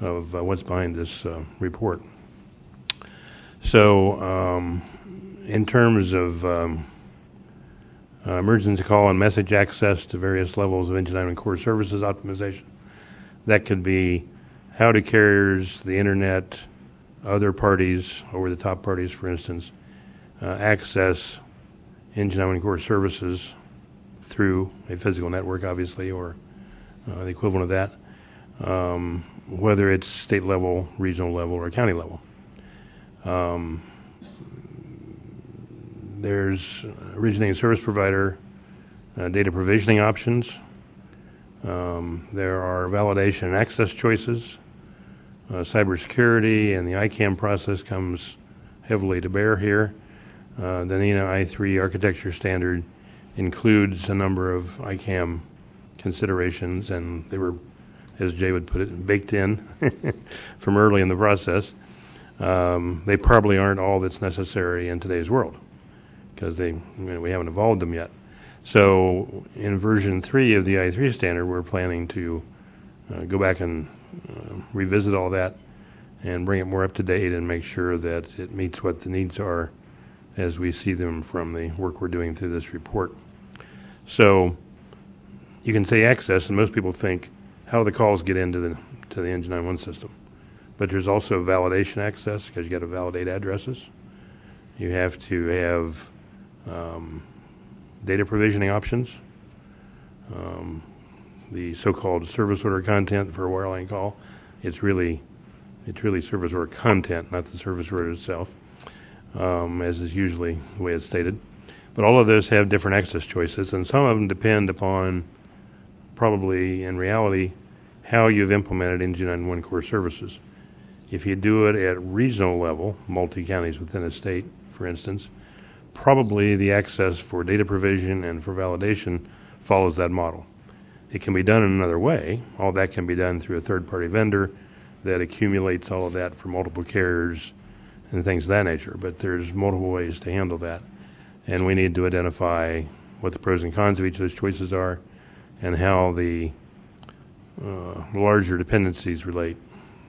of what's behind this report. So in terms of emergency call and message access to various levels of Engine 911 core services optimization, that could be how do carriers, the internet, other parties, over-the-top parties, for instance, access Engine 911 core services through a physical network, obviously, or the equivalent of that, whether it's state level, regional level, or county level. There's originating service provider data provisioning options. There are validation and access choices. Cybersecurity and the ICAM process comes heavily to bear here. The NINA I3 architecture standard includes a number of ICAM considerations, and they were, as Jay would put it, baked in from early in the process. They probably aren't all that's necessary in today's world because we haven't evolved them yet. So in version 3 of the I3 standard, we're planning to go back and revisit all that and bring it more up to date and make sure that it meets what the needs are as we see them from the work we're doing through this report. So you can say access, and most people think, how do the calls get into the NG911 system? But there's also validation access because you got to validate addresses. You have to have data provisioning options. The so-called service order content for a wireline call, it's really service order content, not the service order itself, as is usually the way it's stated. But all of those have different access choices, and some of them depend upon, probably in reality, how you've implemented NG911 core services. If you do it at regional level, multi-counties within a state, for instance, probably the access for data provision and for validation follows that model. It can be done in another way. All that can be done through a third-party vendor that accumulates all of that for multiple carriers and things of that nature. But there's multiple ways to handle that. And we need to identify what the pros and cons of each of those choices are and how the larger dependencies relate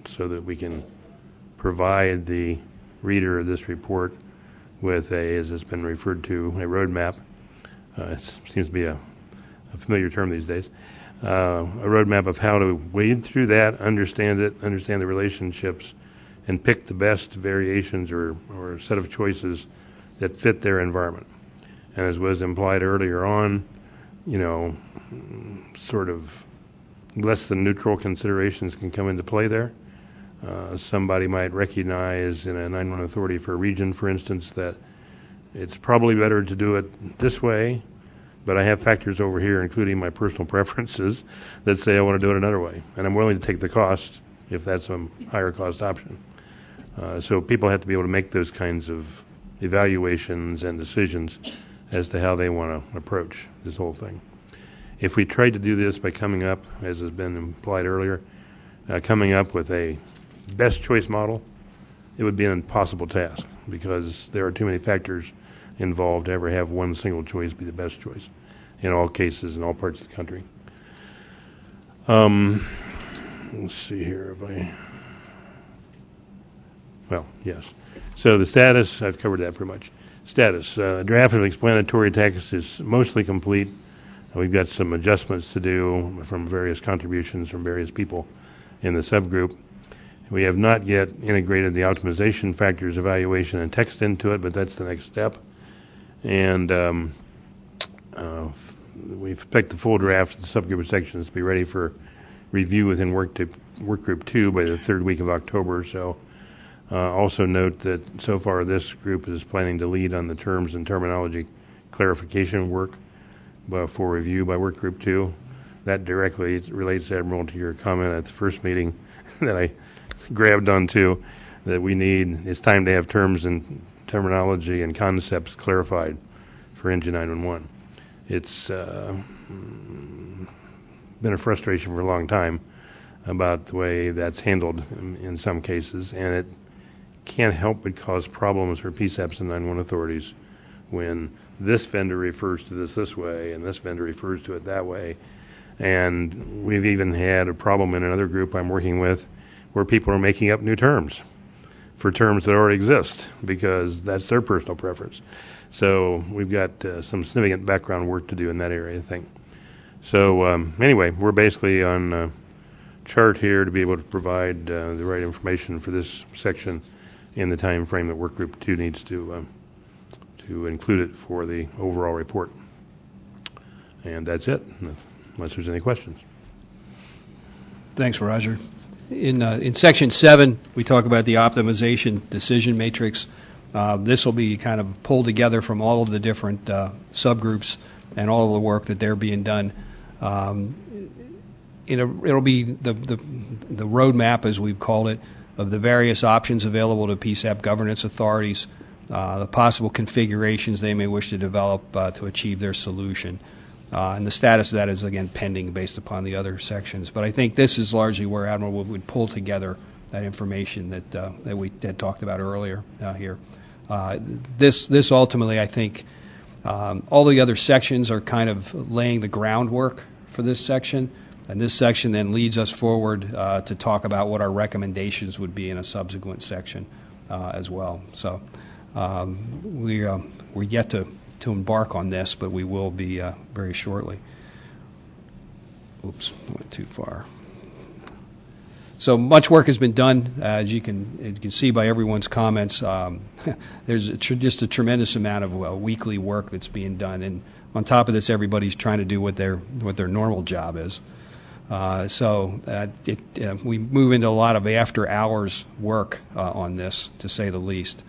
so that we can provide the reader of this report with as it's been referred to, a roadmap. It seems to be a familiar term these days. A roadmap of how to wade through that, understand it, understand the relationships, and pick the best variations or set of choices that fit their environment. And as was implied earlier on, sort of less than neutral considerations can come into play there. Somebody might recognize in a 911 authority for a region, for instance, that it's probably better to do it this way, but I have factors over here, including my personal preferences, that say I want to do it another way. And I'm willing to take the cost if that's a higher cost option. So people have to be able to make those kinds of evaluations and decisions as to how they want to approach this whole thing. If we tried to do this by coming up, as has been implied earlier, coming up with a best choice model, it would be an impossible task because there are too many factors involved to ever have one single choice be the best choice in all cases in all parts of the country. Let's see here yes. So the status, I've covered that pretty much. Status, draft of explanatory text is mostly complete. We've got some adjustments to do from various contributions from various people in the subgroup. We have not yet integrated the optimization factors evaluation and text into it, but that's the next step. And we expect the full draft of the subgroup sections to be ready for review within work group 2 by the third week of October. So also note that so far this group is planning to lead on the terms and terminology clarification work for review by work group 2. That directly relates, Admiral, to your comment at the first meeting that I grabbed onto, that it's time to have terms and terminology and concepts clarified for NG911. It's been a frustration for a long time about the way that's handled in some cases, and it can't help but cause problems for PSAPs and 911 authorities when this vendor refers to this way and this vendor refers to it that way. And we've even had a problem in another group I'm working with where people are making up new terms for terms that already exist because that's their personal preference. So we've got some significant background work to do in that area, I think. So anyway, we're basically on chart here to be able to provide the right information for this section in the time frame that work group 2 needs to include it for the overall report. And that's it, unless there's any questions. Thanks, Roger. In Section 7, we talk about the optimization decision matrix. This will be kind of pulled together from all of the different subgroups and all of the work that they're being done. It'll be the roadmap, as we've called it, of the various options available to PSAP governance authorities, the possible configurations they may wish to develop to achieve their solution. And the status of that is, again, pending based upon the other sections. But I think this is largely where Admiral would pull together that information that we had talked about earlier here. This ultimately, I think, all the other sections are kind of laying the groundwork for this section. And this section then leads us forward to talk about what our recommendations would be in a subsequent section as well. So we're yet to embark on this, but we will be very shortly. Oops, I went too far. So much work has been done, as you can see by everyone's comments. There's just a tremendous amount of weekly work that's being done, and on top of this, everybody's trying to do what their normal job is. We move into a lot of after-hours work on this, to say the least.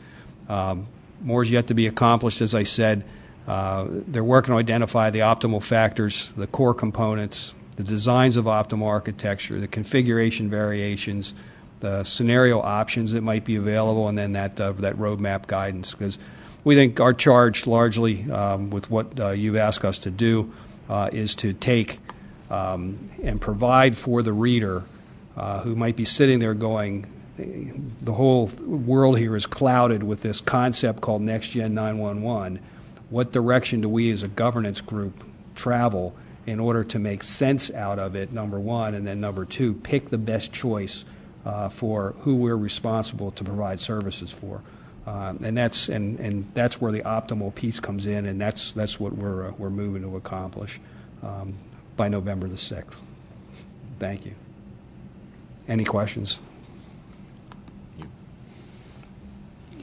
More is yet to be accomplished, as I said. They're working to identify the optimal factors, the core components, the designs of optimal architecture, the configuration variations, the scenario options that might be available, and then that roadmap guidance. Because we think our charge largely with what you've asked us to do is to take and provide for the reader who might be sitting there going, the whole world here is clouded with this concept called Next Gen 911. What direction do we as a governance group travel in order to make sense out of it, number one, and then number two, pick the best choice for who we're responsible to provide services for. And that's where the optimal piece comes in, and that's what we're moving to accomplish by November the 6th. Thank you. Any questions?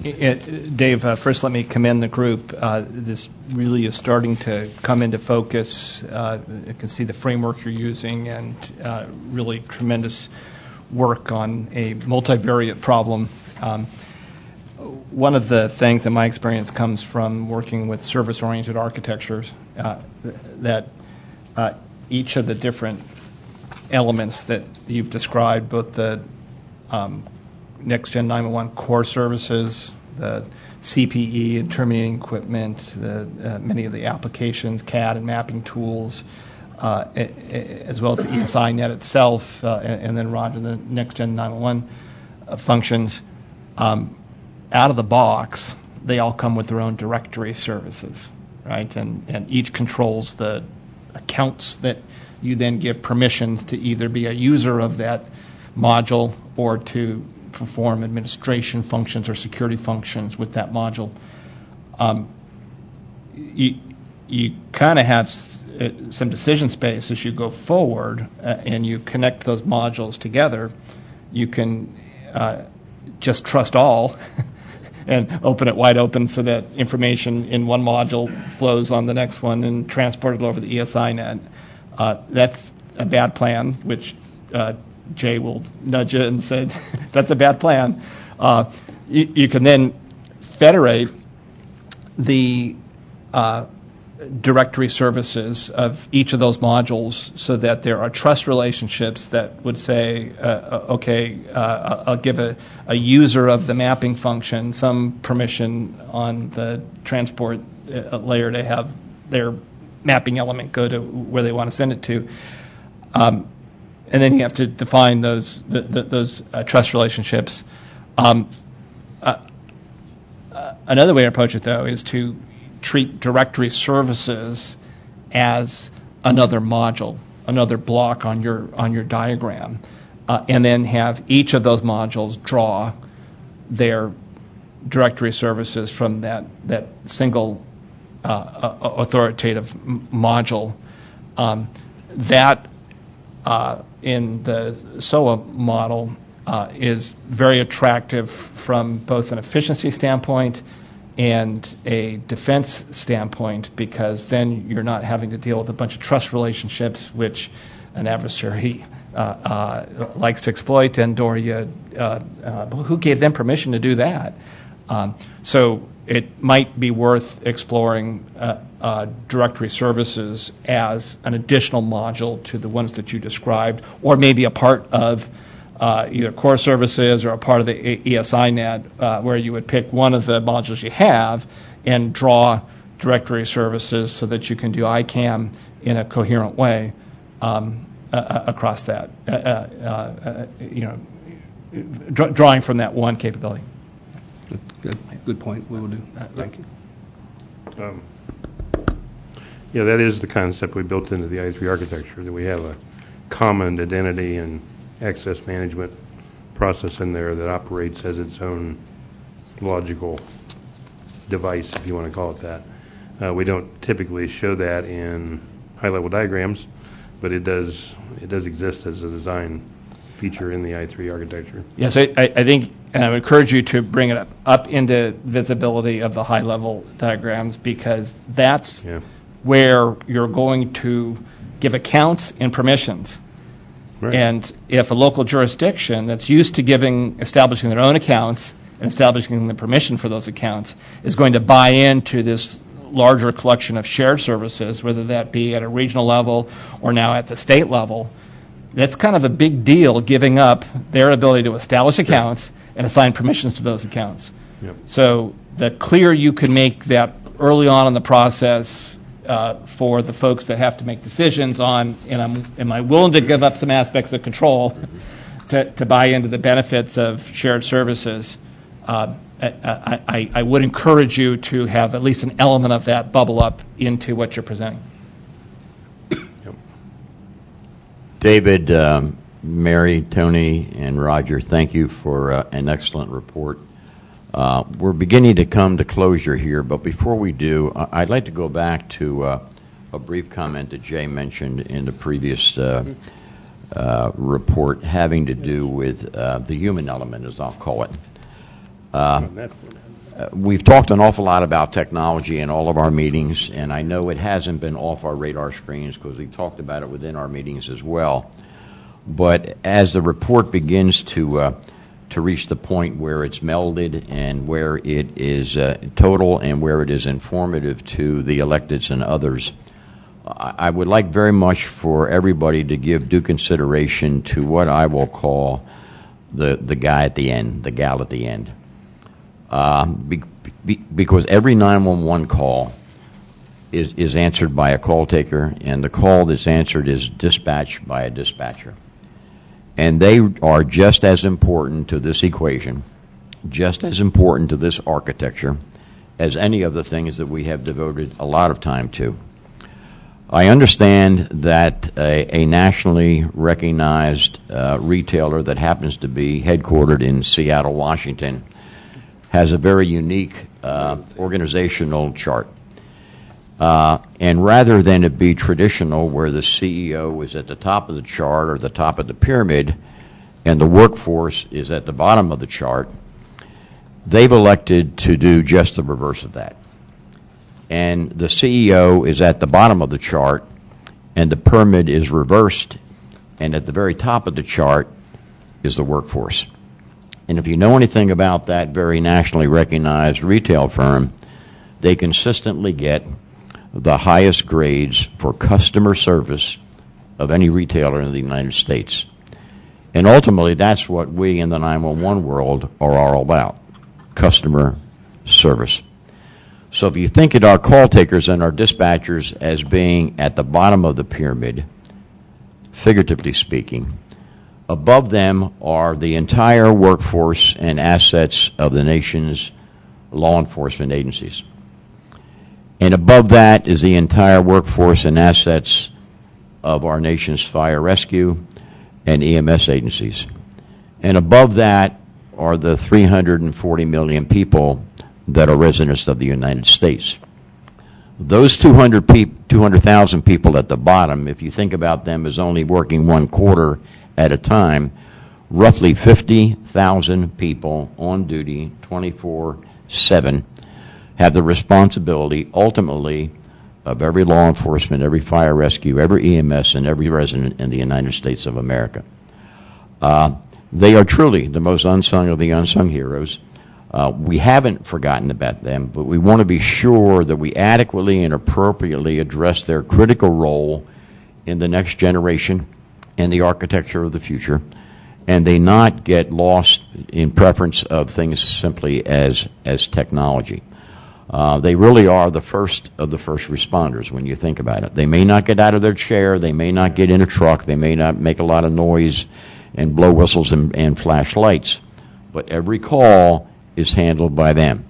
Dave, first let me commend the group. This really is starting to come into focus. You can see the framework you're using, and really tremendous work on a multivariate problem. One of the things in my experience comes from working with service-oriented architectures, that each of the different elements that you've described, both the Next Gen 911 core services, the CPE and terminating equipment, many of the applications, CAD and mapping tools, as well as the ESINet itself, and then Roger, the Next Gen 911 functions. Out of the box, they all come with their own directory services, right? And each controls the accounts that you then give permissions to either be a user of that module or to perform administration functions or security functions with that module. You kind of have some decision space as you go forward, and you connect those modules together. You can just trust all and open it wide open so that information in one module flows on the next one and transported over the ESINet. That's a bad plan, which Jay will nudge you and say, that's a bad plan. You can then federate the directory services of each of those modules so that there are trust relationships that would say, I'll give a user of the mapping function some permission on the transport layer to have their mapping element go to where they want to send it to. And then you have to define those trust relationships. Another way to approach it, though, is to treat directory services as another module, another block on your diagram, and then have each of those modules draw their directory services from that single authoritative module. That in the SOA model is very attractive from both an efficiency standpoint and a defense standpoint, because then you're not having to deal with a bunch of trust relationships which an adversary likes to exploit, and/or who gave them permission to do that? So it might be worth exploring directory services as an additional module to the ones that you described, or maybe a part of either core services or a part of the ESINet, where you would pick one of the modules you have and draw directory services so that you can do ICAM in a coherent way across that, drawing from that one capability. Good point. We will do that. Thank you. Yeah, that is the concept we built into the I3 architecture, that we have a common identity and access management process in there that operates as its own logical device, if you want to call it that. We don't typically show that in high-level diagrams, but it does exist as a design feature in the I3 architecture. Yes, I think, and I would encourage you to bring it up into visibility of the high-level diagrams, because that's where you're going to give accounts and permissions. Right. And if a local jurisdiction that's used to establishing their own accounts and establishing the permission for those accounts is going to buy into this larger collection of shared services, whether that be at a regional level or now at the state level, that's kind of a big deal, giving up their ability to establish accounts and assign permissions to those accounts. Yep. So the clearer you can make that early on in the process for the folks that have to make decisions on, am I willing to give up some aspects of control to buy into the benefits of shared services, I would encourage you to have at least an element of that bubble up into what you're presenting. David, Mary, Tony, and Roger, thank you for an excellent report. We're beginning to come to closure here, but before we do, I'd like to go back to a brief comment that Jay mentioned in the previous report having to do with the human element, as I'll call it. We've talked an awful lot about technology in all of our meetings, and I know it hasn't been off our radar screens because we talked about it within our meetings as well. But as the report begins to reach the point where it's melded and where it is total and where it is informative to the electeds and others, I would like very much for everybody to give due consideration to what I will call the guy at the end, the gal at the end. Because every 911 call is answered by a call taker, and the call that's answered is dispatched by a dispatcher. And they are just as important to this equation, just as important to this architecture as any of the things that we have devoted a lot of time to. I understand that a nationally recognized retailer that happens to be headquartered in Seattle, Washington, has a very unique organizational chart. And rather than it be traditional where the CEO is at the top of the chart or the top of the pyramid and the workforce is at the bottom of the chart, they've elected to do just the reverse of that. And the CEO is at the bottom of the chart and the pyramid is reversed, and at the very top of the chart is the workforce. And if you know anything about that very nationally recognized retail firm, they consistently get the highest grades for customer service of any retailer in the United States. And ultimately, that's what we in the 911 world are all about, customer service. So if you think of our call takers and our dispatchers as being at the bottom of the pyramid, figuratively speaking, above them are the entire workforce and assets of the nation's law enforcement agencies. And above that is the entire workforce and assets of our nation's fire rescue and EMS agencies. And above that are the 340 million people that are residents of the United States. Those 200,000 people at the bottom, if you think about them as only working one quarter at a time, roughly 50,000 people on duty 24/7 have the responsibility ultimately of every law enforcement, every fire rescue, every EMS, and every resident in the United States of America. They are truly the most unsung of the unsung heroes. We haven't forgotten about them, but we want to be sure that we adequately and appropriately address their critical role in the next generation and the architecture of the future, and they not get lost in preference of things simply as technology. They really are the first of the first responders when you think about it. They may not get out of their chair, they may not get in a truck, they may not make a lot of noise and blow whistles and flash lights, but every call is handled by them.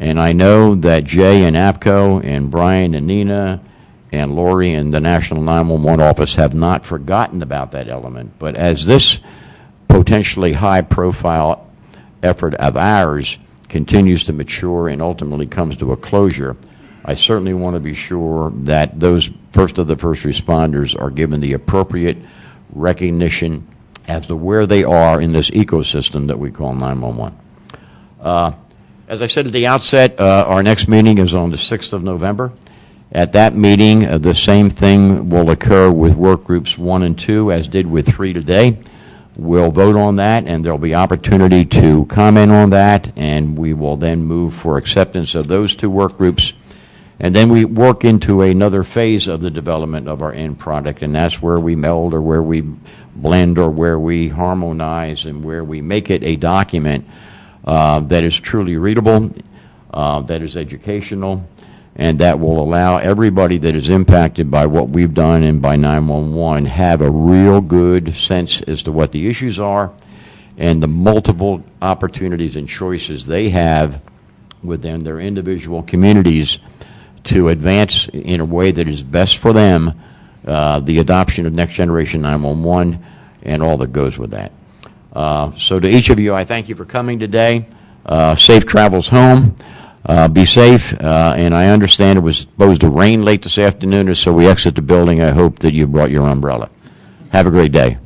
And I know that Jay and APCO and Brian and Nina and Lori and the National 911 Office have not forgotten about that element. But as this potentially high-profile effort of ours continues to mature and ultimately comes to a closure, I certainly want to be sure that those first of the first responders are given the appropriate recognition as to where they are in this ecosystem that we call 911. As I said at the outset, our next meeting is on the 6th of November. At that meeting, the same thing will occur with work groups 1 and 2 as did with 3 today. We'll vote on that, and there'll be opportunity to comment on that, and we will then move for acceptance of those 2 work groups. And then we work into another phase of the development of our end product, and that's where we meld or where we blend or where we harmonize and where we make it a document that is truly readable, that is educational, and that will allow everybody that is impacted by what we've done and by 911 have a real good sense as to what the issues are and the multiple opportunities and choices they have within their individual communities to advance in a way that is best for them the adoption of Next Generation 911 and all that goes with that. So to each of you, I thank you for coming today. Safe travels home. Be safe, and I understand it was supposed to rain late this afternoon, so we exit the building. I hope that you brought your umbrella. Have a great day.